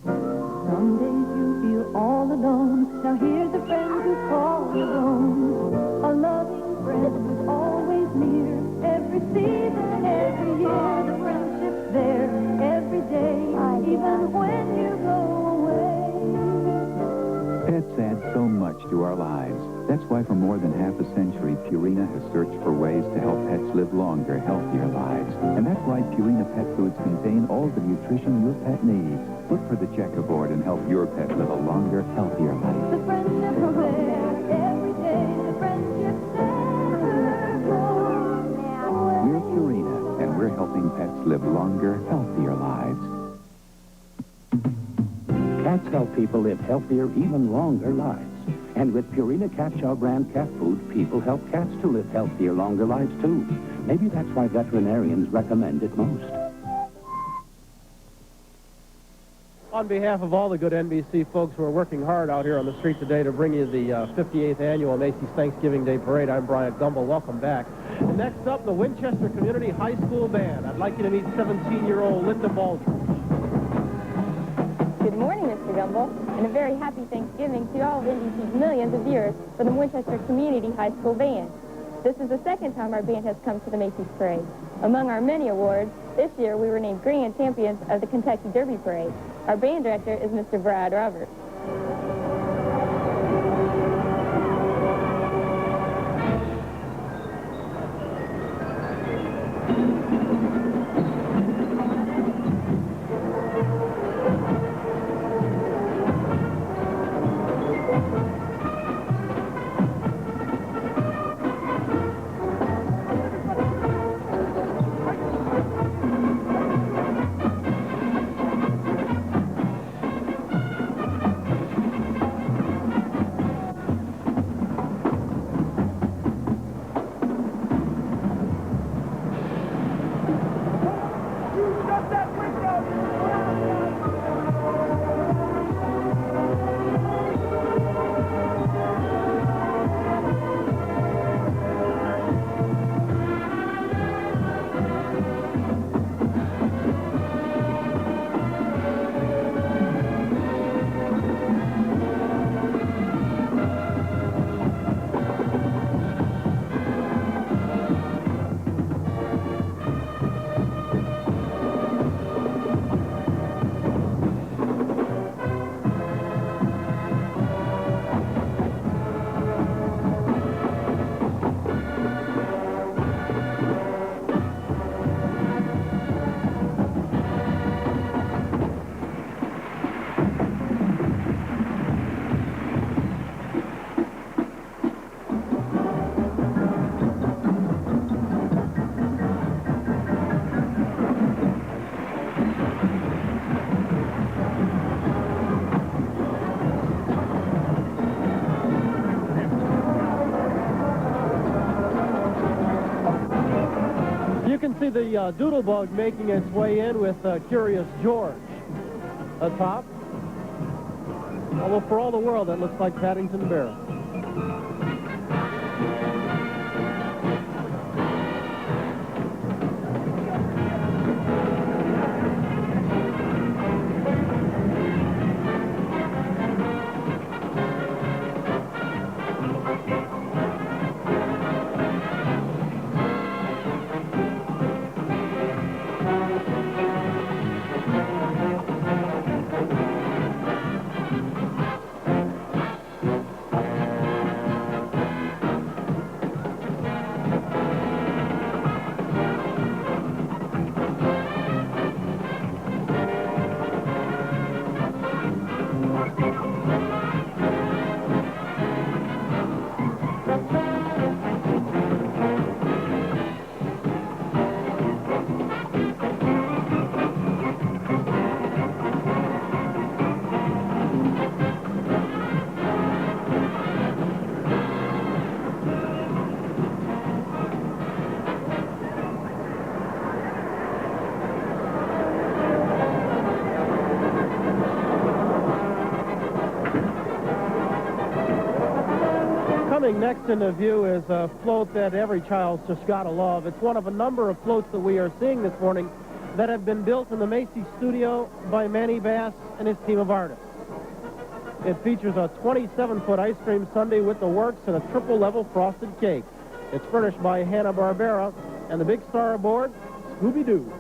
Some days you feel all alone. Now here's a friend who calls your own. A loving friend who's always near. Every season, every year, the friendship's there. Every day, even when you go away. Pets add so much to our lives. That's why for more than half a century, Purina has searched for ways to help pets live longer, healthier lives. And that's why Purina pet foods contain all the nutrition your pet needs. Look for the checkerboard and help your pet live a longer, healthier life. The friendship's there. Every day, the friendship's there. We're Purina, and we're helping pets live longer, healthier lives. Cats help people live healthier, even longer lives. And with Purina Cat Chow brand cat food, people help cats to live healthier, longer lives, too. Maybe that's why veterinarians recommend it most. On behalf of all the good NBC folks who are working hard out here on the street today to bring you the 58th Annual Macy's Thanksgiving Day Parade, I'm Bryant Gumbel. Welcome back. And next up, the Winchester Community High School Band. I'd like you to meet 17-year-old Linda Baldridge. Good morning, Mr. Gumbel, and a very happy Thanksgiving to all of NBC's millions of viewers for the Winchester Community High School Band. This is the second time our band has come to the Macy's Parade. Among our many awards, this year we were named Grand Champions of the Kentucky Derby Parade. Our band director is Mr. Brad Roberts. See the Doodlebug making its way in with Curious George atop. Although for all the world, that looks like Paddington Bear. Coming next into view is a float that every child's just got to love. It's one of a number of floats that we are seeing this morning that have been built in the Macy studio by Manny Bass and his team of artists. It features a 27-foot ice cream sundae with the works and a triple-level frosted cake. It's furnished by Hanna-Barbera, and the big star aboard, Scooby-Doo.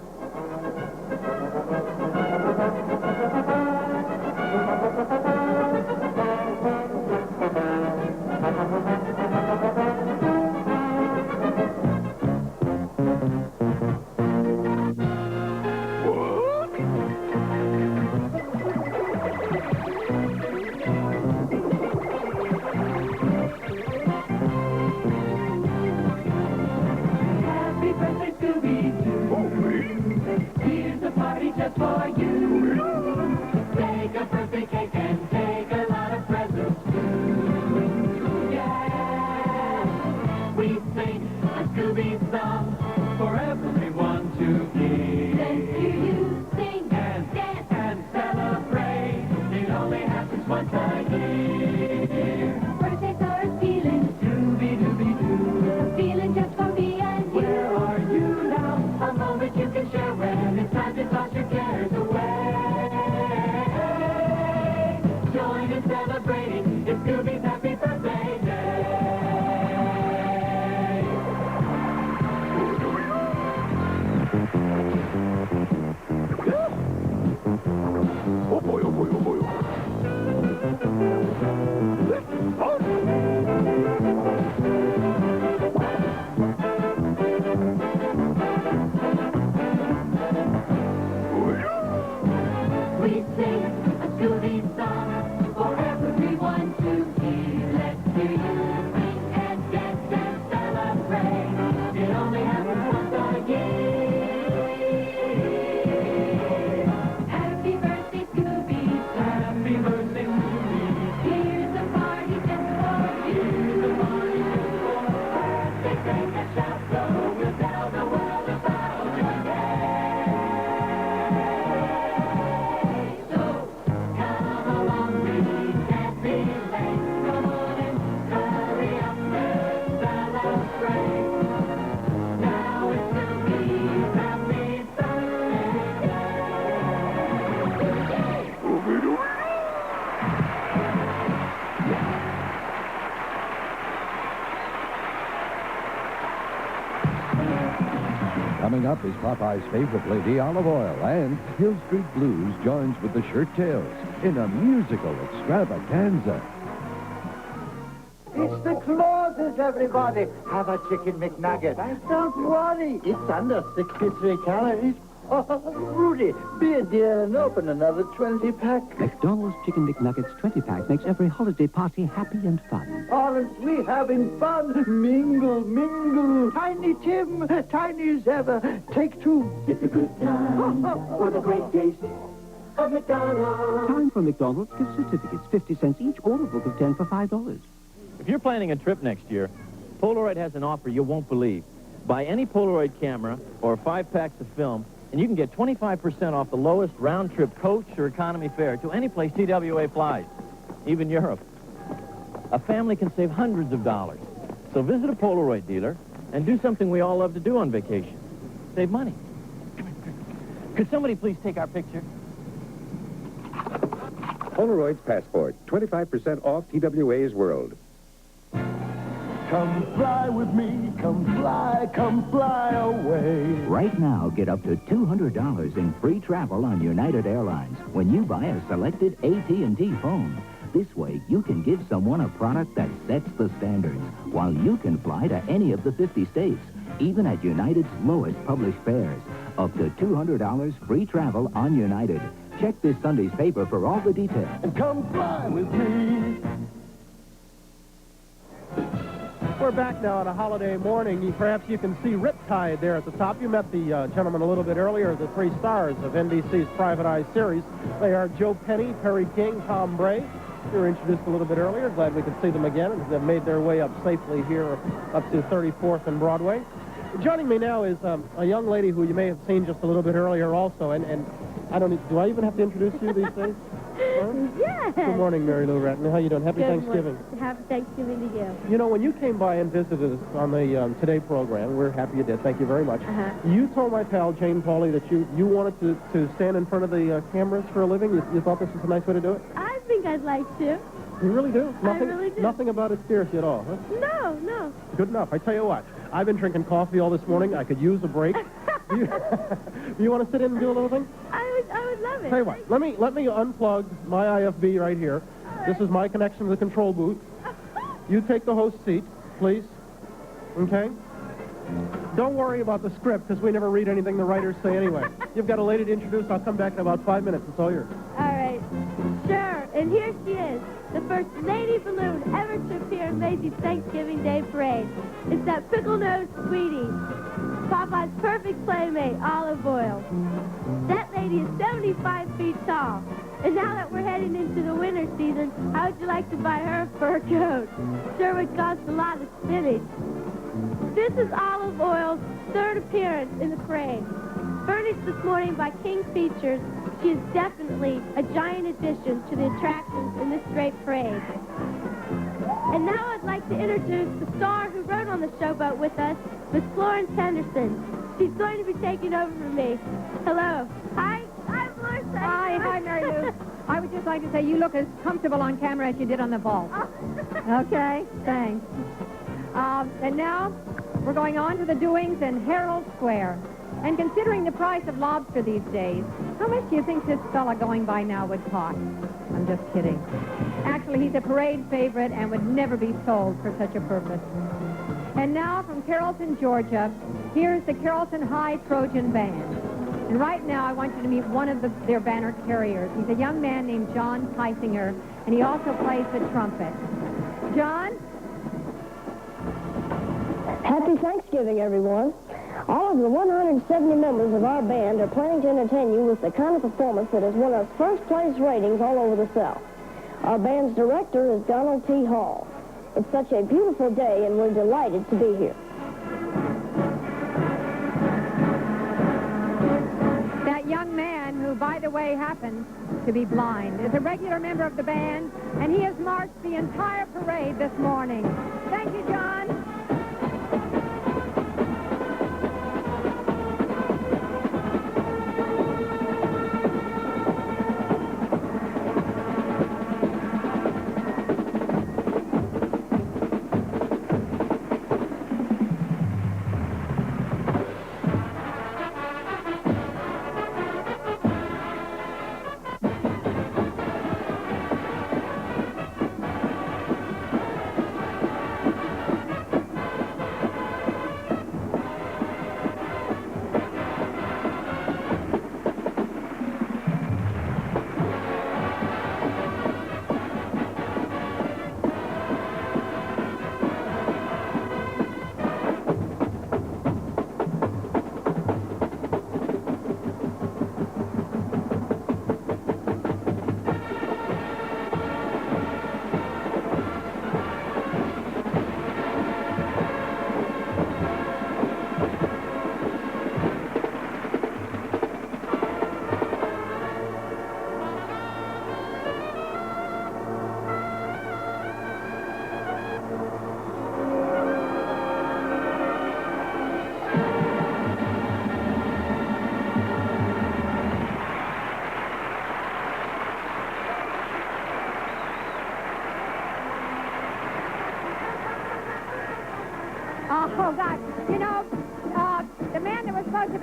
Coming up is Popeye's favorite lady, Olive Oil, and Hill Street Blues joins with the Shirt Tails in a musical extravaganza. It's the Clauses, everybody. Have a chicken McNugget. Don't worry, it's under 63 calories. Oh, Rudy, be a dear and open another 20-pack. McDonald's Chicken McNuggets 20-pack makes every holiday party happy and fun. Aren't we having fun? Mingle, mingle. Tiny Tim, tiny as ever. Take two. It's a good time for the great taste of McDonald's. Time for McDonald's gift certificates, 50 cents each, or a book of 10 for $5. If you're planning a trip next year, Polaroid has an offer you won't believe. Buy any Polaroid camera or 5 packs of film, and you can get 25% off the lowest round-trip coach or economy fare to any place TWA flies. even Europe. A family can save hundreds of dollars. So visit a Polaroid dealer and do something we all love to do on vacation. Save money. Could somebody please take our picture? Polaroid's Passport, 25% off TWA's World. Come fly with me, come fly away. Right now, get up to $200 in free travel on United Airlines when you buy a selected AT&T phone. This way, you can give someone a product that sets the standards, while you can fly to any of the 50 states, even at United's lowest published fares. Up to $200 free travel on United. Check this Sunday's paper for all the details. And come fly with me. We're back now on a holiday morning. Perhaps you can see Riptide there at the top. You met the gentleman a little bit earlier, the three stars of NBC's Private Eye series. They are Joe Penny, Perry King, Tom Bray. We were introduced a little bit earlier. Glad we could see them again. They've made their way up safely here up to 34th and Broadway. Joining me now is a young lady who you may have seen just a little bit earlier also. And I don't need, do I even have to introduce you these days? Huh? Yes. Good morning, Mary Lou Ratton. How you doing? Happy Thanksgiving. Happy Thanksgiving to you. You know, when you came by and visited us on the Today program, we're happy you did. Thank you very much. You told my pal, Jane Pauley, that you wanted to stand in front of the cameras for a living. You thought this was a nice way to do it? I think I'd like to. You really do? Nothing, I really do. Nothing about it scares you at all, huh? No, no. Good enough. I tell you what, I've been drinking coffee all this morning. I could use a break. Do you want to sit in and do a little thing? I would love it. Tell you what, let me unplug my IFB right here. This is my connection to the control booth. You take the host seat, please. Okay? Don't worry about the script, because we never read anything the writers say anyway. You've got a lady to introduce. I'll come back in about 5 minutes. It's all yours. All right. Sure. And here she is, the first lady balloon ever to appear in Macy's Thanksgiving Day Parade. It's that pickle-nosed sweetie, Popeye's perfect playmate, Olive Oil. That lady is 75 feet tall. And now that we're heading into the winter season, how would you like to buy her a fur coat? Sure would cost a lot of spinach. This is Olive Oil's third appearance in the parade. Furnished this morning by King Features, she is definitely a giant addition to the attractions in this great parade. And now I'd like to introduce the star who rode on the showboat with us, Miss Florence Henderson. She's going to be taking over for me. Hello. Hi. Hi, Florence. Hi, Mary Lou. I would just like to say you look as comfortable on camera as you did on the vault. Okay, thanks. And now we're going on to the doings in Herald Square. And considering the price of lobster these days, how much do you think this fella going by now would cost? I'm just kidding. Actually, he's a parade favorite and would never be sold for such a purpose. And now from Carrollton, Georgia, here's the Carrollton High Trojan Band. And right now, I want you to meet one of their banner carriers. He's a young man named John Teisinger, and he also plays the trumpet. John? Happy Thanksgiving, everyone. All of the 170 members of our band are planning to entertain you with the kind of performance that has won us first-place ratings all over the South. Our band's director is Donald T. Hall. It's such a beautiful day, and we're delighted to be here. That young man, who, by the way, happens to be blind, is a regular member of the band, and he has marched the entire parade this morning. Thank you, John.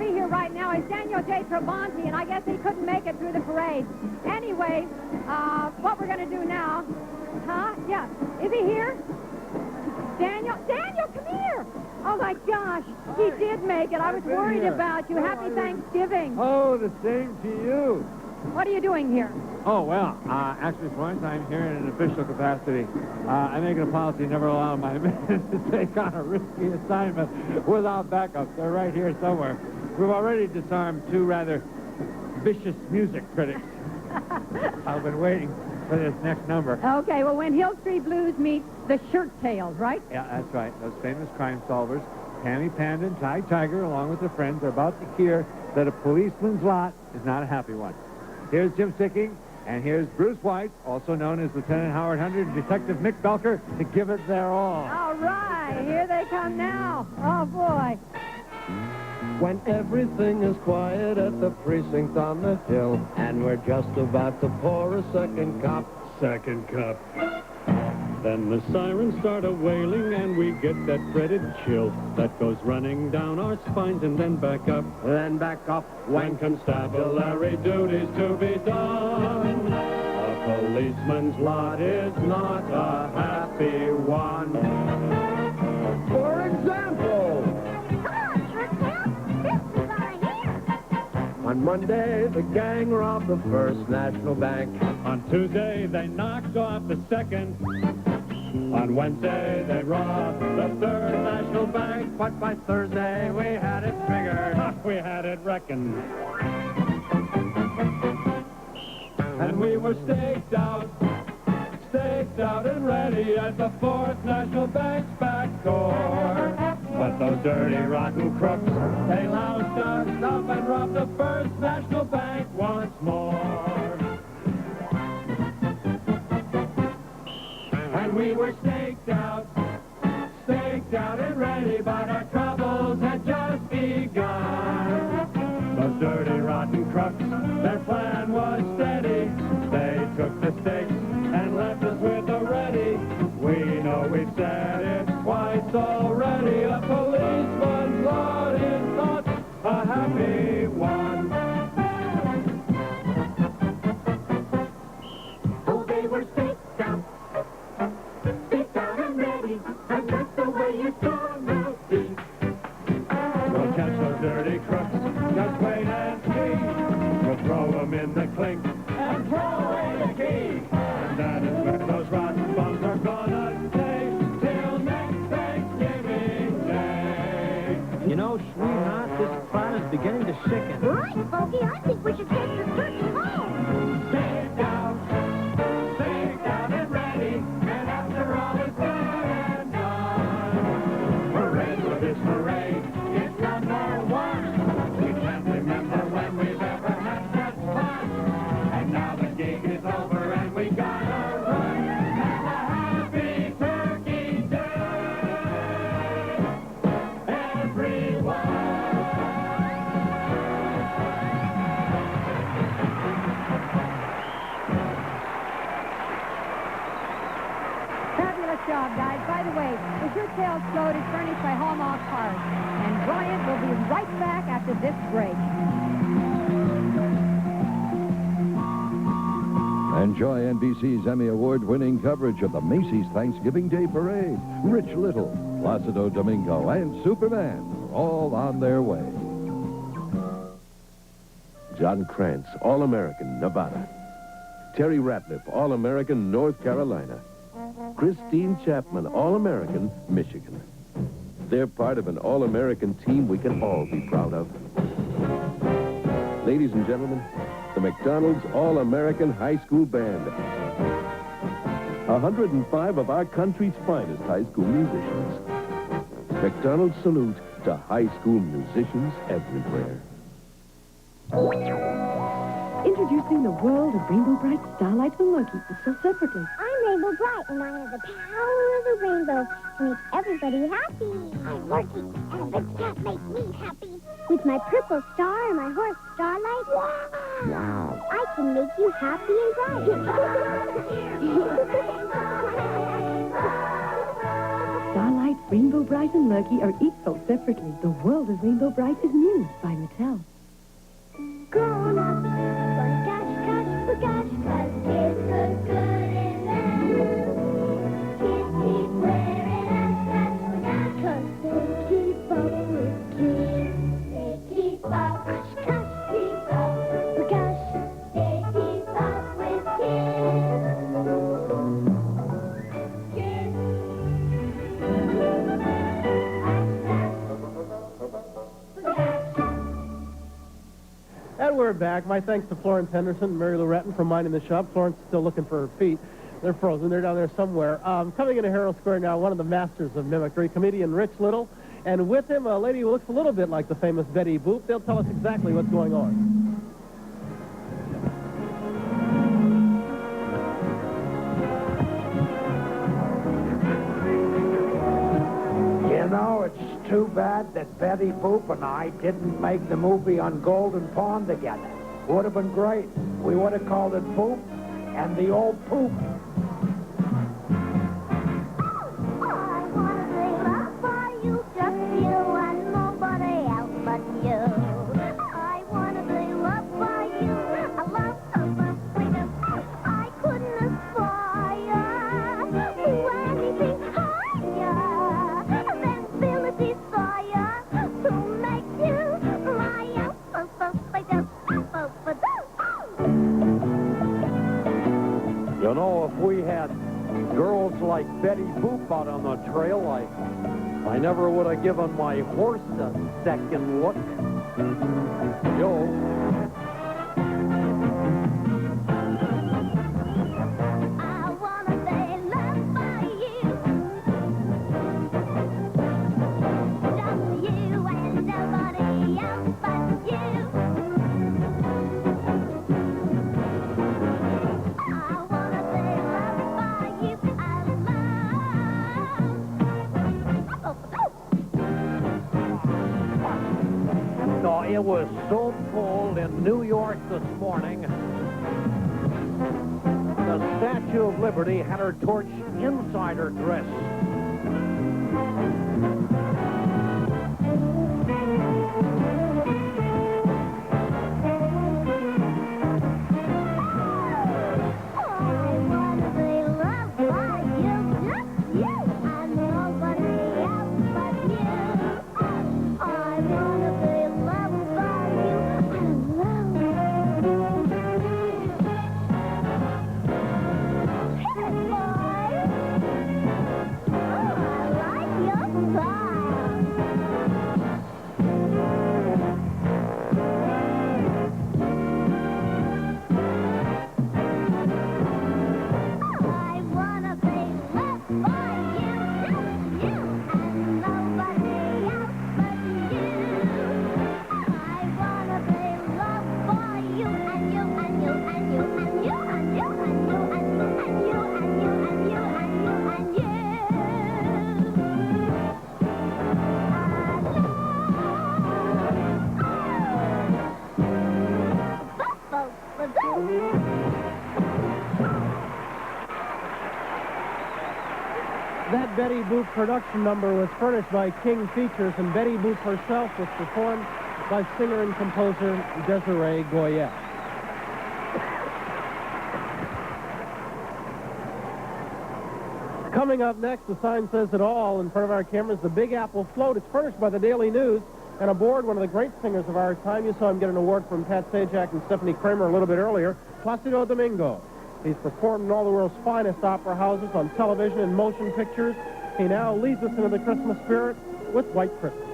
be here right now is Daniel J. Travanti, and I guess he couldn't make it through the parade. Anyway, what we're going to do now, yeah, is he here? Daniel, come here! Oh, my gosh, he did make it. I was worried about you. Happy Thanksgiving. Oh, the same to you. What are you doing here? Oh, well, actually, for once, I'm here in an official capacity. I make it a policy never allow my men to take on a risky assignment without backup. They're right here somewhere. We've already disarmed two rather vicious music critics. I've been waiting for this next number. Okay, well, when Hill Street Blues meets the Shirt Tails, right? Yeah, that's right. Those famous crime solvers, Pammy Panda and Ty Tiger, along with their friends, are about to hear that a policeman's lot is not a happy one. Here's Jim Sicking, and here's Bruce White, also known as Lieutenant Howard Hunter, and Detective Mick Belker, to give it their all. All right, here they come now. Oh, boy. When everything is quiet at the precinct on the hill, and we're just about to pour a second cup. Then the sirens start a-wailing, and we get that dreaded chill that goes running down our spines and then back up. When constabulary duty's to be done, a policeman's lot is not a happy one. For example, on Monday, the gang robbed the First National Bank. On Tuesday, they knocked off the second. On Wednesday, they robbed the Third National Bank. But by Thursday, we had it figured. We had it reckoned. And we were staked out and ready at the Fourth National Bank's back door. But those dirty, rotten crooks, they loused us up and robbed the First National Bank once more. And we were staked out and ready, but our troubles had just begun. Those dirty, rotten crooks, their plan was steady. They took the stakes and left us with a ready. We know we've said it twice already. A policeman's lot is not a happy one. Oh, they were staked out and ready, and that's the way it's gonna be. We'll catch those dirty crooks, just wait and see. We'll throw them in the clink and throw away the key. And that is where those rotten bums are gonna stay till next Thanksgiving Day. You know, sweetheart, this plan is beginning to sicken. Right, Smokey, I think we should take the turkey home. Staked out and ready, and after all is said and done, hooray for this parade, it's number one. We can't remember when we've ever had such fun. And now the gig is over and we gotta run. Have a happy Turkey Day, everyone. Fabulous job, guys. By the way, the Shirt Tails float is furnished by Hallmark Cards. And Bryant will be right back after this break. Enjoy NBC's Emmy Award-winning coverage of the Macy's Thanksgiving Day Parade. Rich Little, Placido Domingo, and Superman are all on their way. John Krantz, All-American, Nevada. Terry Ratliff, All-American, North Carolina. Christine Chapman, All-American, Michigan. They're part of an All-American team we can all be proud of. Ladies and gentlemen, the McDonald's All-American High School Band. 105 of our country's finest high school musicians. McDonald's salute to high school musicians everywhere. Introducing the world of Rainbow Bright Starlight for Monkey. It's so separately. I'm Rainbow Bright, and I have the power of the rainbow to make everybody happy. I'm working, and but can't make me happy. With my purple star and my horse Starlight, wow, I can make you happy and bright. Starlight Rainbow Bright and Lurky are each sold separately. The World of Rainbow Bright is new by Mattel. Grown-ups, but gosh, gosh, gosh, 'cause kids look good in them. Kids keep wearing us, that's for gosh, 'cause they keep up with kids. They keep up, gosh, gosh, keep up with gosh. They keep up with kids. Kids. And we're back. My thanks to Florence Henderson and Mary Lou Retton from Minding the Shop. Florence is still looking for her feet. They're frozen. They're down there somewhere. Coming into Herald Square now, one of the masters of mimicry, comedian Rich Little. And with him, a lady who looks a little bit like the famous Betty Boop. They'll tell us exactly what's going on. You know, it's too bad that Betty Boop and I didn't make the movie on Golden Pond together. Would have been great. We would have called it Boop and the Old Poop. I wanna be loved by you, just you and nobody else but you. I wanna be loved by you, I love so freedom. I couldn't aspire to anything higher than Phyllis Desire to make you my own. You know, if we had girls like Betty Boop out on the trail, I never would have given my horse a second look. Yo. It was so cold in New York this morning. The Statue of Liberty had her torch inside her dress. That Betty Boop production number was furnished by King Features, and Betty Boop herself was performed by singer and composer Desiree Goyette. Coming up next, the sign says it all. In front of our cameras, the Big Apple Float. It's furnished by the Daily News, and aboard one of the great singers of our time. You saw him get an award from Pat Sajak and Stephanie Kramer a little bit earlier, Placido Domingo. He's performed in all the world's finest opera houses, on television and motion pictures. He now leads us into the Christmas spirit with White Christmas.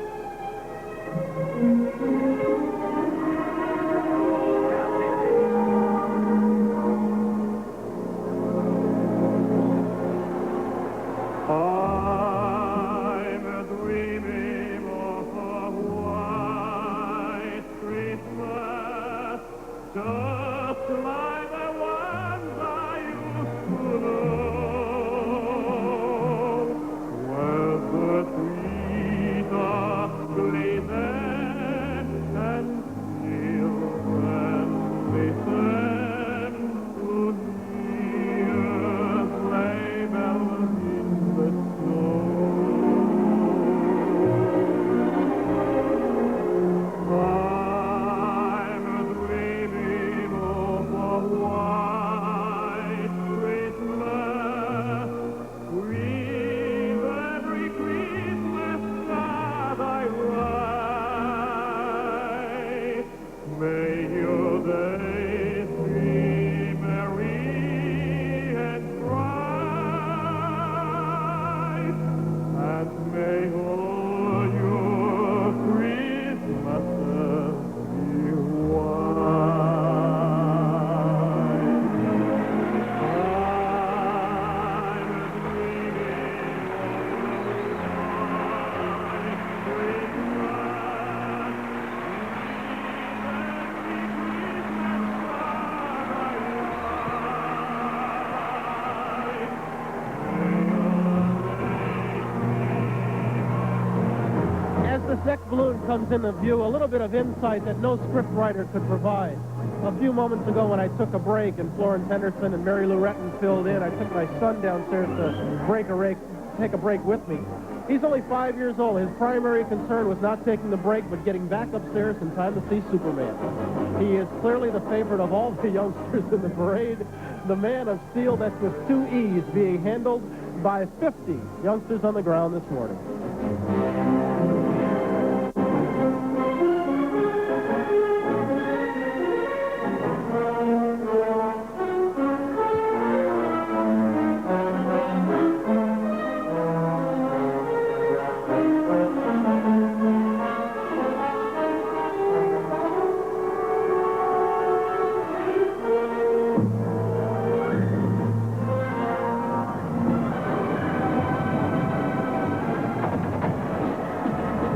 days be merry and bright, and may all your Christmases be As this next balloon comes into view, a little bit of insight that no script writer could provide. A few moments ago when I took a break and Florence Henderson and Mary Lou Retton filled in, I took my son downstairs to take a break with me. He's only 5 years old. His primary concern was not taking the break, but getting back upstairs in time to see Superman. He is clearly the favorite of all the youngsters in the parade. The Man of Steel, that's with 2 E's, being handled by 50 youngsters on the ground this morning.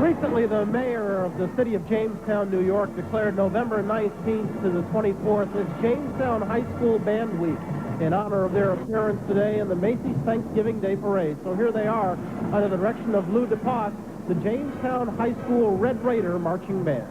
Recently, the mayor of the city of Jamestown, New York, declared November 19th to the 24th as Jamestown High School Band Week in honor of their appearance today in the Macy's Thanksgiving Day Parade. So here they are, under the direction of Lou DePass, the Jamestown High School Red Raider Marching Band.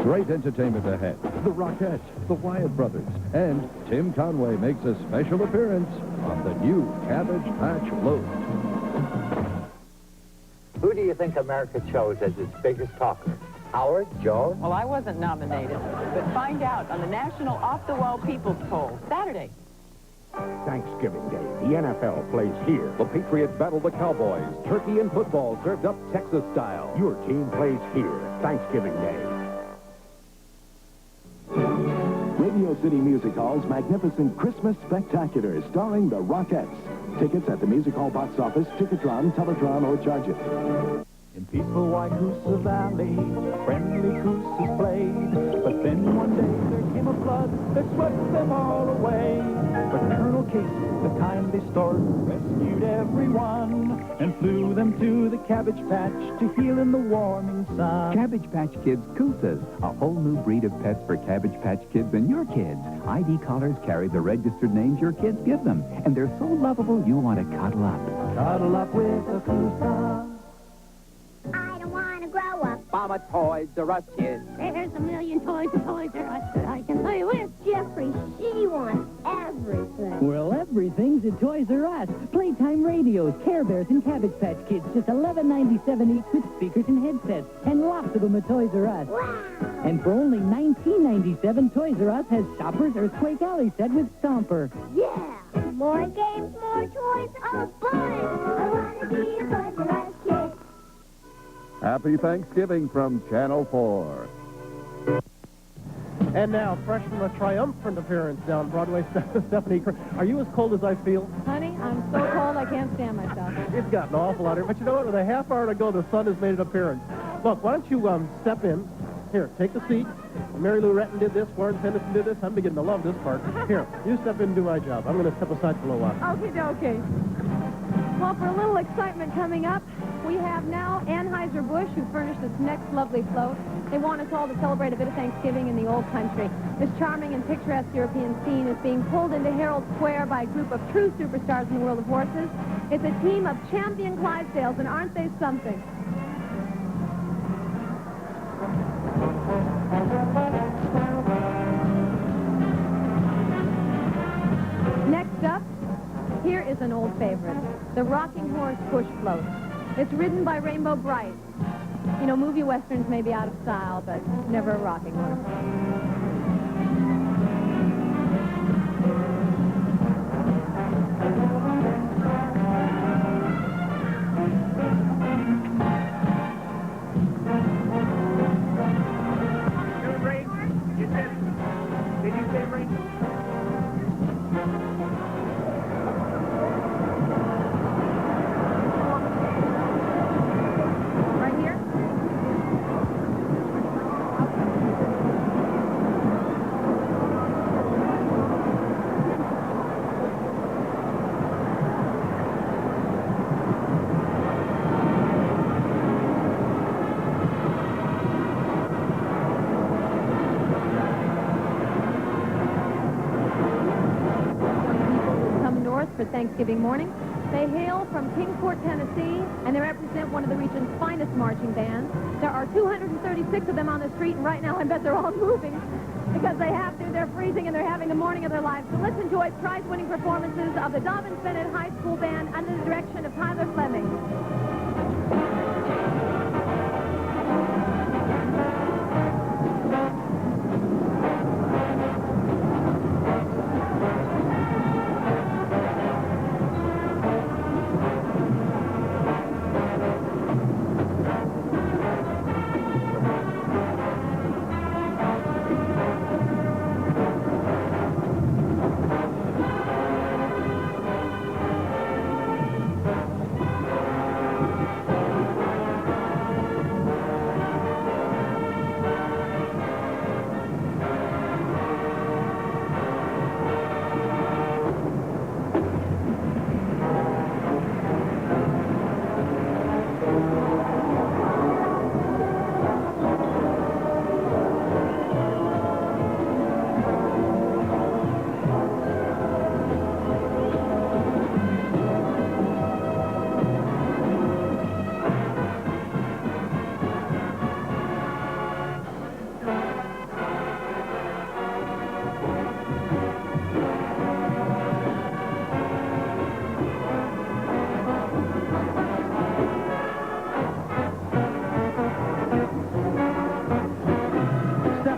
Great entertainment ahead. The Rockettes, the Wyatt Brothers, and Tim Conway makes a special appearance on the new Cabbage Patch Float. Who do you think America chose as its biggest talker? Howard, Joe? Well, I wasn't nominated, but find out on the National Off-the-Wall People's Poll, Saturday. Thanksgiving Day, the NFL plays here. The Patriots battle the Cowboys. Turkey and football served up Texas style. Your team plays here, Thanksgiving Day. Radio City Music Hall's magnificent Christmas Spectacular starring the Rockettes. Tickets at the Music Hall box office, Ticketron, Teletron, or Charge It. In peaceful Waikusa Valley, friendly Coosas played. But then one day there came a flood that swept them all away. But Colonel Casey, the kindly stork, rescued everyone and flew them to the Cabbage Patch to heal in the warming sun. Cabbage Patch Kids Coosas, a whole new breed of pets for Cabbage Patch Kids and your kids. ID collars carry the registered names your kids give them, and they're so lovable you want to cuddle up. Cuddle up with a Coosa. I don't want to grow up. I'm a Toys R Us kid. There's a million toys and Toys R Us that I can play with. Jeffrey, she wants everything. Well, everything's at Toys R Us. Playtime radios, Care Bears, and Cabbage Patch Kids, just $11.97 each with speakers and headsets, and lots of them at Toys R Us. Wow. And for only $19.97, Toys R Us has Chopper's Earthquake Alley set with Stomper. Yeah. More games, more toys. Oh, boy. I want to be a Toys R Us kid. Happy Thanksgiving from Channel 4. And now, fresh from a triumphant appearance down Broadway, Stephanie, are you as cold as I feel? Honey, I'm so cold I can't stand myself. It's gotten awful out here. But you know what? With a half hour to go, the sun has made an appearance. Look, why don't you step in. Here, take the seat. Mary Lou Retton did this, Florence Henderson did this. I'm beginning to love this part. Here, you step in and do my job. I'm going to step aside for a little while. Okay. Well, for a little excitement coming up, we have now Anheuser-Busch, who furnished this next lovely float. They want us all to celebrate a bit of Thanksgiving in the old country. This charming and picturesque European scene is being pulled into Herald Square by a group of true superstars in the world of horses. It's a team of champion Clydesdales, and aren't they something? Next up, here is an old favorite, the Rocking Horse Push Float. It's ridden by Rainbow Bright. You know, movie westerns may be out of style, but never a rocking horse. Did you say rain? Right here? For Thanksgiving morning. They hail from Kingsport, Tennessee, and they represent one of the region's finest marching bands. There are 236 of them on the street, and right now I bet they're all moving because they have to. They're freezing, and they're having the morning of their lives. So let's enjoy prize-winning performances of the Dobbins-Bennett High School Band under the direction of Tyler Fleming.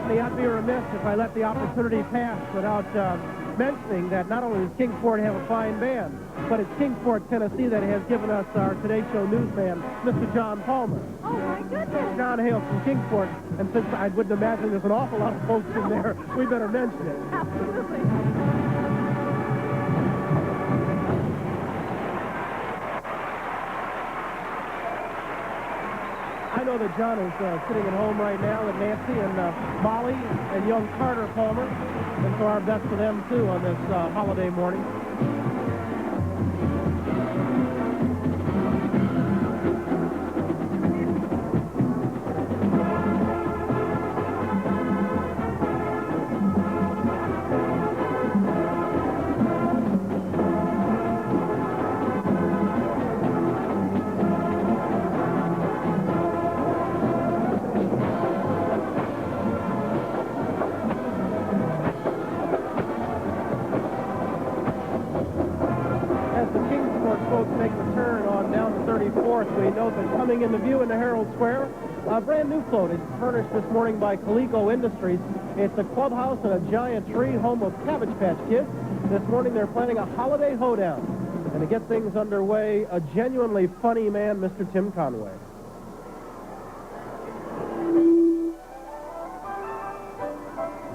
I'd be remiss if I let the opportunity pass without mentioning that not only does Kingsport have a fine band, but it's Kingsport, Tennessee that has given us our Today Show newsman, Mr. John Palmer. Oh, my goodness. John hails from Kingsport, and since I wouldn't imagine there's an awful lot of folks in there, we better mention it. Absolutely. I know that John is sitting at home right now with Nancy and Molly and young Carter Palmer, and so our best to them, too, on this holiday morning. We note that coming into view in the Herald Square, a brand new float is furnished this morning by Coleco Industries. It's a clubhouse and a giant tree, home of Cabbage Patch Kids. This morning they're planning a holiday hoedown. And to get things underway, a genuinely funny man, Mr. Tim Conway.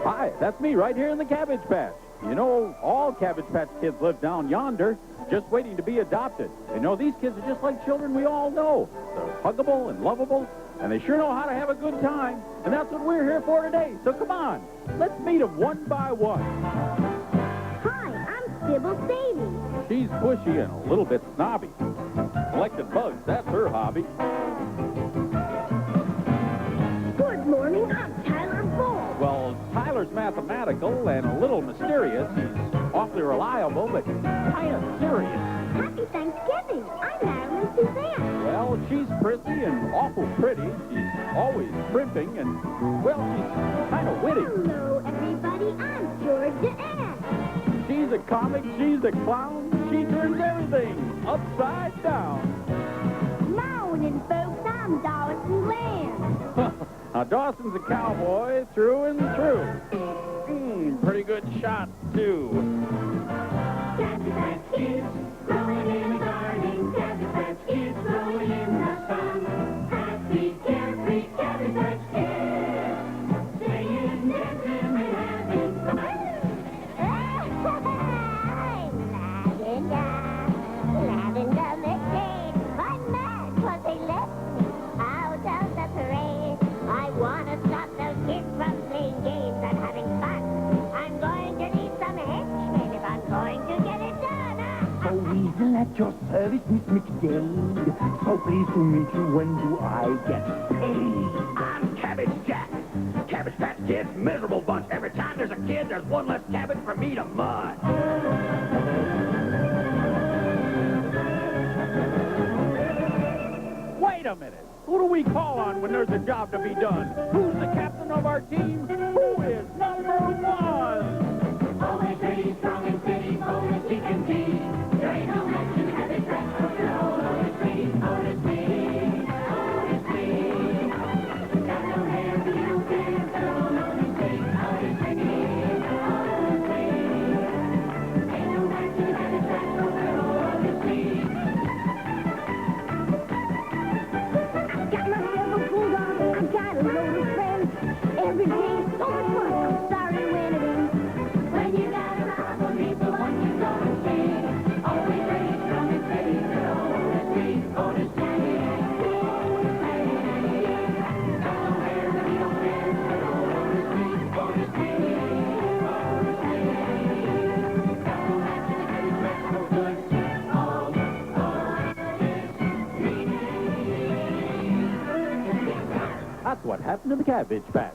Hi, that's me right here in the Cabbage Patch. You know, all Cabbage Patch Kids live down yonder, just waiting to be adopted. You know, these kids are just like children we all know. They're huggable and lovable, and they sure know how to have a good time. And that's what we're here for today. So come on, let's meet them one by one. Hi, I'm Sybil Sadie. She's pushy and a little bit snobby. Collecting bugs, that's her hobby. Good morning, I'm Tyler Bull. Well, Tyler's mathematical and a little mysterious. He's awfully reliable, but kind of serious. Happy Thanksgiving. I'm Madeline Suzanne. Well, she's prissy and awful pretty. She's always primping and, well, she's kind of witty. Hello, everybody. I'm Georgia Ann. She's a comic, she's a clown. She turns everything upside down. Morning, folks. I'm Dawson Glenn. Now, Dawson's a cowboy through and through. Pretty good shot, too. Cabbage Patch Kids, growing in the garden. Cabbage Patch Kids, growing in the sun. Happy, carefree Cabbage Patch Kids, singing, dancing, and having fun. Lavender McShade. I'm mad 'cause they left me out of the parade. I want to stop those kids from playing games and having fun. I'm going to need some henchmen if I'm going to get it done. So Weasel at your service, Miss McDade. So pleased to meet you. When do I get paid? I'm Cabbage Jack. Cabbage Patch Kids, miserable bunch. Every time there's a kid, there's one less cabbage for me to mud. Wait a minute. Who do we call on when there's a job to be done? Who's the captain of our team? Who is number one? Always ready, strong and steady, bold as he can be. There ain't no match in Cabbage Patch for sure. Always ready, bold as me, bold as me. Got no hair, but you don't care, so always ready, bold as me, bold as me. Ain't no match in Cabbage Patch for sure. Always me. Got myself a bulldog. I've got a load of friends. Every day's so much fun. I'm sorry when it ends. When you got a problem, he's the one you go and see. Always ready, strong and steady, but always me, always me. Got no hair, but he don't care, but always me, always me, always me. Got no match in the Cabbage Patch for good. All That's what happened to the Cabbage Patch.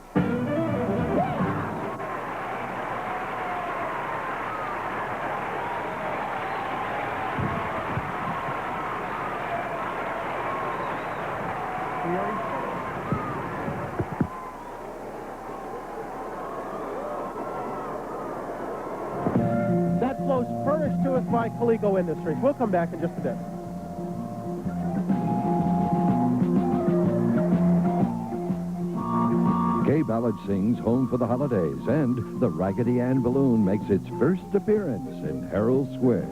That flow's furnished to us by Coleco Industries. We'll come back in just a bit. Gay Ballad sings Home for the Holidays, and the Raggedy Ann balloon makes its first appearance in Herald Square.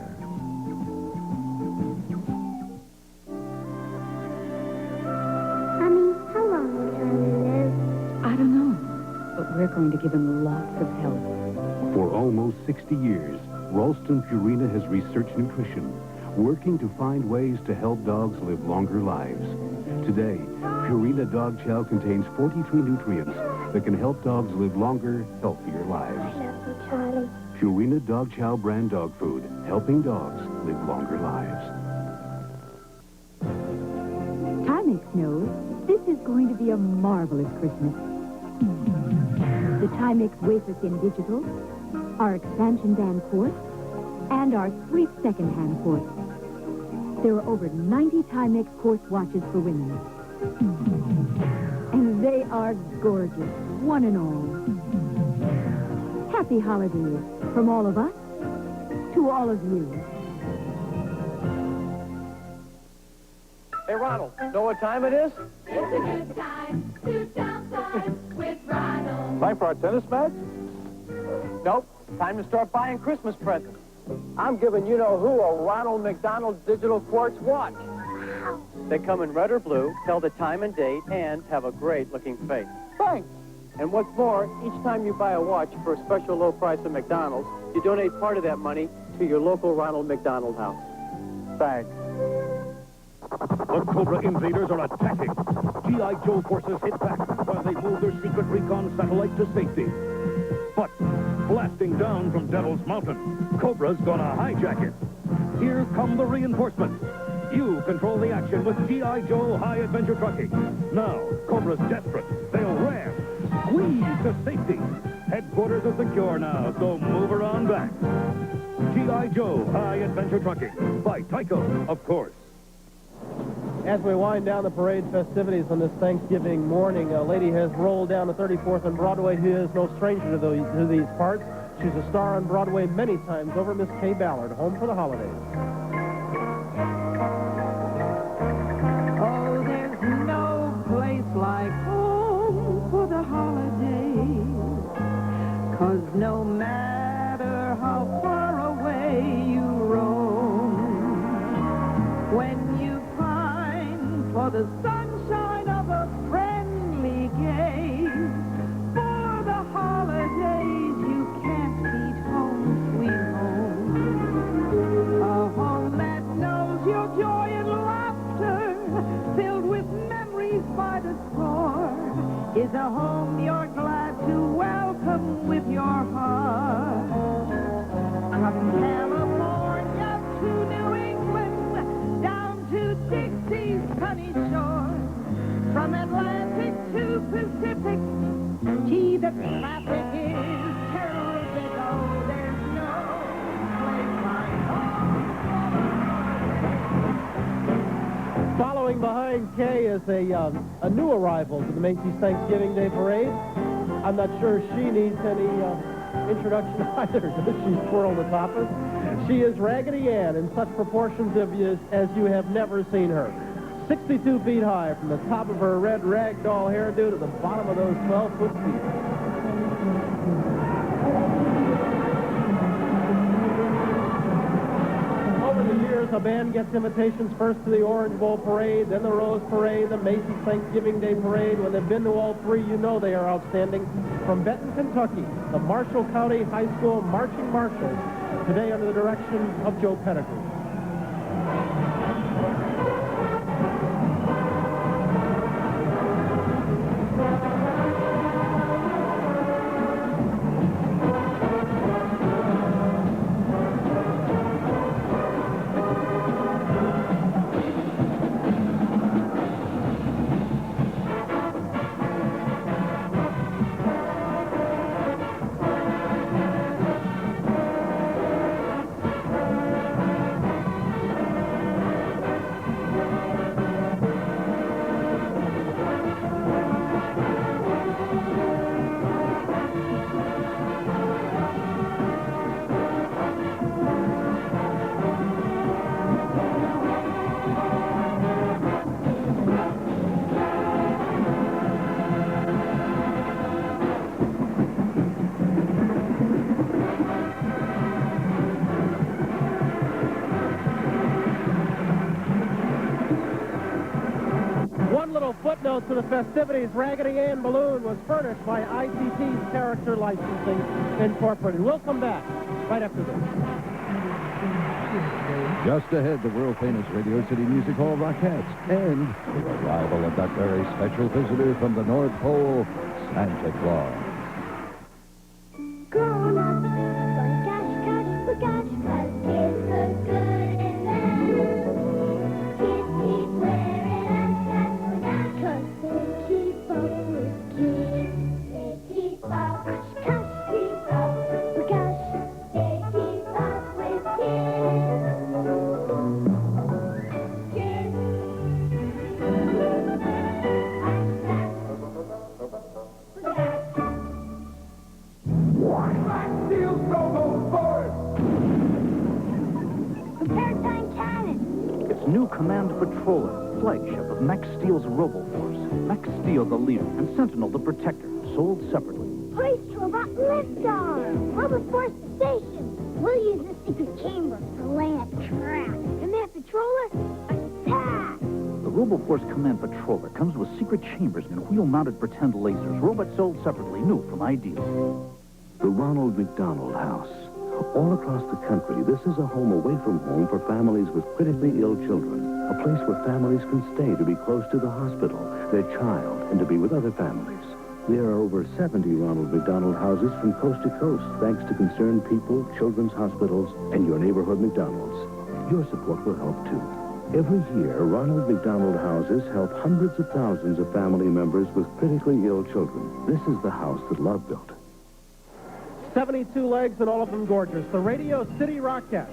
Honey, how long will Charlie live? I don't know, but we're going to give him lots of help. For almost 60 years, Ralston Purina has researched nutrition, working to find ways to help dogs live longer lives. Today, Purina Dog Chow contains 43 nutrients that can help dogs live longer, healthier lives. I love you, Charlie. Purina Dog Chow brand dog food, helping dogs live longer lives. Timex knows this is going to be a marvelous Christmas. The Timex Wafer Thin Digital, our expansion band quartz, and our sweet second-hand quartz. There are over 90 Timex quartz watches for women. And they are gorgeous, one and all. Happy holidays from all of us to all of you. Hey, Ronald, know what time it is? It's a good time to jump on with Ronald. Time for our tennis match? Nope. Time to start buying Christmas presents. I'm giving you-know-who a Ronald McDonald Digital Quartz watch. They come in red or blue, tell the time and date, and have a great-looking face. Thanks. And what's more, each time you buy a watch for a special low price at McDonald's, you donate part of that money to your local Ronald McDonald house. Thanks. The Cobra invaders are attacking. G.I. Joe forces hit back while they move their secret recon satellite to safety. But blasting down from Devil's Mountain, Cobra's gonna hijack it. Here come the reinforcements. You control the action with G.I. Joe High Adventure Trucking. Now, Cobra's desperate. They'll ram, squeeze to safety. Headquarters are secure now, so move her on back. G.I. Joe High Adventure Trucking. By Tyco, of course. As we wind down the parade festivities on this Thanksgiving morning, a lady has rolled down to 34th and Broadway who is no stranger to these parts. She's a star on Broadway many times over, Miss Kay Ballard, Home for the Holidays. Oh, there's no place like home for the holidays, 'cause no matter how far away you roam, when you pine for the sunshine of a friendly gaze, for the holidays you can't beat home, sweet home. A home that knows your joy and laughter, filled with memories by the score, is a home you're glad to welcome with your heart. From California to New England, down to Dixie's sunny shores, from Atlantic to Pacific, gee, the traffic is terrific. Oh, there's no place like home. Following behind Kay is a new arrival to the Macy's Thanksgiving Day Parade. I'm not sure she needs any introduction either, does she, twirl the toppers? She is Raggedy Ann in such proportions as you have never seen her. 62 feet high from the top of her red rag doll hairdo to the bottom of those 12-foot feet. Over the years, a band gets invitations first to the Orange Bowl Parade, then the Rose Parade, the Macy's Thanksgiving Day Parade. When they've been to all three, you know they are outstanding. From Benton, Kentucky, the Marshall County High School Marching Marshals, today under the direction of Joe Pettigrew. Footnote to the festivities, Raggedy Ann balloon was furnished by ITT's Character Licensing Incorporated. We'll come back right after this. Just ahead, the world-famous Radio City Music Hall Rockettes and the arrival of that very special visitor from the North Pole, Santa Claus. Grown-ups, gosh, gosh, for gosh, 'cause kids look good in them. Kids keep wearing hats for gosh, 'cause they keep up with kids. They keep up, gosh, gosh, keep up for gosh. They keep up with kids. Kids. Paratime cannon. It's new Command Patroller, flagship of Max Steel's RoboForce. Max Steel, the leader, and Sentinel, the protector, sold separately. Police robot liftoff. RoboForce station. We'll use the secret chamber to lay a trap. Command Patroller, attack. The RoboForce Command Patroller comes with secret chambers and wheel-mounted pretend lasers. Robots sold separately, new from Ideal. The Ronald McDonald House. All across the country, this is a home away from home for families with critically ill children. A place where families can stay to be close to the hospital, their child, and to be with other families. There are over 70 Ronald McDonald houses from coast to coast, thanks to concerned people, children's hospitals, and your neighborhood McDonald's. Your support will help, too. Every year, Ronald McDonald houses help hundreds of thousands of family members with critically ill children. This is the house that love built. 72 legs and all of them gorgeous. The Radio City Rockettes.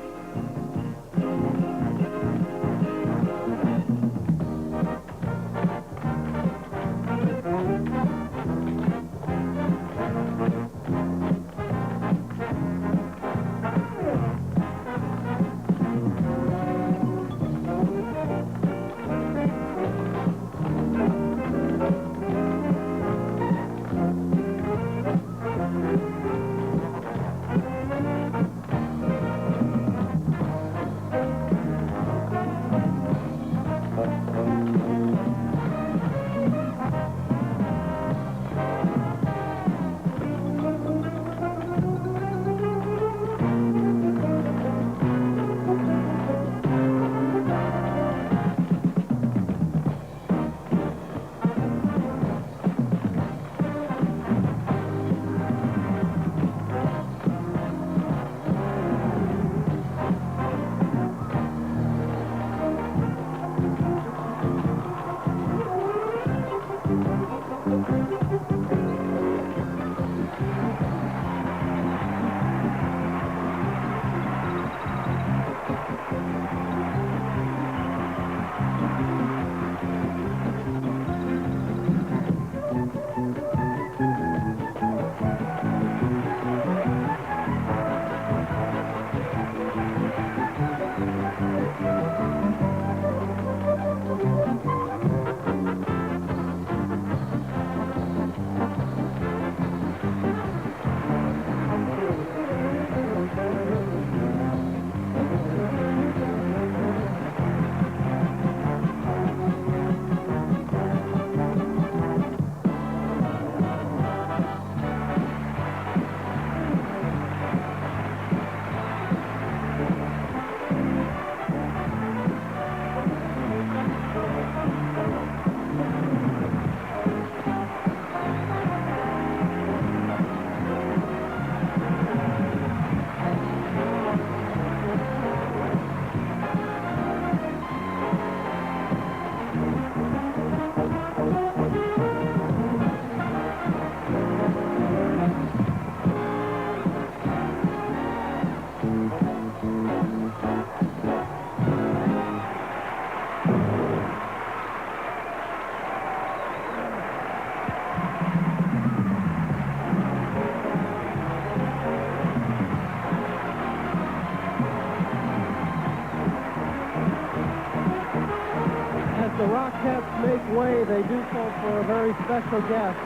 The Rockettes make way. They do so for a very special guest.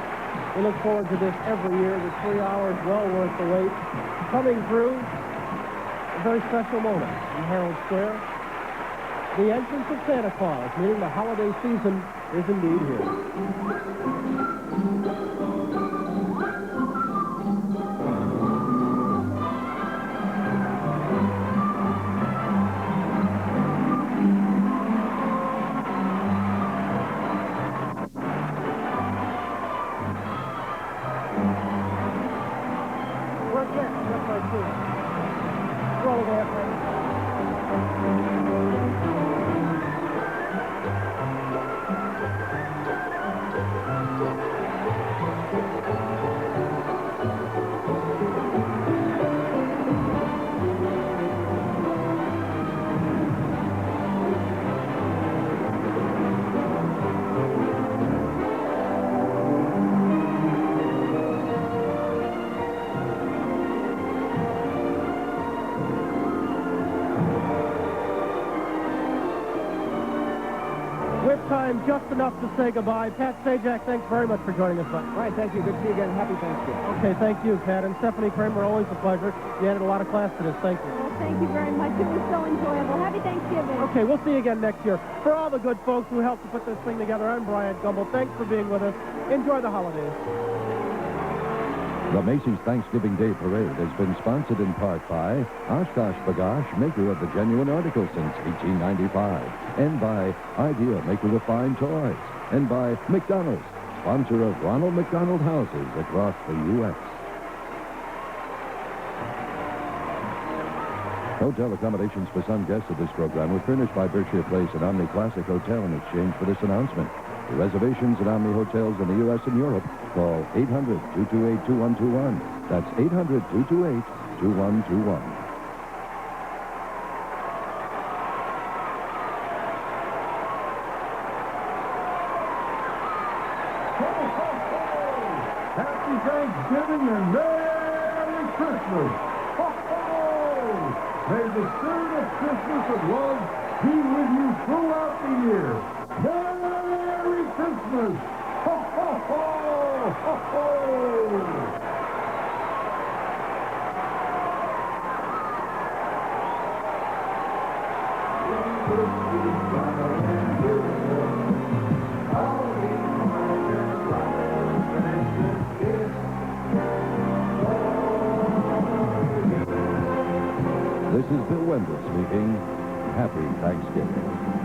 We look forward to this every year. The 3 hours well worth the wait. Coming through, a very special moment in Herald Square. The entrance of Santa Claus, meaning the holiday season, is indeed here. Time just enough to say goodbye. Pat Sajak, thanks very much for joining us. Right, thank you. Good to see you again. Happy Thanksgiving. Okay, thank you, Pat. And Stephanie Kramer, always a pleasure. You added a lot of class to this. Thank you. Well, thank you very much. It was so enjoyable. Happy Thanksgiving. Okay, we'll see you again next year. For all the good folks who helped to put this thing together, I'm Brian Gumbel. Thanks for being with us. Enjoy the holidays. The Macy's Thanksgiving Day Parade has been sponsored in part by Oshkosh Bagash, maker of the genuine article since 1895, and by Idea, maker of fine toys, and by McDonald's, sponsor of Ronald McDonald houses across the U.S. Hotel accommodations for some guests of this program were furnished by Berkshire Place and Omni Classic Hotel in exchange for this announcement. For reservations at Omni Hotels in the U.S. and Europe, call 800-228-2121. That's 800-228-2121. Happy Thanksgiving and Merry Christmas! Ho, ho! May the spirit of Christmas and love be with you throughout the year. Merry Christmas! Ho, ho, ho! Ho, ho! This is Bill Wendell speaking. Happy Thanksgiving.